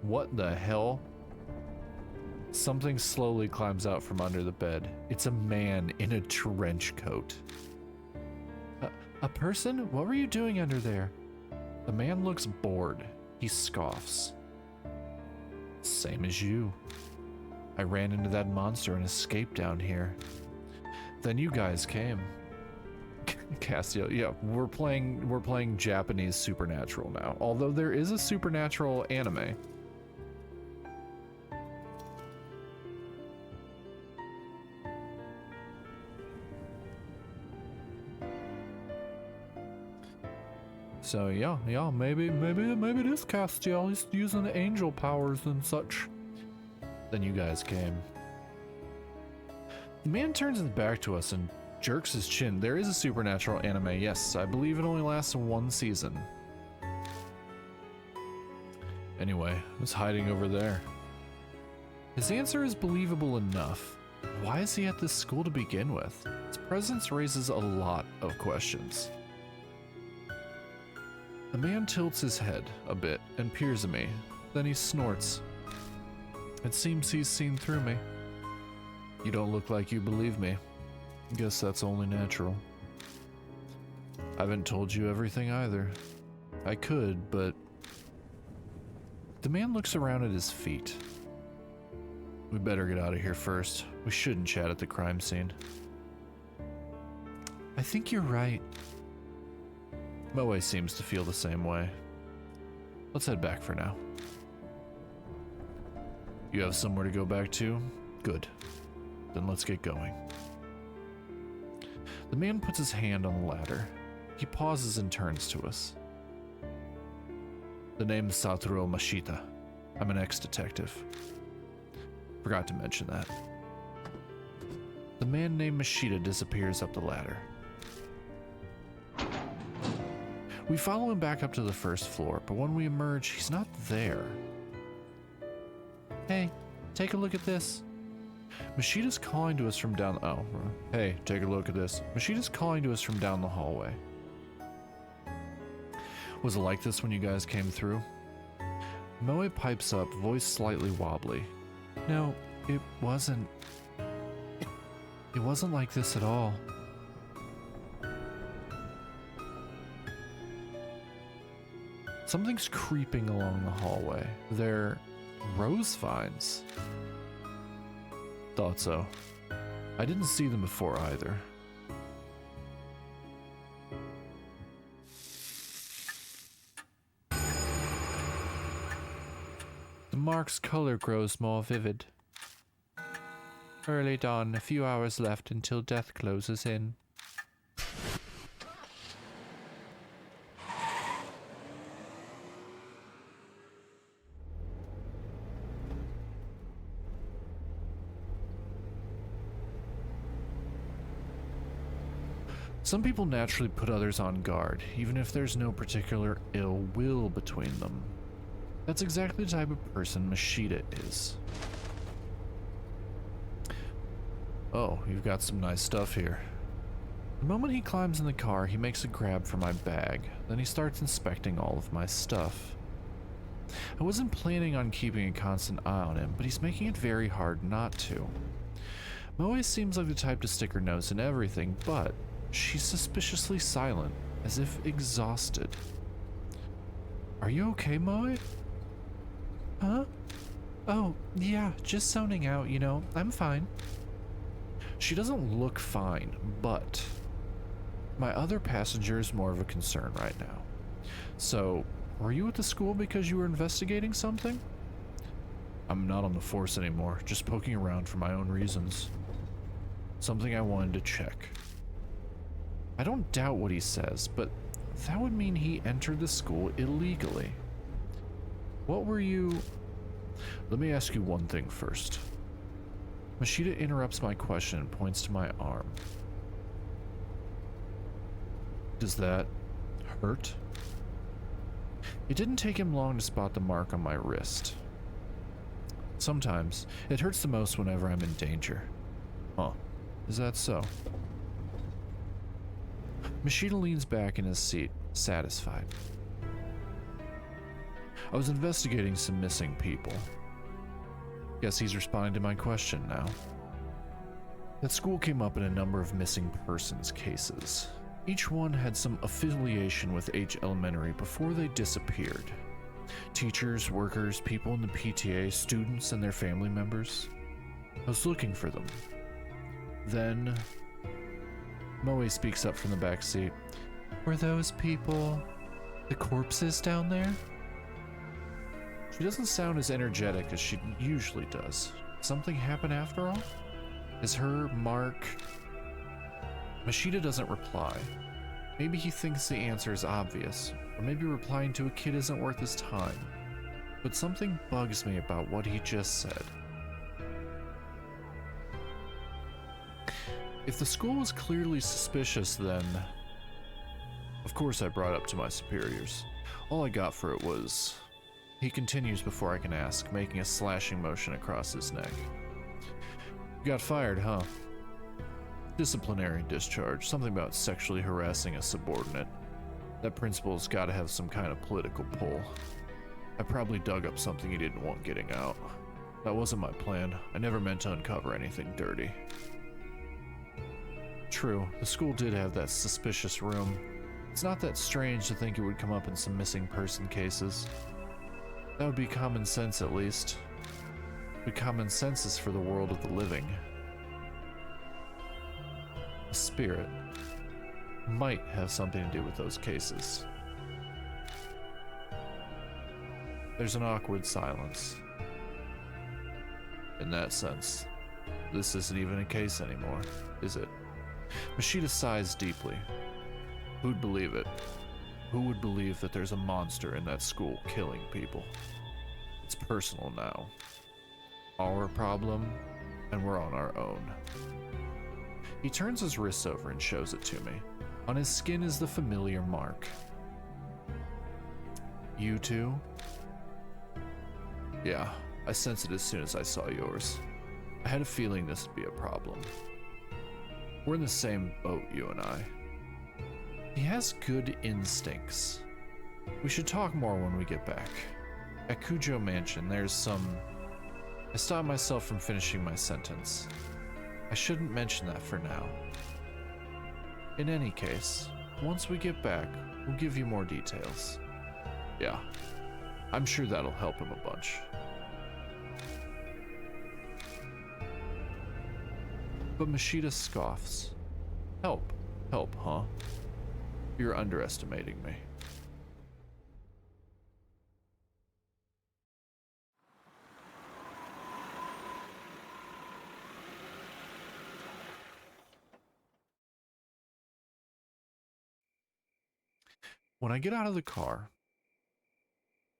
What the hell? Something slowly climbs out from under the bed. It's a man in a trench coat. A person? What were you doing under there? The man looks bored. He scoffs. Same as you. I ran into that monster and escaped down here. Then you guys came. Castiel, yeah, we're playing Japanese Supernatural now. Although there is a Supernatural anime. So yeah, maybe this Castiel is using the angel powers and such. Then you guys came. The man turns his back to us and jerks his chin. There is a Supernatural anime, yes. I believe it only lasts one season. Anyway, I was hiding over there. His answer is believable enough. Why is he at this school to begin with? His presence raises a lot of questions. The man tilts his head a bit and peers at me. Then he snorts. It seems he's seen through me. You don't look like you believe me. Guess that's only natural. I haven't told you everything either. I could, but... The man looks around at his feet. We better get out of here first. We shouldn't chat at the crime scene. I think you're right. Moe seems to feel the same way. Let's head back for now. You have somewhere to go back to? Good. Then let's get going. The man puts his hand on the ladder. He pauses and turns to us. The name's Satoru Mashita. I'm an ex-detective. Forgot to mention that. The man named Mashita disappears up the ladder. We follow him back up to the first floor, but when we emerge, he's not there. Hey, take a look at this. Mashita's calling to us from down... Oh, hey, take a look at this. Mashita's calling to us from down the hallway. Was it like this when you guys came through? Moe pipes up, voice slightly wobbly. No, it wasn't. It wasn't like this at all. Something's creeping along the hallway. They're rose vines. Thought so. I didn't see them before either. The mark's color grows more vivid. Early dawn, a few hours left until death closes in. Some people naturally put others on guard, even if there's no particular ill will between them. That's exactly the type of person Mashita is. Oh, you've got some nice stuff here. The moment he climbs in the car, he makes a grab for my bag. Then he starts inspecting all of my stuff. I wasn't planning on keeping a constant eye on him, but he's making it very hard not to. Moe seems like the type to stick her nose in everything, but she's suspiciously silent, as if exhausted. Are you okay, Moe? Huh? Oh, yeah, just zoning out, you know. I'm fine. She doesn't look fine, but my other passenger is more of a concern right now. So Were you at the school because you were investigating something? I'm not on the force anymore, just poking around for my own reasons. Something I wanted to check. I don't doubt what he says, but that would mean he entered the school illegally. What were you... Let me ask you one thing first. Mashita interrupts my question and points to my arm. Does that hurt? It didn't take him long to spot the mark on my wrist. Sometimes, it hurts the most whenever I'm in danger. Huh. Is that so? Mashita leans back in his seat, satisfied. I was investigating some missing people. Guess he's responding to my question now. That school came up in a number of missing persons cases. Each one had some affiliation with H Elementary before they disappeared. Teachers, workers, people in the PTA, students, and their family members. I was looking for them. Then, Moe speaks up from the back seat. Were those people the corpses down there? She doesn't sound as energetic as she usually does. Something happened after all? Is her mark... Mashita doesn't reply. Maybe he thinks the answer is obvious, or maybe replying to a kid isn't worth his time. But something bugs me about what he just said. If the school was clearly suspicious, then... Of course I brought it up to my superiors. All I got for it was... He continues before I can ask, making a slashing motion across his neck. You got fired, huh? Disciplinary discharge, something about sexually harassing a subordinate. That principal's gotta have some kind of political pull. I probably dug up something he didn't want getting out. That wasn't my plan. I never meant to uncover anything dirty. True, the school did have that suspicious room. It's not that strange to think it would come up in some missing person cases. That would be common sense, at least. But common sense is for the world of the living. The spirit might have something to do with those cases. There's an awkward silence. In that sense, this isn't even a case anymore, is it? Mashita sighs deeply. Who'd believe it? Who would believe that there's a monster in that school killing people? It's personal now. Our problem, and we're on our own. He turns his wrists over and shows it to me. On his skin is the familiar mark. You too? Yeah, I sensed it as soon as I saw yours. I had a feeling this would be a problem. We're in the same boat, you and I. He has good instincts. We should talk more when we get back. At Kujo Mansion, there's some... I stopped myself from finishing my sentence. I shouldn't mention that for now. In any case, once we get back, we'll give you more details. Yeah, I'm sure that'll help him a bunch. But Mashita scoffs. Help, huh? You're underestimating me. When I get out of the car,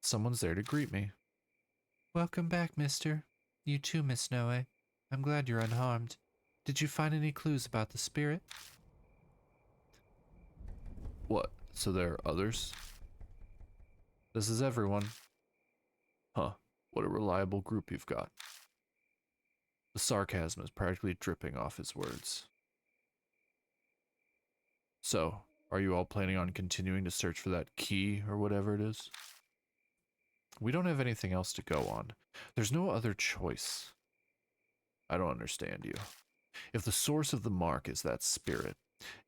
someone's there to greet me. Welcome back, mister. You too, Miss Noe. I'm glad you're unharmed. Did you find any clues about the spirit? What? So there are others? This is everyone. Huh. What a reliable group you've got. The sarcasm is practically dripping off his words. So, are you all planning on continuing to search for that key or whatever it is? We don't have anything else to go on. There's no other choice. I don't understand you. If the source of the mark is that spirit,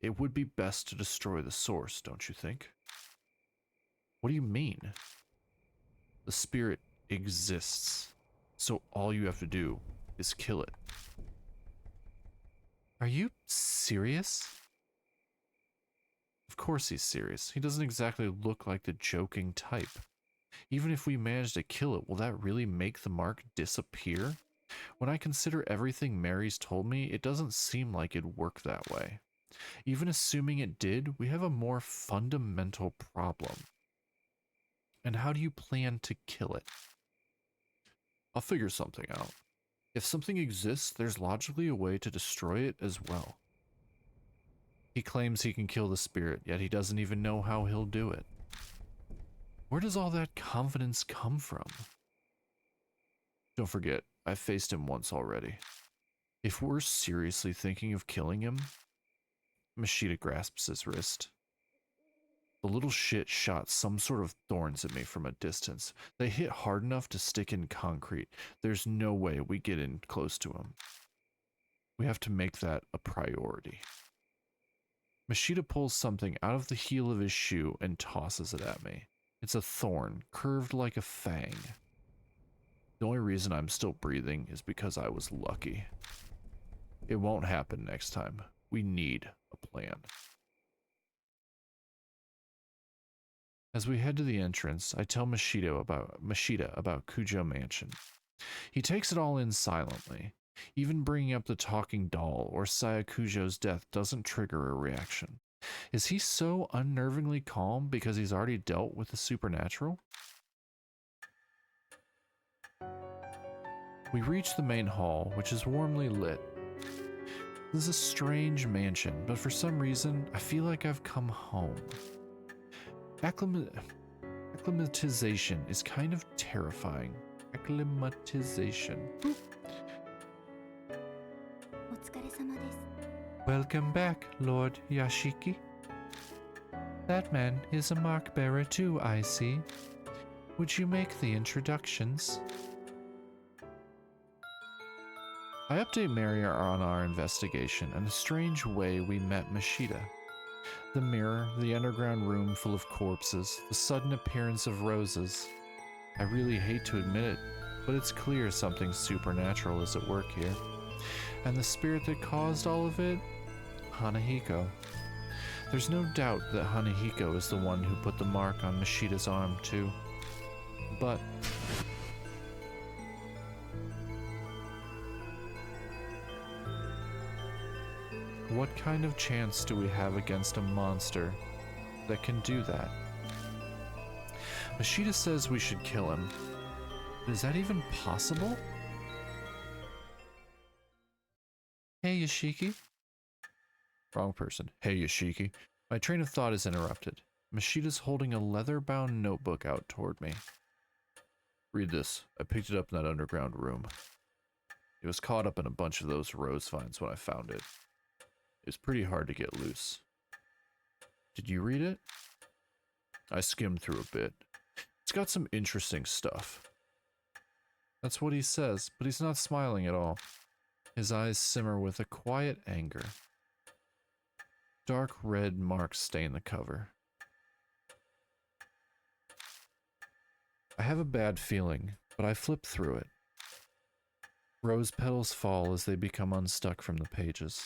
it would be best to destroy the source, don't you think? What do you mean? The spirit exists, so all you have to do is kill it. Are you serious? Of course he's serious. He doesn't exactly look like the joking type. Even if we manage to kill it, will that really make the mark disappear? When I consider everything Mary's told me, it doesn't seem like it'd work that way. Even assuming it did, we have a more fundamental problem. And how do you plan to kill it? I'll figure something out. If something exists, there's logically a way to destroy it as well. He claims he can kill the spirit, yet he doesn't even know how he'll do it. Where does all that confidence come from? Don't forget, I've faced him once already. If we're seriously thinking of killing him... Mashita grasps his wrist. The little shit shot some sort of thorns at me from a distance. They hit hard enough to stick in concrete. There's no way we get in close to him. We have to make that a priority. Mashita pulls something out of the heel of his shoe and tosses it at me. It's a thorn, curved like a fang. The only reason I'm still breathing is because I was lucky. It won't happen next time. We need a plan. As we head to the entrance, I tell Mashita about Kujo Mansion. He takes it all in silently. Even bringing up the talking doll or Sayakujo's death doesn't trigger a reaction. Is he so unnervingly calm because he's already dealt with the supernatural? We reach the main hall, which is warmly lit. This is a strange mansion, but for some reason, I feel like I've come home. Acclimatization is kind of terrifying. Acclimatization. Boop. お疲れ様です。 Welcome back, Lord Yashiki. That man is a mark bearer too, I see. Would you make the introductions? I update Mary on our investigation and the strange way we met Mashita. The mirror, the underground room full of corpses, the sudden appearance of roses. I really hate to admit it, but it's clear something supernatural is at work here. And the spirit that caused all of it? Hanahiko. There's no doubt that Hanahiko is the one who put the mark on Mashita's arm too. But... what kind of chance do we have against a monster that can do that? Mashita says we should kill him. Is that even possible? Hey, Yashiki. Wrong person. Hey, Yashiki. My train of thought is interrupted. Mashita's holding a leather-bound notebook out toward me. Read this. I picked it up in that underground room. It was caught up in a bunch of those rose vines when I found it. It was pretty hard to get loose. Did you read it? I skimmed through a bit. It's got some interesting stuff. That's what he says, but he's not smiling at all. His eyes simmer with a quiet anger. Dark red marks stain the cover. I have a bad feeling, but I flip through it. Rose petals fall as they become unstuck from the pages.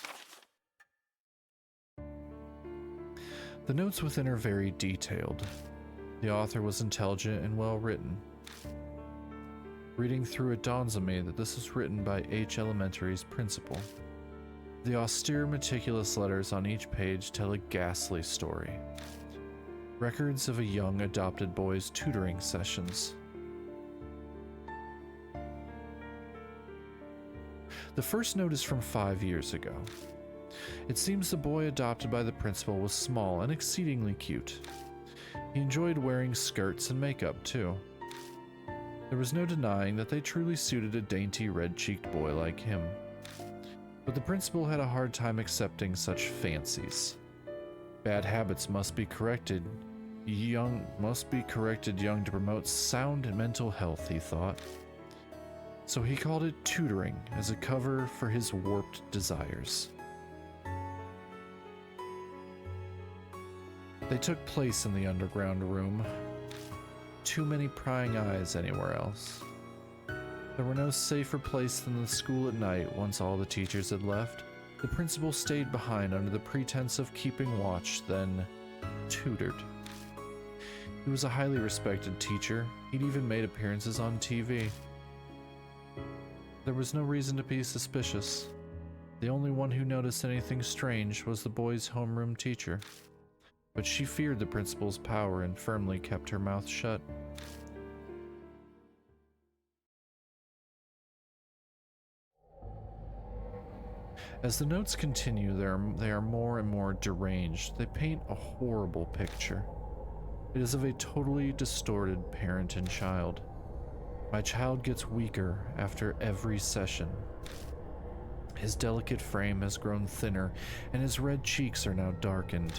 The notes within are very detailed. The author was intelligent and well written. Reading through it dawns on me that this was written by H Elementary's principal. The austere, meticulous letters on each page tell a ghastly story. Records of a young adopted boy's tutoring sessions. The first note is from 5 years ago. It seems the boy adopted by the principal was small and exceedingly cute. He enjoyed wearing skirts and makeup too. There was no denying that they truly suited a dainty red-cheeked boy like him. But the principal had a hard time accepting such fancies. Bad habits must be corrected young to promote sound mental health, he thought. So he called it tutoring as a cover for his warped desires. They took place in the underground room. Too many prying eyes anywhere else. There were no safer place than the school at night once all the teachers had left. The principal stayed behind under the pretense of keeping watch, then tutored. He was a highly respected teacher. He'd even made appearances on TV. There was no reason to be suspicious. The only one who noticed anything strange was the boy's homeroom teacher, but she feared the principal's power and firmly kept her mouth shut. As the notes continue, they are more and more deranged. They paint a horrible picture. It is of a totally distorted parent and child. My child gets weaker after every session. His delicate frame has grown thinner, and his red cheeks are now darkened.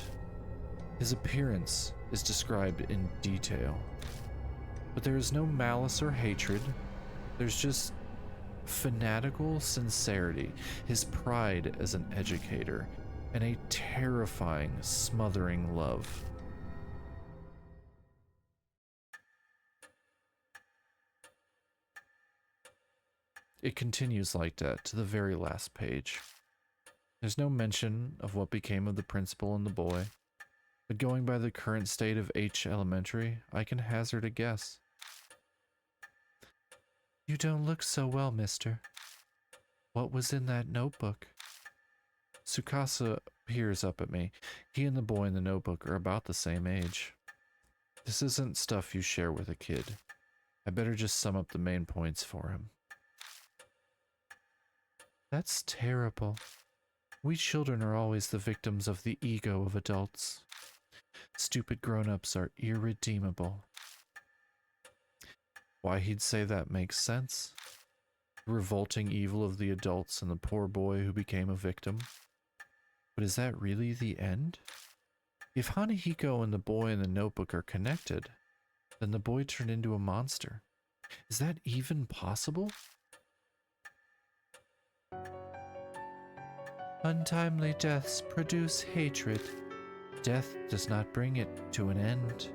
His appearance is described in detail. But there is no malice or hatred. There's just fanatical sincerity, his pride as an educator, and a terrifying, smothering love. It continues like that to the very last page. There's no mention of what became of the principal and the boy, but going by the current state of H Elementary, I can hazard a guess. You don't look so well, mister. What was in that notebook? Tsukasa peers up at me. He and the boy in the notebook are about the same age. This isn't stuff you share with a kid. I better just sum up the main points for him. That's terrible. We children are always the victims of the ego of adults. Stupid grown-ups are irredeemable. Why he'd say that makes sense. The revolting evil of the adults and the poor boy who became a victim. But is that really the end? If Hanahiko and the boy in the notebook are connected, then the boy turned into a monster. Is that even possible? Untimely deaths produce hatred. Death does not bring it to an end.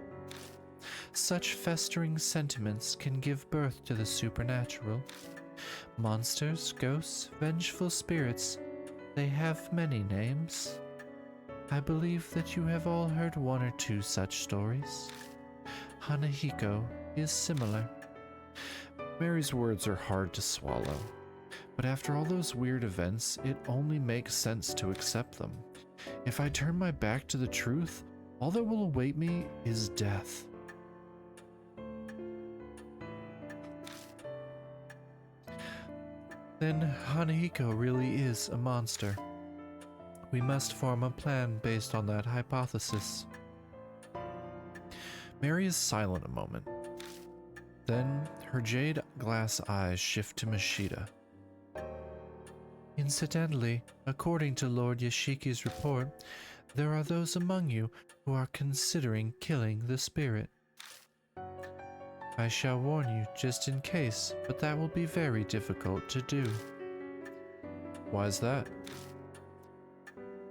Such festering sentiments can give birth to the supernatural. Monsters, ghosts, vengeful spirits, they have many names. I believe that you have all heard one or two such stories. Hanahiko is similar. Mary's words are hard to swallow, but after all those weird events, it only makes sense to accept them. If I turn my back to the truth, all that will await me is death. Then Hanahiko really is a monster. We must form a plan based on that hypothesis. Mary is silent a moment. Then her jade glass eyes shift to Mashida. Incidentally, according to Lord Yashiki's report, there are those among you who are considering killing the spirit. I shall warn you just in case, but that will be very difficult to do. Why is that?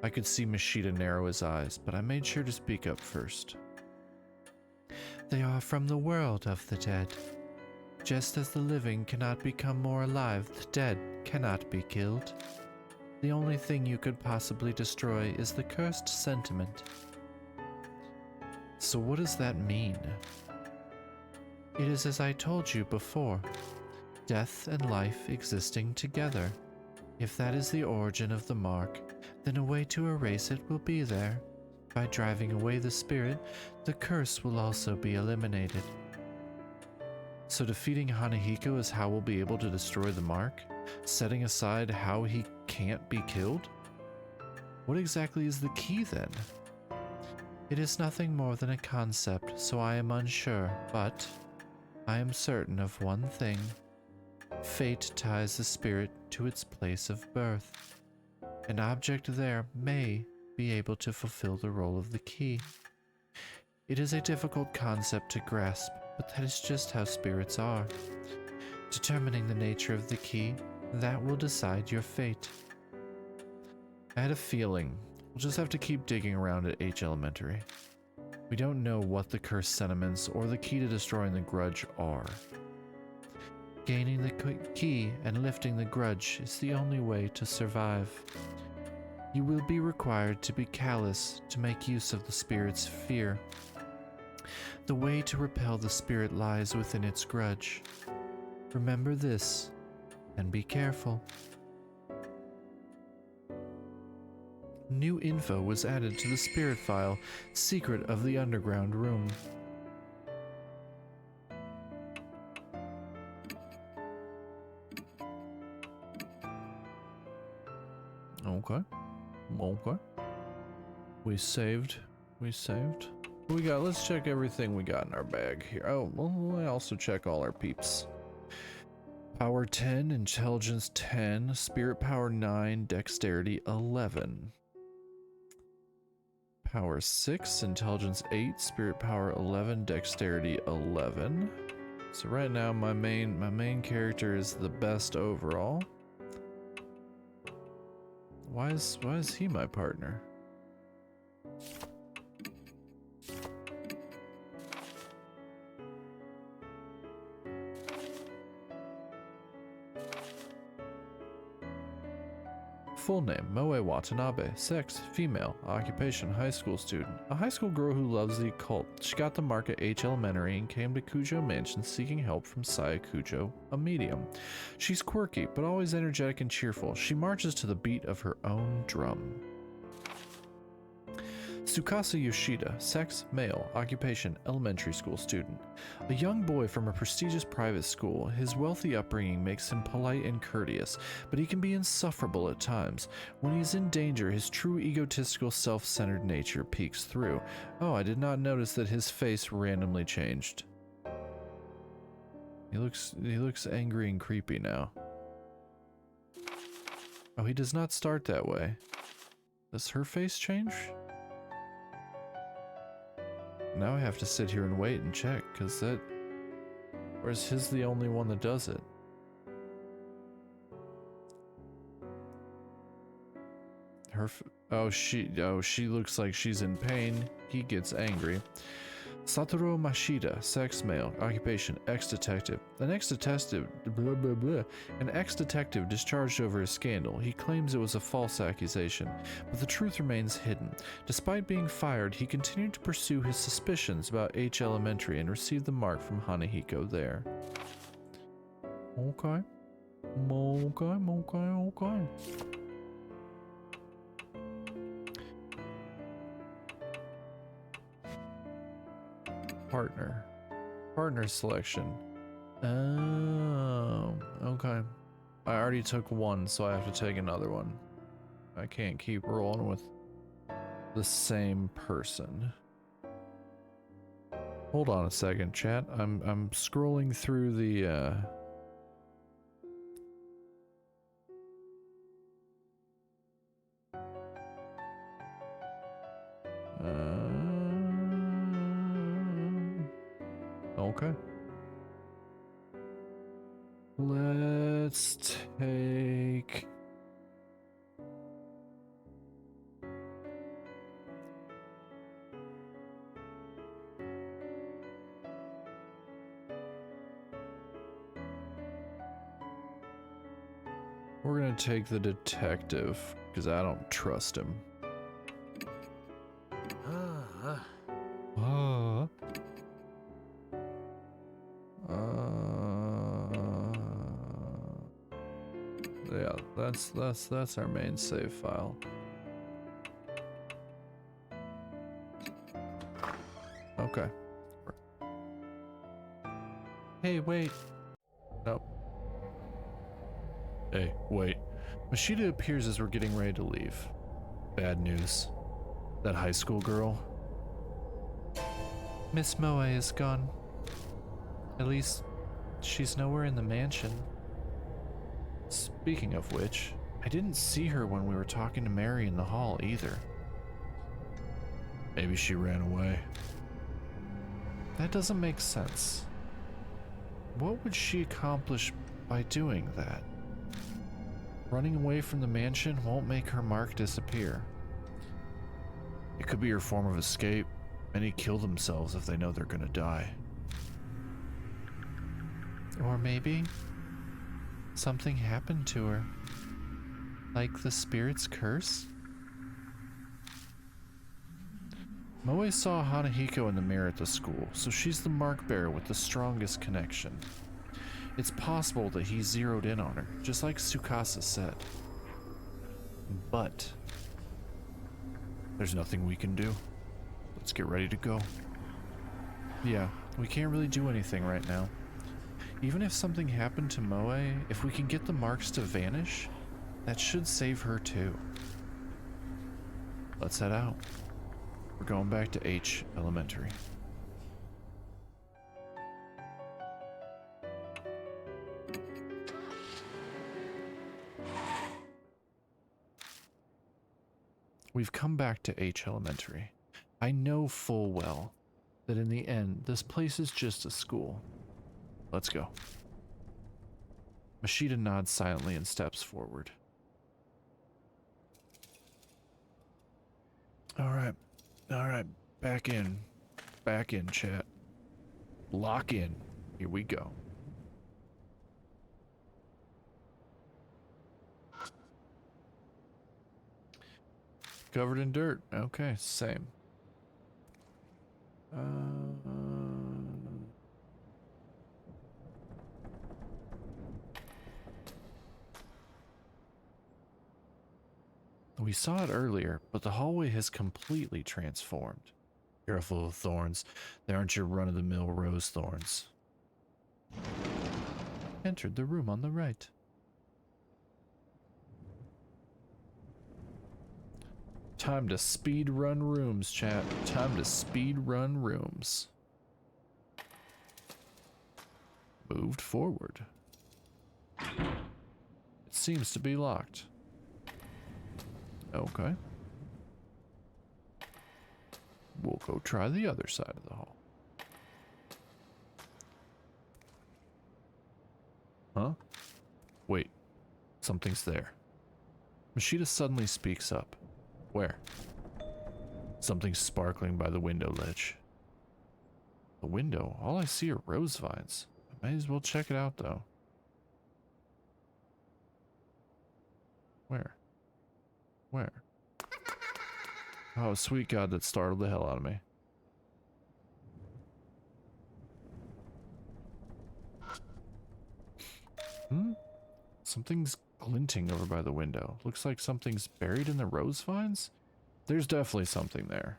I could see Mashida narrow his eyes, but I made sure to speak up first. They are from the world of the dead. Just as the living cannot become more alive, the dead cannot be killed. The only thing you could possibly destroy is the cursed sentiment. So what does that mean? It is as I told you before, death and life existing together. If that is the origin of the mark, then a way to erase it will be there. By driving away the spirit, the curse will also be eliminated. So defeating Hanahiko is how we'll be able to destroy the mark? Setting aside how he can't be killed? What exactly is the key then? It is nothing more than a concept, so I am unsure, but I am certain of one thing. Fate ties the spirit to its place of birth. An object there may be able to fulfill the role of the key. It is a difficult concept to grasp, but that is just how spirits are. Determining the nature of the key, that will decide your fate. I had a feeling. We'll just have to keep digging around at H Elementary. We don't know what the cursed sentiments or the key to destroying the grudge are. Gaining the key and lifting the grudge is the only way to survive. You will be required to be callous to make use of the spirit's fear. The way to repel the spirit lies within its grudge. Remember this, and be careful. New info was added to the spirit file, Secret of the Underground Room. Okay. Okay. We saved. We saved. We got, let's check everything we got in our bag here. Oh, well, we'll also check all our peeps. Power 10, Intelligence 10, Spirit Power 9, Dexterity 11. Power 6, Intelligence 8, Spirit Power 11, Dexterity 11. So right now my main character is the best overall. Why is he my partner? Full name, Moe Watanabe. Sex, female. Occupation, high school student. A high school girl who loves the occult. She got the mark at H Elementary and came to Kujo Mansion seeking help from Saya Kujo, a medium. She's quirky, but always energetic and cheerful. She marches to the beat of her own drum. Tsukasa Yoshida, sex, male, occupation, elementary school student. A young boy from a prestigious private school, his wealthy upbringing makes him polite and courteous, but he can be insufferable at times. When he's in danger, his true egotistical, self-centered nature peeks through. Oh, I did not notice that his face randomly changed. He looks angry and creepy now. Oh, he does not start that way. Does her face change? Now I have to sit here and wait and check, because that... Or is his the only one that does it? Oh, she looks like she's in pain. He gets angry. Satoru Mashida, sex, male, occupation, ex-detective. An ex-detective discharged over a scandal. He claims it was a false accusation, but the truth remains hidden. Despite being fired, he continued to pursue his suspicions about H Elementary and received the mark from Hanahiko there. Okay. Okay. Partner selection. Oh, okay. I already took one, so I have to take another one. I can't keep rolling with the same person. Hold on a second, chat. I'm scrolling through the okay. Let's take... We're gonna take the detective, because I don't trust him. Yeah, that's our main save file. Okay. Hey, wait. Nope. Hey, wait. Mashida appears as we're getting ready to leave. Bad news. That high school girl. Miss Moe is gone. At least, she's nowhere in the mansion. Speaking of which, I didn't see her when we were talking to Mary in the hall either. Maybe she ran away. That doesn't make sense. What would she accomplish by doing that? Running away from the mansion won't make her mark disappear. It could be her form of escape. Many kill themselves if they know they're gonna die. Or maybe something happened to her. Like the spirit's curse? Moe saw Hanahiko in the mirror at the school, so she's the mark bearer with the strongest connection. It's possible that he zeroed in on her, just like Tsukasa said. But there's nothing we can do. Let's get ready to go. Yeah, we can't really do anything right now. Even if something happened to Moe, if we can get the marks to vanish, that should save her too. Let's head out. We're going back to H Elementary. We've come back to H Elementary. I know full well that in the end, this place is just a school. Let's go. Mashita nods silently and steps forward. All right, back in, chat. Lock in. Here we go. Covered in dirt. Okay, same. We saw it earlier, but the hallway has completely transformed. Careful of thorns. They aren't your run-of-the-mill rose thorns. Entered the room on the right. Time to speed run rooms, chat. Time to speed run rooms. Moved forward. It seems to be locked. Okay. We'll go try the other side of the hall. Huh? Wait. Something's there. Mashita suddenly speaks up. Where? Something's sparkling by the window ledge. The window? All I see are rose vines. I may as well check it out, though. Where? Where? Oh, sweet God, that startled the hell out of me. Something's glinting over by the window. Looks like something's buried in the rose vines? There's definitely something there.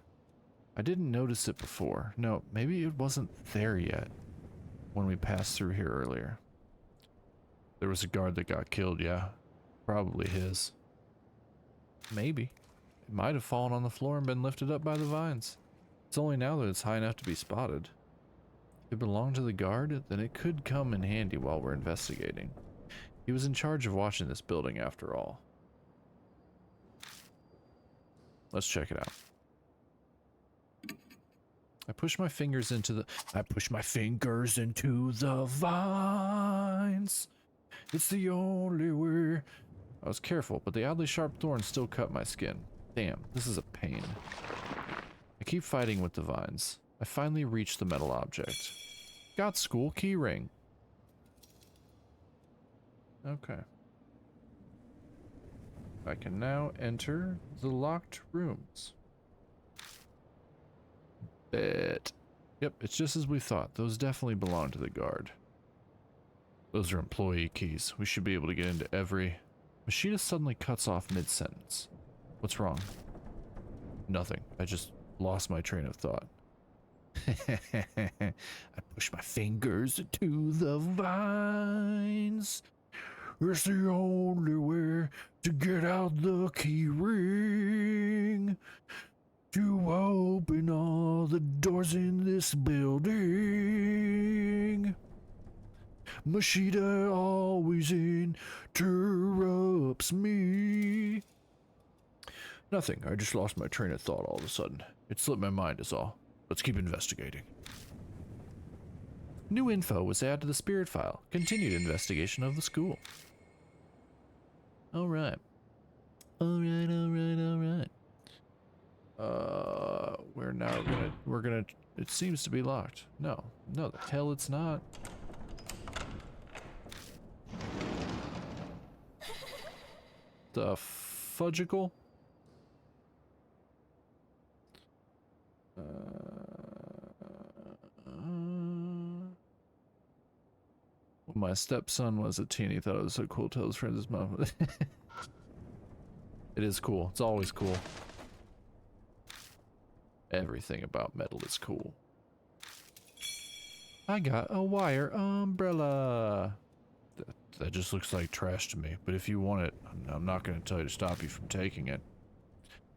I didn't notice it before. No, maybe it wasn't there yet when we passed through here earlier. There was a guard that got killed, yeah. Probably his. Maybe. It might have fallen on the floor and been lifted up by the vines. It's only now that it's high enough to be spotted. If it belonged to the guard, then it could come in handy while we're investigating. He was in charge of watching this building after all. Let's check it out. I push my fingers into the vines. It's the only way. I was careful, but the oddly sharp thorns still cut my skin. Damn, this is a pain. I keep fighting with the vines. I finally reach the metal object. Got school key ring. Okay. I can now enter the locked rooms. Bet. Yep, it's just as we thought. Those definitely belong to the guard. Those are employee keys. We should be able to get into every... Mashita suddenly cuts off mid-sentence. What's wrong? Nothing. I just lost my train of thought. I push my fingers to the vines. It's the only way to get out the key ring. To open all the doors in this building. Mashita always interrupts me. Nothing. I just lost my train of thought all of a sudden. It slipped my mind is all. Let's keep investigating. New info was added to the spirit file. Continued investigation of the school. Alright. Alright. We're gonna, it seems to be locked. No, the hell it's not. The fudgicle? My stepson was a teen. He thought it was so cool to tell his friends his mom. It is cool. It's always cool. Everything about metal is cool. I got a wire umbrella. That just looks like trash to me. But if you want it, I'm not going to tell you to stop you from taking it.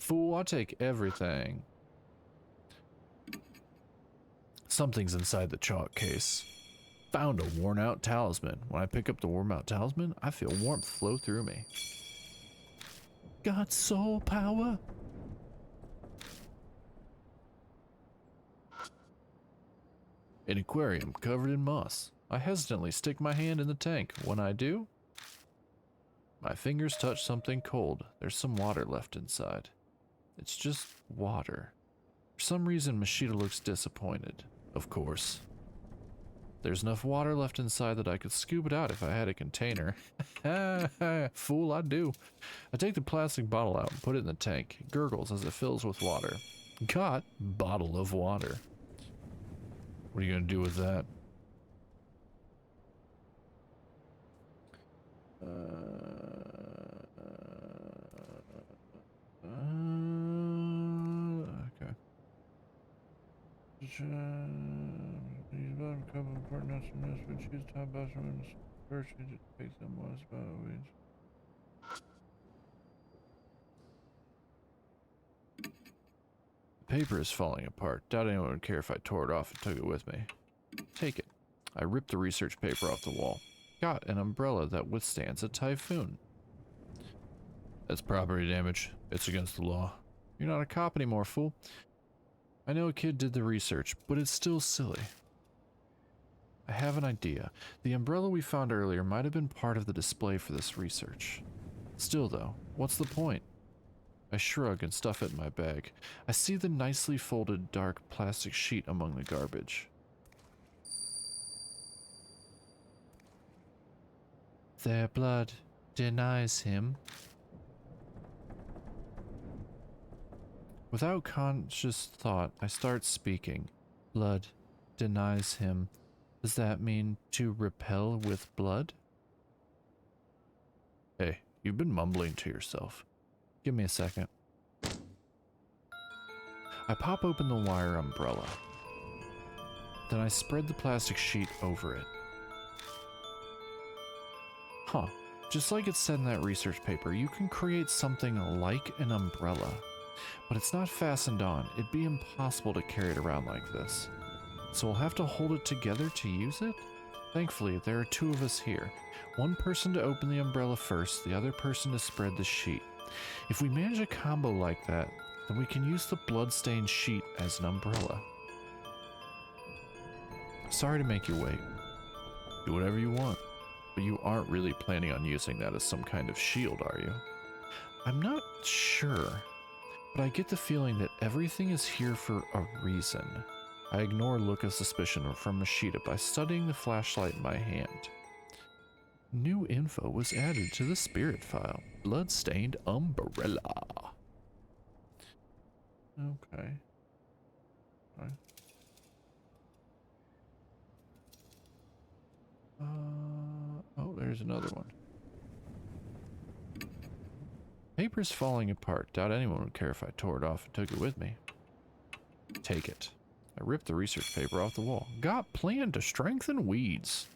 Fool, I take everything. Something's inside the chalk case. Found a worn out talisman. When I pick up the worn out talisman, I feel warmth flow through me. Got soul power? An aquarium covered in moss. I hesitantly stick my hand in the tank. When I do, my fingers touch something cold. There's some water left inside. It's just water. For some reason, Mashita looks disappointed. Of course. There's enough water left inside that I could scoop it out if I had a container. Fool, I do. I take the plastic bottle out and put it in the tank. It gurgles as it fills with water. Got bottle of water. What are you gonna do with that? Okay. The paper is falling apart. Doubt anyone would care if I tore it off and took it with me. Take it. I ripped the research paper off the wall. Got an umbrella that withstands a typhoon. That's property damage. It's against the law. You're not a cop anymore, fool. I know a kid did the research, but it's still silly. I have an idea. The umbrella we found earlier might have been part of the display for this research. Still though, what's the point? I shrug and stuff it in my bag. I see the nicely folded dark plastic sheet among the garbage. Their blood denies him. Without conscious thought, I start speaking. Blood denies him. Does that mean to repel with blood? Hey, you've been mumbling to yourself. Give me a second. I pop open the wire umbrella. Then I spread the plastic sheet over it. Huh. Just like it said in that research paper, you can create something like an umbrella. But it's not fastened on. It'd be impossible to carry it around like this. So we'll have to hold it together to use it? Thankfully, there are two of us here. One person to open the umbrella first, the other person to spread the sheet. If we manage a combo like that, then we can use the blood-stained sheet as an umbrella. Sorry to make you wait. Do whatever you want. But you aren't really planning on using that as some kind of shield, are you? I'm not sure, but I get the feeling that everything is here for a reason. I ignore a look of suspicion from Mashita by studying the flashlight in my hand. New info was added to the spirit file. Bloodstained umbrella. Okay. Alright. Oh, there's another one. Paper's falling apart. Doubt anyone would care if I tore it off and took it with me. Take it. I ripped the research paper off the wall. Got plan to strengthen weeds.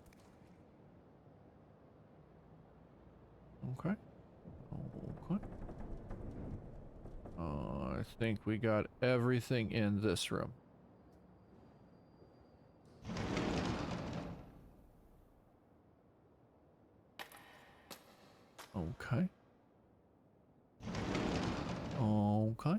Okay. Okay. I think we got everything in this room. Okay. Okay.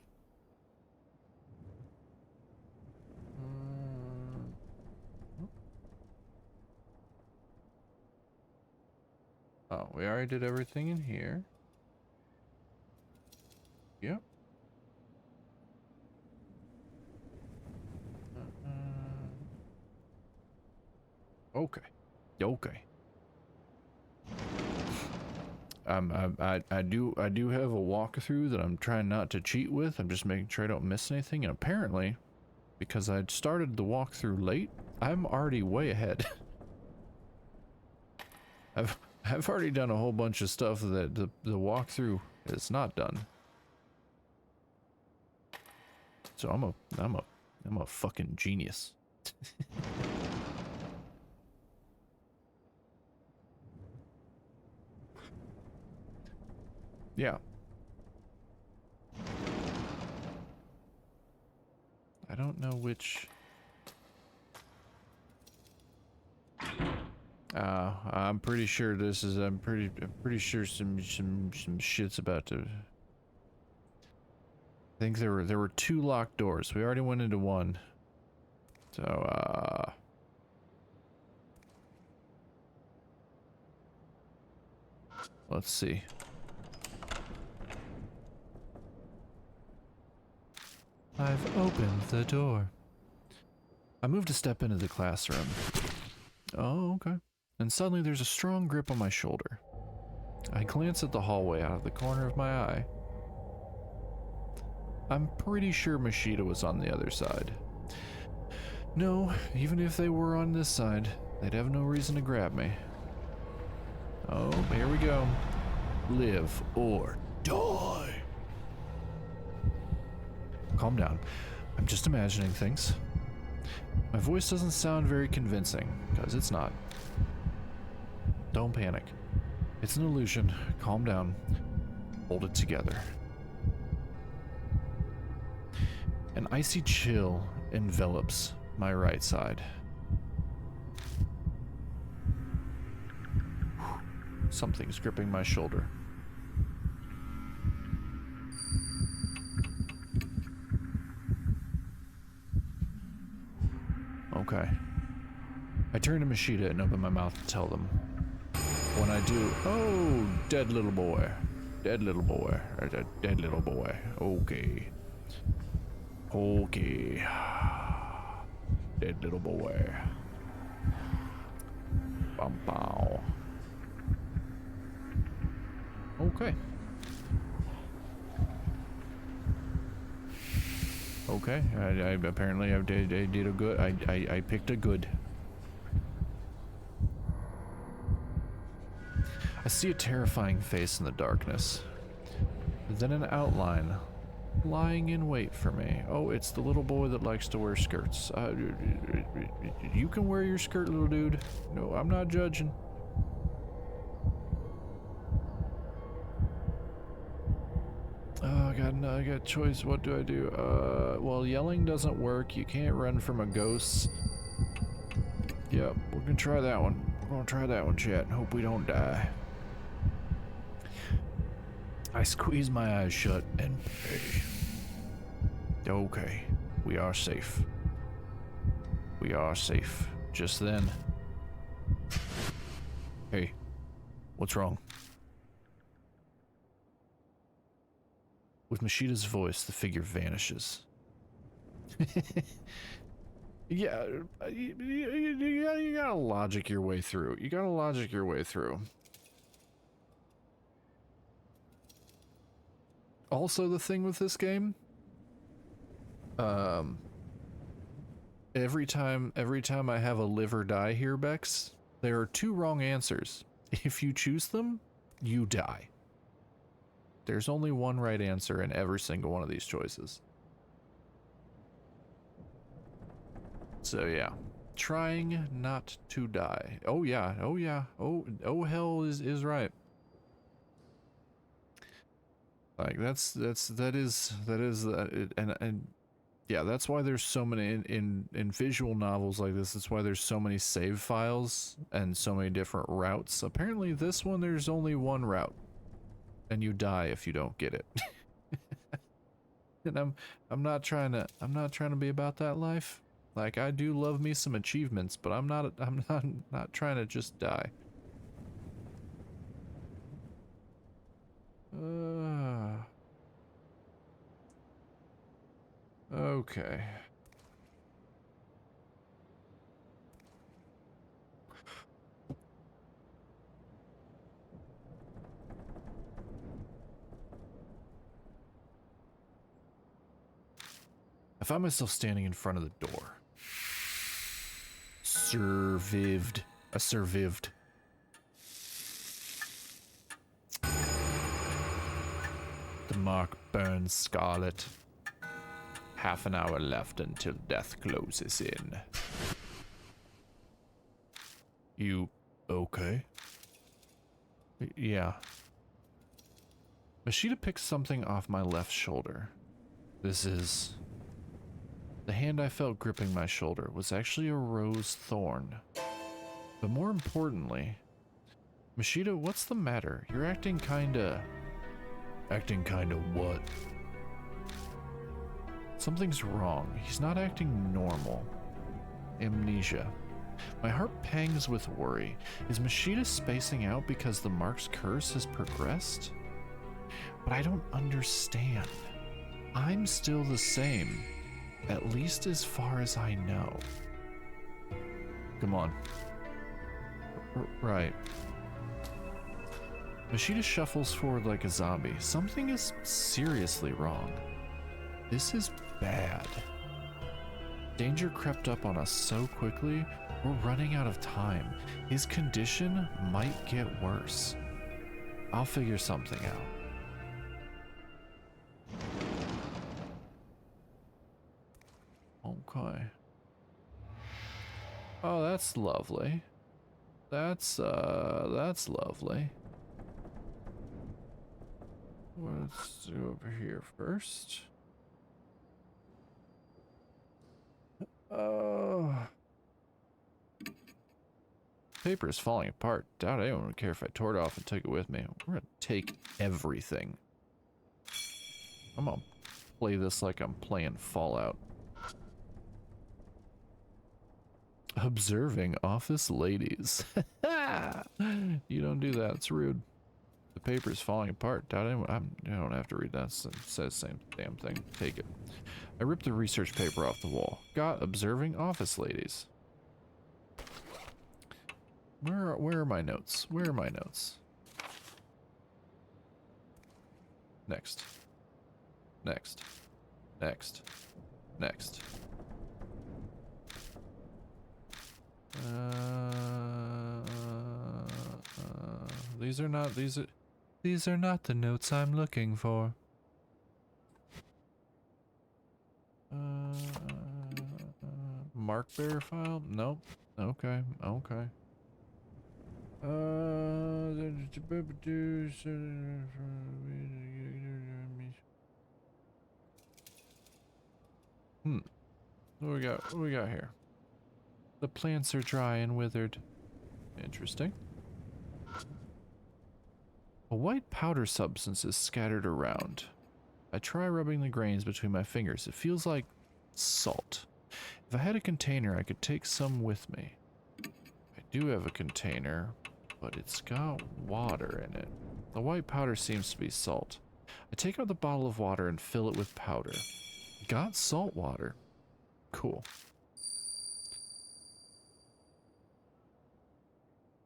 Oh, we already did everything in here. Yep. Okay. Okay. I do have a walkthrough that I'm trying not to cheat with. I'm just making sure I don't miss anything. And apparently, because I started the walkthrough late, I'm already way ahead. I've already done a whole bunch of stuff that the walkthrough is not done. So I'm a fucking genius. Yeah. I don't know which. I'm pretty sure this is. I'm pretty sure some shit's about to. I think there were 2 locked doors. We already went into one. So let's see. I've opened the door. I moved a step into the classroom. Oh, okay. And suddenly there's a strong grip on my shoulder. I glance at the hallway out of the corner of my eye. I'm pretty sure Mashita was on the other side. No, even if they were on this side, they'd have no reason to grab me. Oh, here we go. Live or die. Calm down. I'm just imagining things. My voice doesn't sound very convincing, because it's not. Don't panic. It's an illusion. Calm down. Hold it together. An icy chill envelops my right side. Something's gripping my shoulder. Okay. I turn to Mashita and open my mouth to tell them. When I do, oh, dead little boy. Dead little boy. Dead little boy. Okay. Okay. Dead little boy. Bum pow. Okay. Okay. I apparently I did a good. I picked a good. I see a terrifying face in the darkness. Then an outline lying in wait for me. Oh, it's the little boy that likes to wear skirts. You can wear your skirt, little dude. No, I'm not judging. Oh, I got a choice. What do I do? Well, yelling doesn't work. You can't run from a ghost. Yep, we're gonna try that one. We're gonna try that one, chat. Hope we don't die. I squeeze my eyes shut and pray. Okay, we are safe. We are safe. Just then. Hey, what's wrong? With Mashita's voice, the figure vanishes. Yeah, you gotta logic your way through. You gotta logic your way through. Also, the thing with this game, every time I have a live or die here, Bex, there are 2 wrong answers. If you choose them, you die. There's only one right answer in every single one of these choices. So yeah, trying not to die. Oh yeah, oh yeah, oh hell is right. Like that is and yeah, that's why there's so many in visual novels like this. That's why there's so many save files and so many different routes. Apparently this one there's only one route. And you die if you don't get it. And I'm not trying to be about that life. Like, I do love me some achievements, but I'm not trying to just die. Okay. I found myself standing in front of the door. Survived. I survived. mark burns scarlet. Half an hour left until death closes in. You okay? Yeah. Mashita picks something off my left shoulder. This is... The hand I felt gripping my shoulder was actually a rose thorn. But more importantly, Mashita, what's the matter? You're acting kinda... Acting kinda what? Something's wrong. He's not acting normal. Amnesia. My heart pangs with worry. Is Mashita spacing out because the Mark's curse has progressed? But I don't understand. I'm still the same. At least as far as I know. Come on. Right. Mashita shuffles forward like a zombie. Something is seriously wrong. This is bad. Danger crept up on us so quickly, we're running out of time. His condition might get worse. I'll figure something out. Okay. Oh, that's lovely. That's lovely. Let's do over here first. Paper is falling apart. Doubt anyone would care if I tore it off and took it with me. We're gonna take everything. I'm gonna play this like I'm playing Fallout. Observing office ladies. You don't do that. It's rude. The paper's falling apart. Doubt anyone. I don't have to read that. It says the same damn thing. Take it. I ripped the research paper off the wall. Got observing office ladies. Where are my notes? Where are my notes? Next. Next. Next. Next. These are not the notes I'm looking for. Mark bearer file? Nope. Okay. Okay. What we got? What we got here? The plants are dry and withered. Interesting. A white powder substance is scattered around. I try rubbing the grains between my fingers. It feels like salt. If I had a container, I could take some with me. I do have a container, but it's got water in it. The white powder seems to be salt. I take out the bottle of water and fill it with powder. Got salt water. Cool.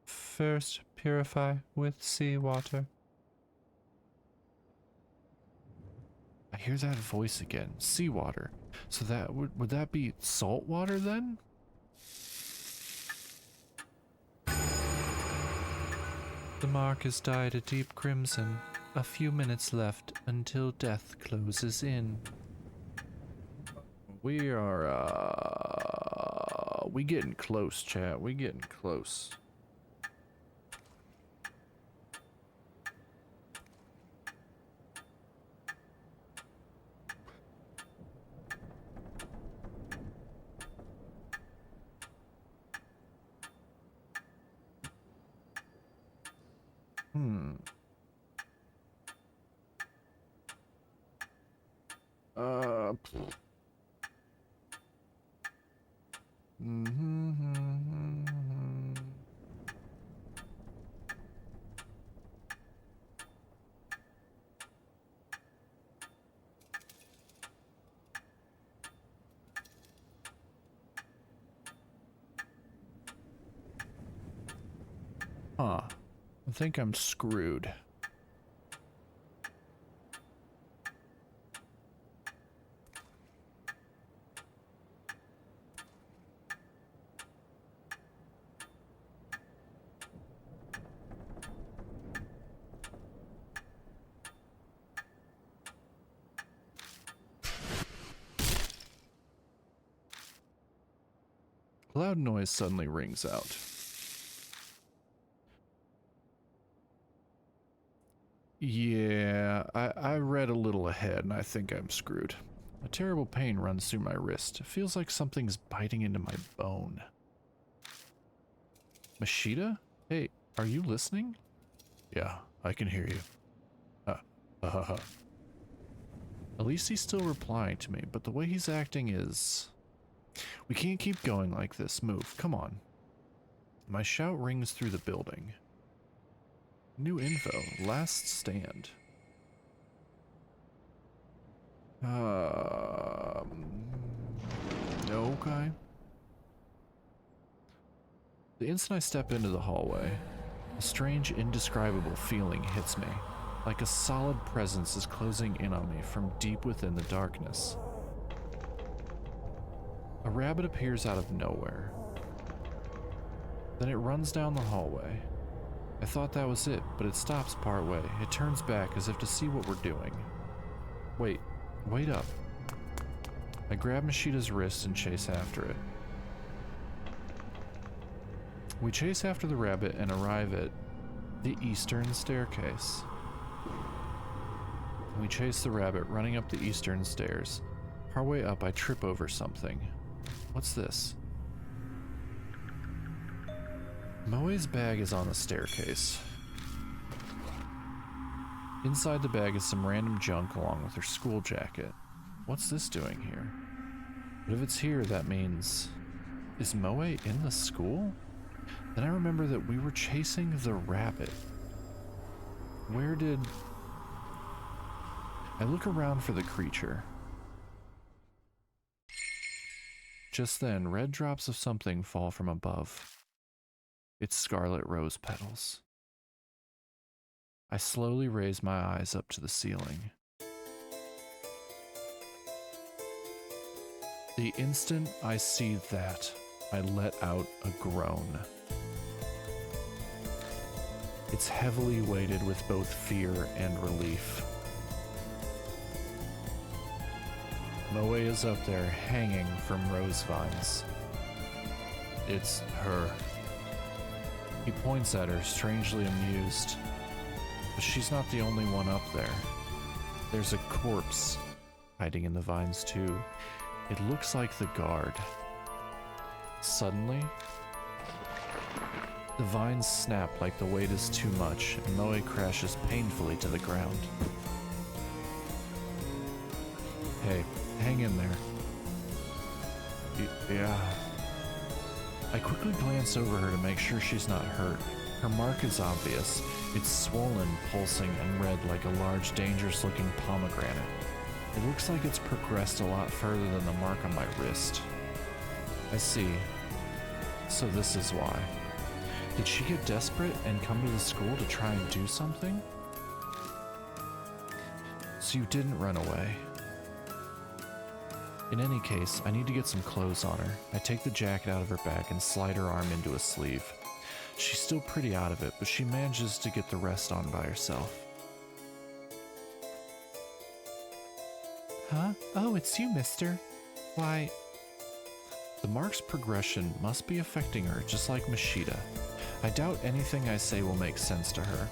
First, purify with seawater. I hear that voice again. Seawater. So that would that be salt water then? The mark is dyed a deep crimson. A few minutes left until death closes in. We are we getting close, chat. We getting close. I think I'm screwed. Loud noise suddenly rings out. Yeah, I read a little ahead and I think I'm screwed. A terrible pain runs through my wrist. It feels like something's biting into my bone. Mashita? Hey, are you listening? Yeah, I can hear you. At least he's still replying to me, but the way he's acting is... We can't keep going like this. Move, come on. My shout rings through the building. New info. Last stand. Okay. The instant I step into the hallway, a strange, indescribable feeling hits me, like a solid presence is closing in on me from deep within the darkness. A rabbit appears out of nowhere. Then it runs down the hallway. I thought that was it, but it stops partway. It turns back as if to see what we're doing. Wait up. I grab Mashita's wrist and chase after it. We chase after the rabbit and arrive at the eastern staircase. We chase the rabbit, running up the eastern stairs. Partway up, I trip over something. What's this? Moe's bag is on the staircase. Inside the bag is some random junk along with her school jacket. What's this doing here? But if it's here, that means... Is Moe in the school? Then I remember that we were chasing the rabbit. Where did... I look around for the creature. Just then, red drops of something fall from above. It's scarlet rose petals. I slowly raise my eyes up to the ceiling. The instant I see that, I let out a groan. It's heavily weighted with both fear and relief. Moe is up there hanging from rose vines. It's her. He points at her, strangely amused. But she's not the only one up there. There's a corpse hiding in the vines too. It looks like the guard. Suddenly, the vines snap like the weight is too much, and Moe crashes painfully to the ground. Hey, hang in there. Yeah. I quickly glance over her to make sure she's not hurt. Her mark is obvious. It's swollen, pulsing, and red like a large, dangerous-looking pomegranate. It looks like it's progressed a lot further than the mark on my wrist. I see. So this is why. Did she get desperate and come to the school to try and do something? So you didn't run away. In any case, I need to get some clothes on her. I take the jacket out of her back and slide her arm into a sleeve. She's still pretty out of it, but she manages to get the rest on by herself. Huh? Oh, it's you, mister. Why... The mark's progression must be affecting her, just like Mashita. I doubt anything I say will make sense to her.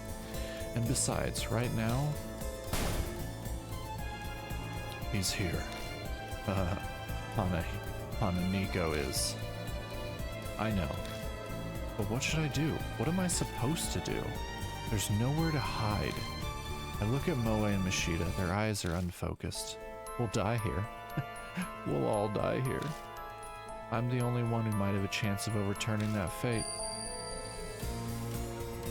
And besides, right now... He's here. Nico is. I know. But what should I do? What am I supposed to do? There's nowhere to hide. I look at Moe and Mashita. Their eyes are unfocused. We'll die here. We'll all die here. I'm the only one who might have a chance of overturning that fate.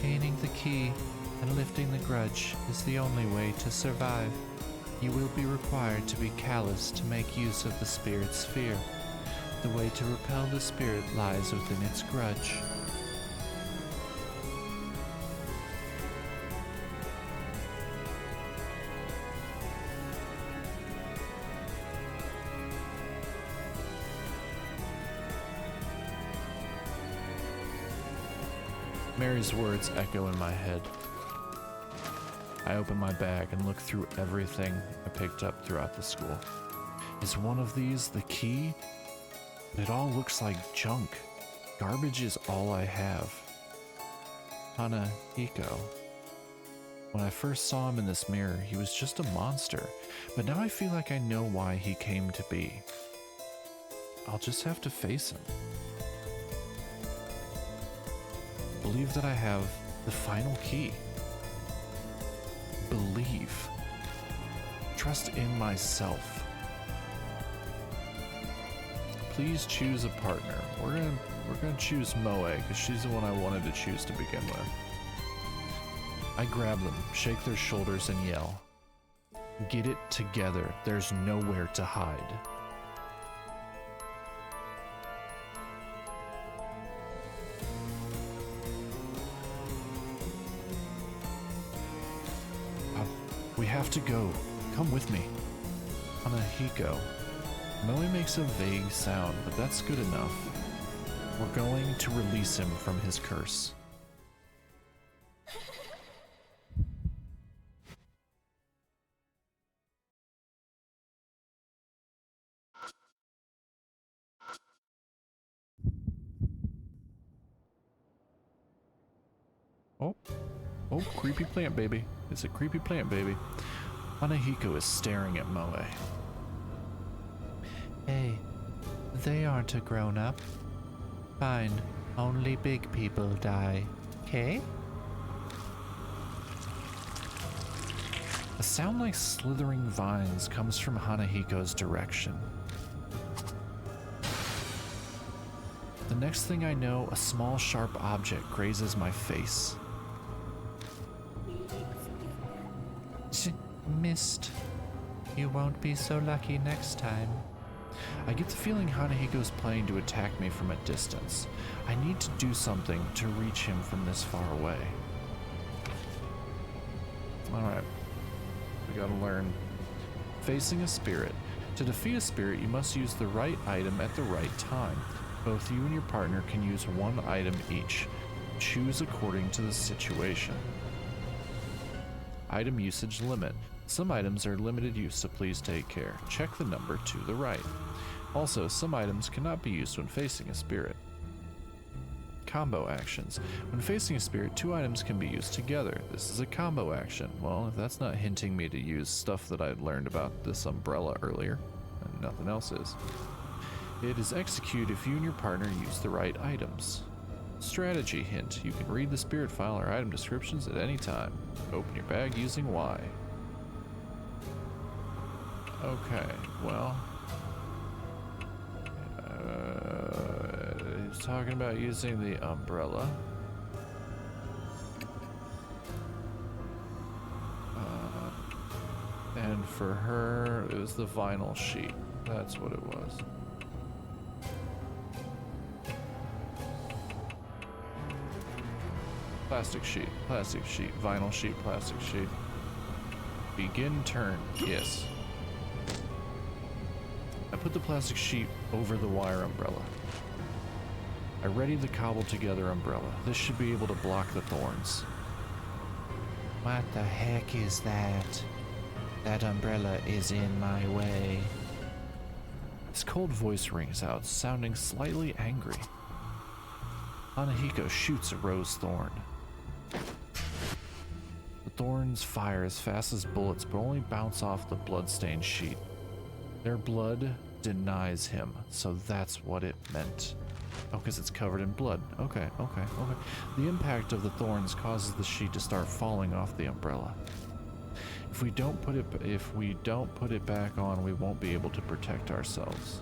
Gaining the key and lifting the grudge is the only way to survive. You will be required to be callous to make use of the spirit's fear. The way to repel the spirit lies within its grudge. Mary's words echo in my head. I open my bag and look through everything I picked up throughout the school. Is one of these the key? It all looks like junk. Garbage is all I have. Hanahiko. When I first saw him in this mirror, he was just a monster, but now I feel like I know why he came to be. I'll just have to face him. Believe that I have the final key. Believe. Trust in myself. Please choose a partner. We're gonna choose Moe because she's the one I wanted to choose to begin with. I grab them, shake their shoulders, and yell, "Get it together. There's nowhere to hide." We have to go. Come with me. Hanahiko. Moe makes a vague sound, but that's good enough. We're going to release him from his curse. Oh, creepy plant baby. It's a creepy plant baby. Hanahiko is staring at Moe. Hey, they aren't a grown-up. Fine, only big people die, okay? A sound like slithering vines comes from Hanahiko's direction. The next thing I know, a small sharp object grazes my face. Missed. You won't be so lucky next time. I get the feeling Hanahiko's planning to attack me from a distance. I need to do something to reach him from this far away. Alright. We gotta learn. Facing a spirit. To defeat a spirit, you must use the right item at the right time. Both you and your partner can use one item each. Choose according to the situation. Item usage limit. Some items are limited use, so please take care. Check the number to the right. Also, some items cannot be used when facing a spirit. Combo actions. When facing a spirit, 2 items can be used together. This is a combo action. Well, if that's not hinting me to use stuff that I'd learned about this umbrella earlier, and nothing else is. It is executed if you and your partner use the right items. Strategy hint. You can read the spirit file or item descriptions at any time. Open your bag using Y. Okay, well... he's talking about using the umbrella. And for her, it was the vinyl sheet. That's what it was. Plastic sheet, vinyl sheet, plastic sheet. Begin turn, yes. I put the plastic sheet over the wire umbrella. I readied the cobbled together umbrella. This should be able to block the thorns. What the heck is that? That umbrella is in my way. This cold voice rings out, sounding slightly angry. Hanahiko shoots a rose thorn. The thorns fire as fast as bullets, but only bounce off the blood-stained sheet. Their blood denies him, so that's what it meant. Oh, because it's covered in blood. Okay. The impact of the thorns causes the sheet to start falling off the umbrella. If we don't put it back on, we won't be able to protect ourselves.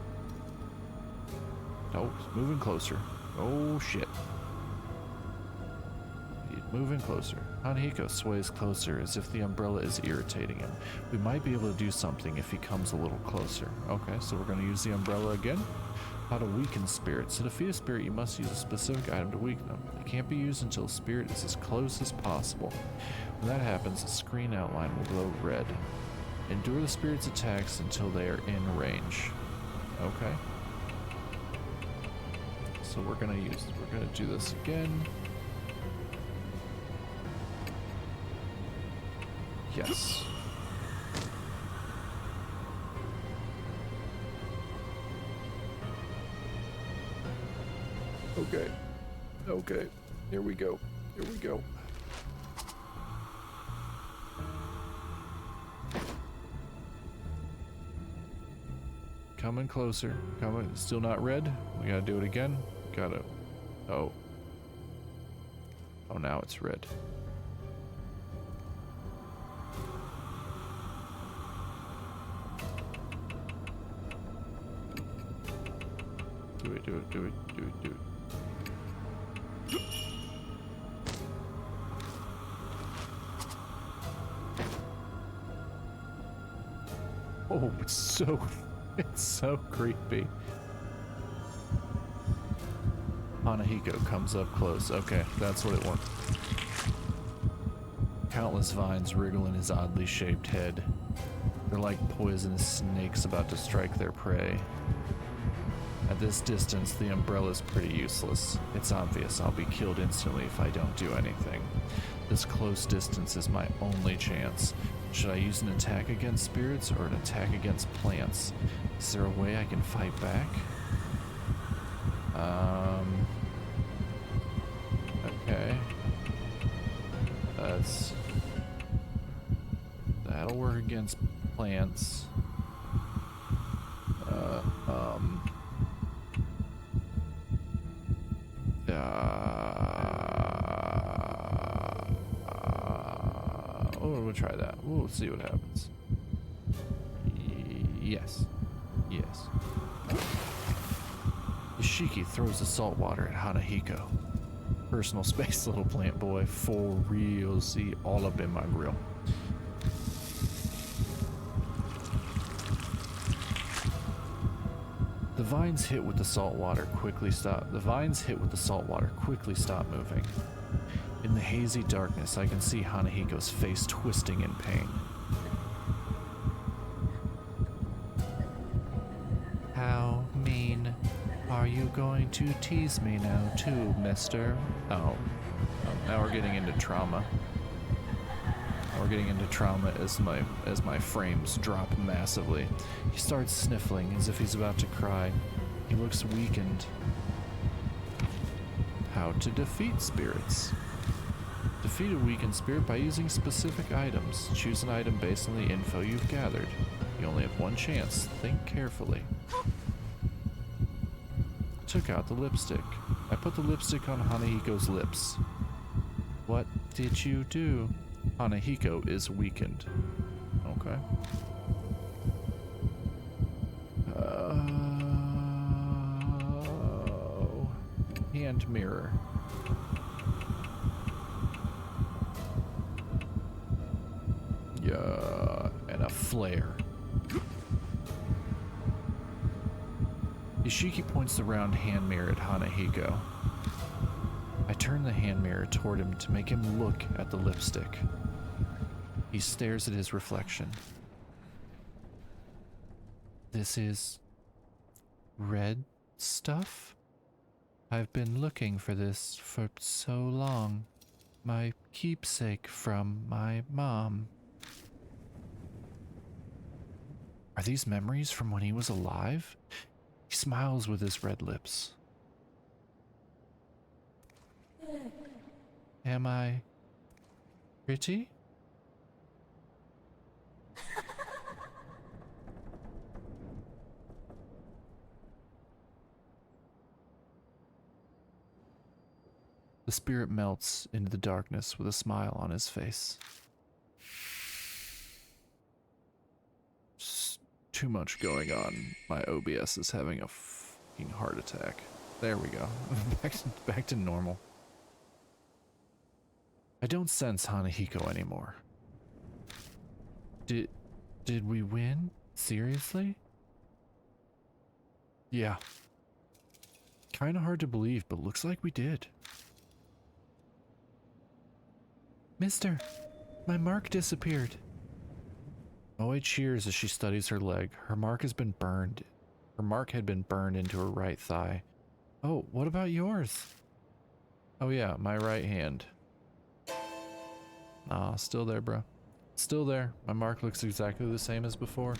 Oh, it's moving closer. Oh shit. Moving closer. Hanahiko sways closer as if the umbrella is irritating him. We might be able to do something if he comes a little closer. Okay, so we're going to use the umbrella again. How to weaken spirits. To defeat a spirit, you must use a specific item to weaken them. It can't be used until the spirit is as close as possible. When that happens, the screen outline will glow red. Endure the spirit's attacks until they are in range. Okay. So we're going to do this again. Yes. Okay. Okay. Here we go. Here we go. Coming closer. Coming. Still not red. We gotta do it again. Gotta. Oh. Oh, now it's red. Do it, do it, do it, do it, do it. Oh, it's so creepy. Hanahiko comes up close. Okay, that's what it wants. Countless vines wriggle in his oddly shaped head. They're like poisonous snakes about to strike their prey. At this distance, the umbrella's pretty useless. It's obvious I'll be killed instantly if I don't do anything. This close distance is my only chance. Should I use an attack against spirits or an attack against plants? Is there a way I can fight back? Okay. That'll work against plants. We'll try that. We'll see what happens. Yes. Yes. Ishiki throws the salt water at Hanahiko. Personal space, little plant boy. For real. See, all up in my grill. The vines hit with the salt water quickly stop. The vines hit with the salt water quickly stop moving. In the hazy darkness, I can see Hanahiko's face twisting in pain. How mean are you going to tease me now too, mister? Oh, now we're getting into trauma. We're getting into trauma as my frames drop massively. He starts sniffling as if he's about to cry. He looks weakened. How to defeat spirits. Defeat a weakened spirit by using specific items. Choose an item based on the info you've gathered. You only have one chance. Think carefully. Took out the lipstick. I put the lipstick on Hanahiko's lips. What did you do? Hanahiko is weakened. Okay. Hand mirror. Yeah, and a flare. Ishiki points the round hand mirror at Hanahiko. I turn the hand mirror toward him to make him look at the lipstick. He stares at his reflection. This is red stuff? I've been looking for this for so long. My keepsake from my mom. Are these memories from when he was alive? He smiles with his red lips. Am I pretty? The spirit melts into the darkness with a smile on his face. Too much going on. My OBS is having a fucking heart attack. There we go. back to normal. I don't sense Hanahiko anymore. Did we win? Seriously? Yeah. Kinda hard to believe, but looks like we did. Mister, my mark disappeared. Moe cheers as she studies her leg. Her mark has been burned. Her mark had been burned into her right thigh. Oh, what about yours? Oh yeah, my right hand. Ah, still there, bro. Still there. My mark looks exactly the same as before.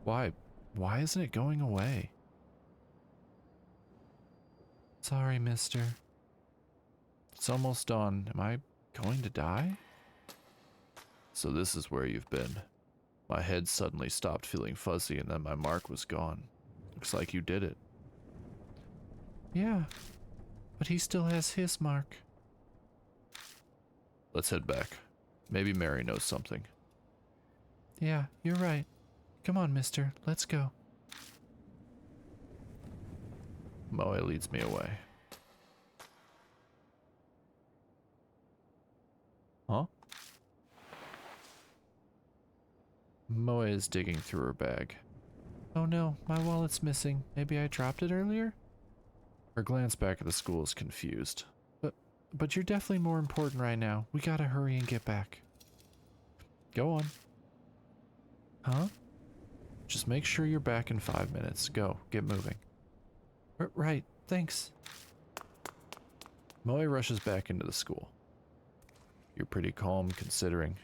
Why? Why isn't it going away? It's sorry, mister. It's almost dawn. Am I going to die? So this is where you've been. My head suddenly stopped feeling fuzzy and then my mark was gone. Looks like you did it. Yeah, but he still has his mark. Let's head back. Maybe Mary knows something. Yeah, you're right. Come on, mister, let's go. Moe leads me away. Huh? Moe is digging through her bag. Oh no, my wallet's missing. Maybe I dropped it earlier? Her glance back at the school is confused. But you're definitely more important right now. We gotta hurry and get back. Go on. Huh? Just make sure you're back in 5 minutes. Go, get moving. Right, thanks. Moe rushes back into the school. You're pretty calm considering.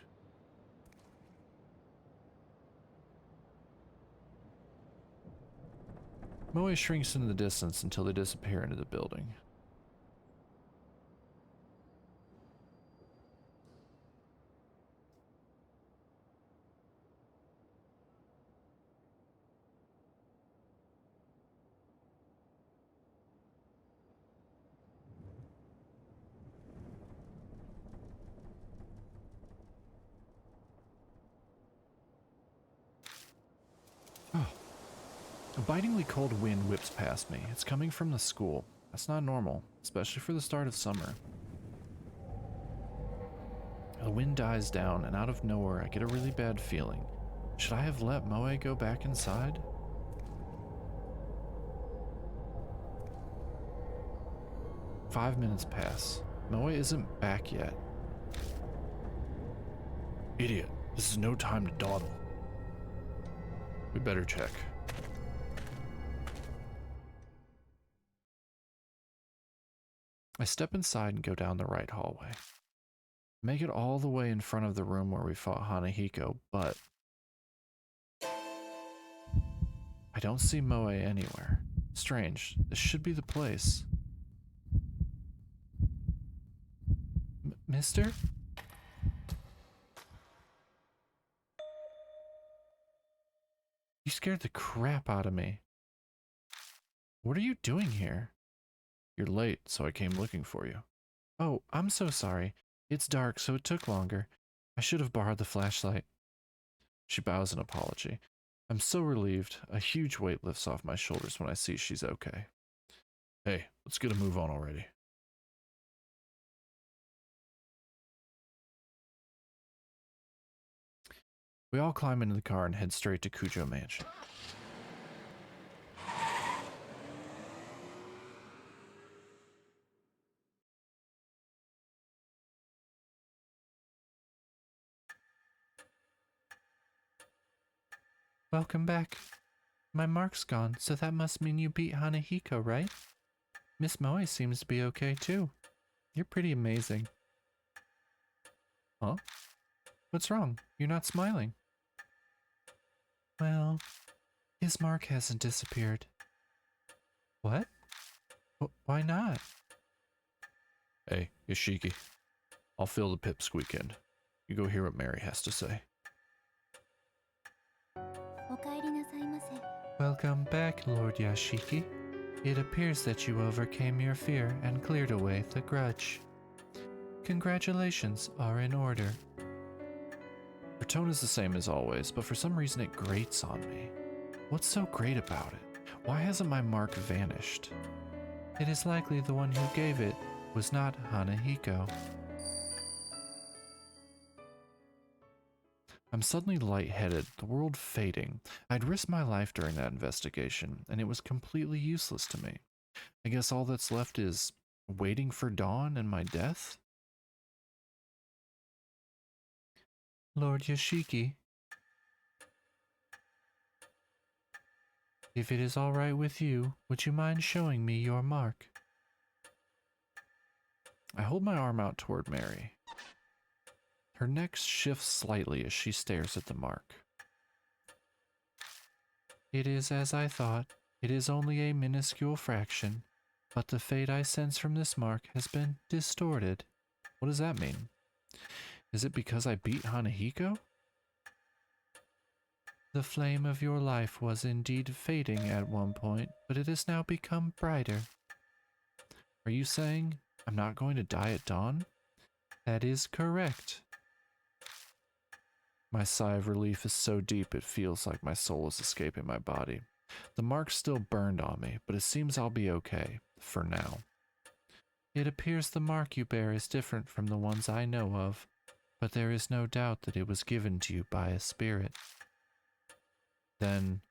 Moe shrinks into the distance until they disappear into the building. A bitingly cold wind whips past me. It's coming from the school. That's not normal, especially for the start of summer. The wind dies down, and out of nowhere, I get a really bad feeling. Should I have let Moe go back inside? Five minutes pass. Moe isn't back yet. Idiot, this is no time to dawdle. We better check. I step inside and go down the right hallway. Make it all the way in front of the room where we fought Hanahiko, but I don't see Moe anywhere. Strange, this should be the place. Mister? You scared the crap out of me. What are you doing here? You're late, so I came looking for you. Oh, I'm so sorry. It's dark, so it took longer. I should have borrowed the flashlight. She bows in apology. I'm so relieved. A huge weight lifts off my shoulders when I see she's okay. Hey, let's get a move on already. We all climb into the car and head straight to Kujo Mansion. Welcome back. My mark's gone, so that must mean you beat Hanahiko, right? Miss Moe seems to be okay too. You're pretty amazing. Huh? What's wrong? You're not smiling. Well, his mark hasn't disappeared. What? Why not? Hey, Yoshiki. I'll fill the pipsqueak in. You go hear what Mary has to say. お帰りなさいませ。 Welcome back, Lord Yashiki. It appears that you overcame your fear and cleared away the grudge. Congratulations are in order. Her tone is the same as always, but for some reason it grates on me. What's so great about it? Why hasn't my mark vanished? It is likely the one who gave it was not Hanahiko. I'm suddenly lightheaded, the world fading. I'd risked my life during that investigation, and it was completely useless to me. I guess all that's left is waiting for dawn and my death? Lord Yashiki, if it is all right with you, would you mind showing me your mark? I hold my arm out toward Mary. Her neck shifts slightly as she stares at the mark. It is as I thought. It is only a minuscule fraction. but the fate I sense from this mark has been distorted. What does that mean? Is it because I beat Hanahiko? The flame of your life was indeed fading at one point, but it has now become brighter. Are you saying I'm not going to die at dawn? That is correct. My sigh of relief is so deep it feels like my soul is escaping my body. The mark's still burned on me, but it seems I'll be okay, for now. It appears the mark you bear is different from the ones I know of, but there is no doubt that it was given to you by a spirit. Then,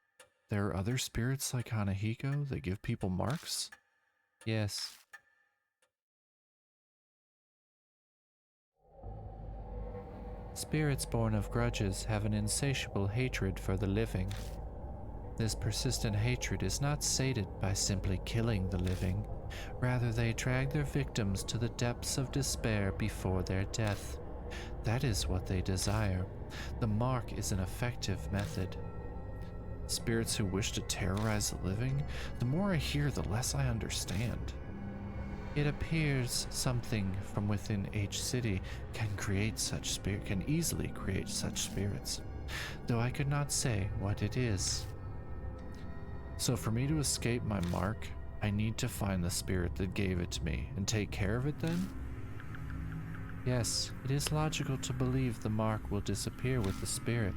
there are other spirits like Hanahiko that give people marks? Yes. Spirits born of grudges have an insatiable hatred for the living. This persistent hatred is not sated by simply killing the living. Rather, they drag their victims to the depths of despair before their death. That is what they desire. The mark is an effective method. Spirits who wish to terrorize the living? The more I hear, the less I understand. It appears something from within H City can easily create such spirits, though I could not say what it is. So for me to escape my mark, I need to find the spirit that gave it to me and take care of it then? Yes, it is logical to believe the mark will disappear with the spirit.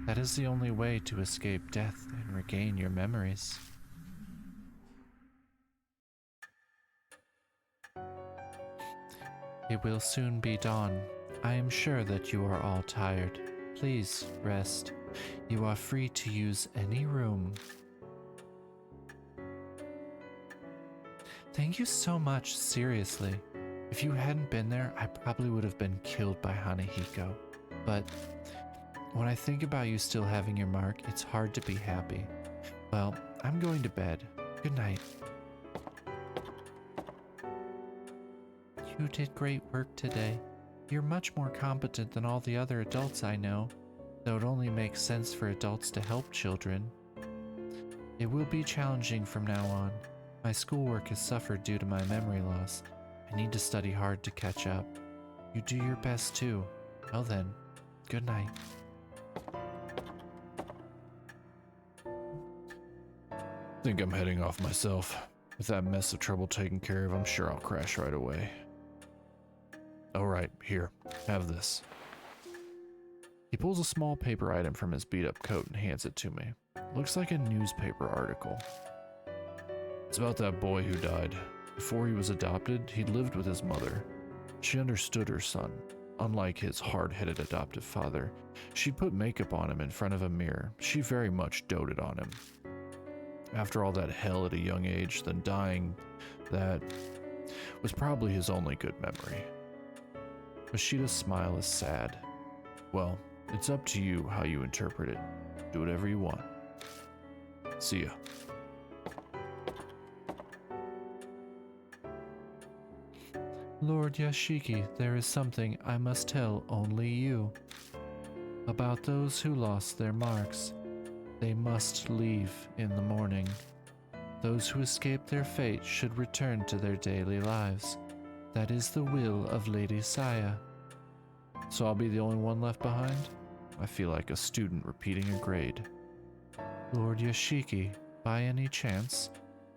That is the only way to escape death and regain your memories. It will soon be dawn. I am sure that you are all tired. Please rest. You are free to use any room. Thank you so much, seriously. If you hadn't been there, I probably would have been killed by Hanahiko. But when I think about you still having your mark, it's hard to be happy. Well, I'm going to bed. Good night. You did great work today. You're much more competent than all the other adults I know, though it only makes sense for adults to help children. It will be challenging from now on. My schoolwork has suffered due to my memory loss. I need to study hard to catch up. You do your best too. Well then, good night. Think I'm heading off myself. With that mess of trouble taken care of, I'm sure I'll crash right away. Alright, here, have this. He pulls a small paper item from his beat-up coat and hands it to me. Looks like a newspaper article. It's about that boy who died. Before he was adopted, he lived with his mother. She understood her son. Unlike his hard-headed adoptive father, she'd put makeup on him in front of a mirror. She very much doted on him. After all that hell at a young age, then dying, that was probably his only good memory. Mashida's smile is sad. Well, it's up to you how you interpret it. Do whatever you want. See ya. Lord Yashiki, there is something I must tell only you. About those who lost their marks. They must leave in the morning. Those who escape their fate should return to their daily lives. That is the will of Lady Saya. So I'll be the only one left behind? I feel like a student repeating a grade. Lord Yashiki, by any chance,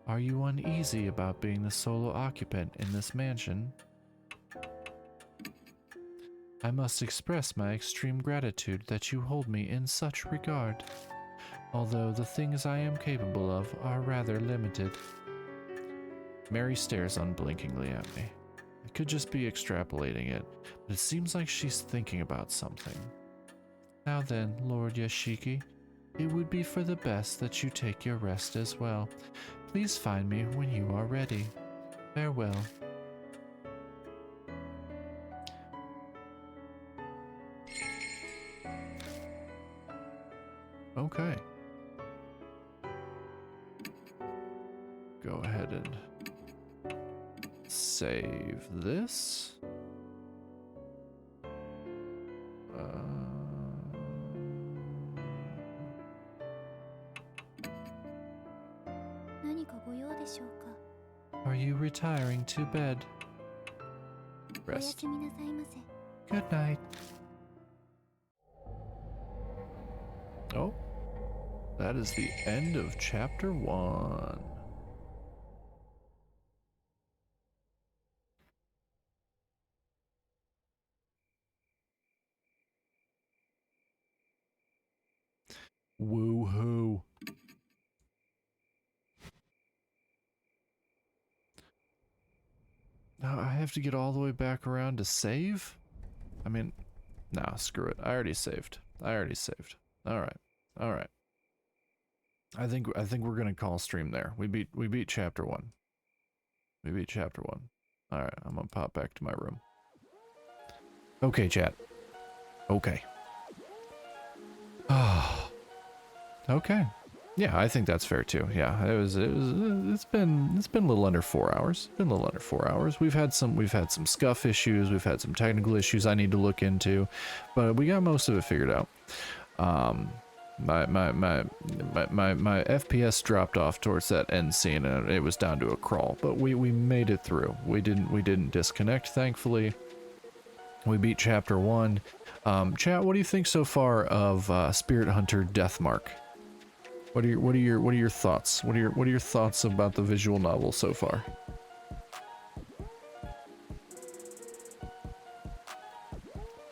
are you uneasy about being the solo occupant in this mansion? I must express my extreme gratitude that you hold me in such regard, although the things I am capable of are rather limited. Mary stares unblinkingly at me. I could just be extrapolating it, but it seems like she's thinking about something. Now then, Lord Yashiki, it would be for the best that you take your rest as well. Please find me when you are ready. Farewell. Okay. Go ahead and save this. Uh, 何かご用でしょうか。Are you retiring to bed? おや Rest. すみなさいませ。 Good night. Oh, that is the end of chapter 1. Woo-hoo. Now I have to get all the way back around to save? I mean, nah, screw it. I already saved. All right. All right. I think we're going to call stream there. We beat chapter 1. We beat chapter 1. All right, I'm going to pop back to my room. Okay, chat. Okay. Okay. Yeah, I think that's fair too. Yeah, it's been a little under 4 hours. We've had some scuff issues, we've had some technical issues I need to look into, but we got most of it figured out. My FPS dropped off towards that end scene and it was down to a crawl, but we made it through. We didn't disconnect, thankfully. We beat chapter 1. Chat, what do you think so far of Spirit Hunter Deathmark? What are your thoughts? What are your thoughts about the visual novel so far?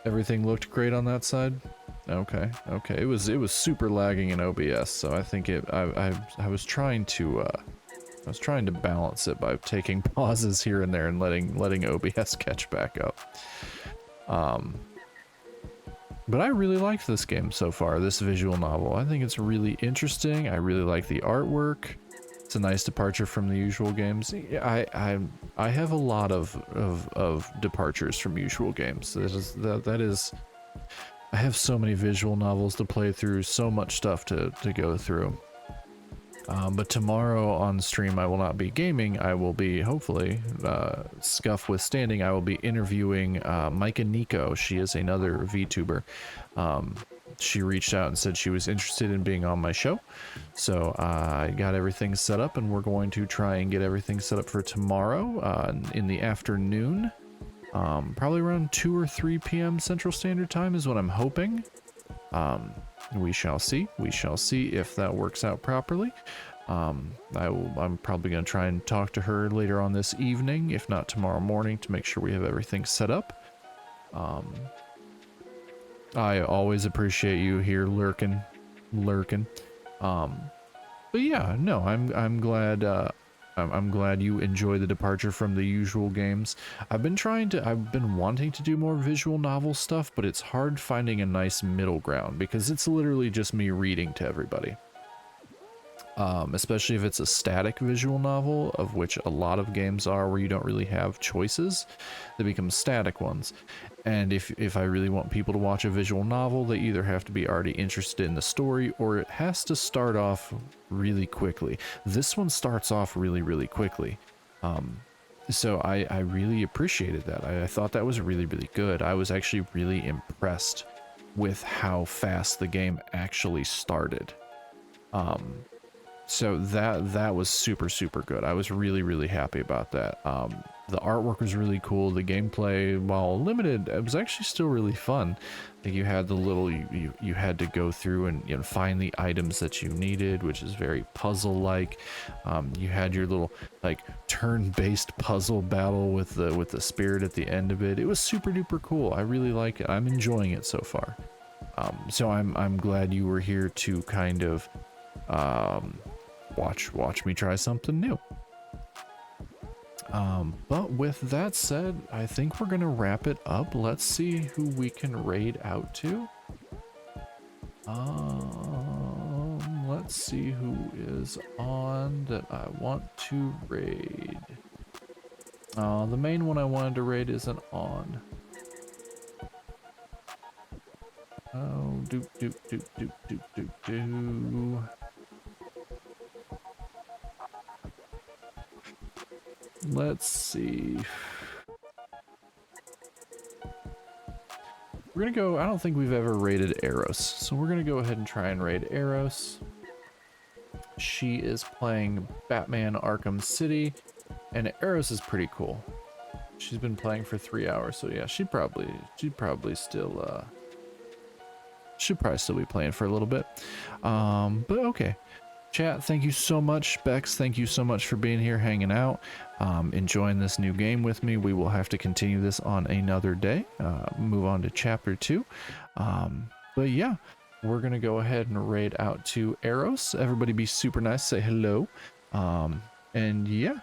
Everything looked great on that side? Okay. It was super lagging in OBS, so I think I was trying to balance it by taking pauses here and there and letting OBS catch back up. But I really liked this game so far, this visual novel. I think it's really interesting. I really like the artwork. It's a nice departure from the usual games. I have a lot of departures from usual games. That is I have so many visual novels to play through, so much stuff to go through. But tomorrow on stream I will not be gaming. I will be, hopefully, scuff withstanding, I will be interviewing Micah Nico. She is another VTuber. She reached out and said she was interested in being on my show. So I got everything set up and we're going to try and get everything set up for tomorrow in the afternoon. Probably around 2 or 3 p.m. Central Standard Time is what I'm hoping. We shall see. We shall see if that works out properly. I'm probably going to try and talk to her later on this evening, if not tomorrow morning, to make sure we have everything set up. I always appreciate you here lurking. But yeah, no, I'm glad. I'm glad you enjoy the departure from the usual games. I've been wanting to do more visual novel stuff, but it's hard finding a nice middle ground because it's literally just me reading to everybody. Especially if it's a static visual novel, of which a lot of games are, where you don't really have choices. They become static ones. And if I really want people to watch a visual novel, they either have to be already interested in the story, or it has to start off really quickly. This one starts off really quickly. So I really appreciated that. I thought that was really good. I was actually really impressed with how fast the game actually started. So that was super good. I was really happy about that. The artwork was really cool. The gameplay, while limited, it was actually still really fun. Like you had the little, you had to go through and find the items that you needed, which is very puzzle-like. You had your little like turn-based puzzle battle with the spirit at the end of it. It was super duper cool. I really like it. I'm enjoying it so far. So I'm glad you were here to kind of watch me try something new. But with that said, I think we're gonna wrap it up. Let's see who we can raid out to. Let's see who is on that I want to raid. The main one I wanted to raid isn't on. Oh, doop. Let's see. We're gonna go, I don't think we've ever raided Eros, so we're gonna go ahead and try and raid Eros. She is playing Batman Arkham City. And Eros is pretty cool. She's been playing for 3 hours, so yeah, she'd probably still should probably still be playing for a little bit. But okay. Chat, thank you so much. Bex, thank you so much for being here, hanging out, enjoying this new game with me. We will have to continue this on another day, move on to chapter 2. But yeah, we're going to go ahead and raid out to Eros. Everybody be super nice, say hello. And yeah,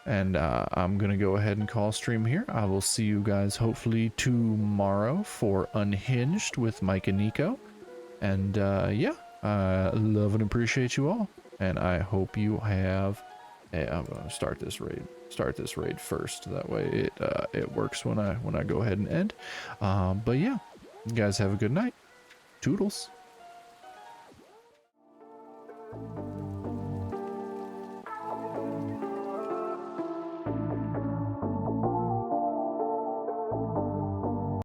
and I'm going to go ahead and call stream here. I will see you guys hopefully tomorrow for Unhinged with Mike and Nico. And yeah. I love and appreciate you all, and I hope you have. Hey, I'm gonna start this raid first. That way it works when I go ahead and end. But yeah, you guys have a good night. Toodles.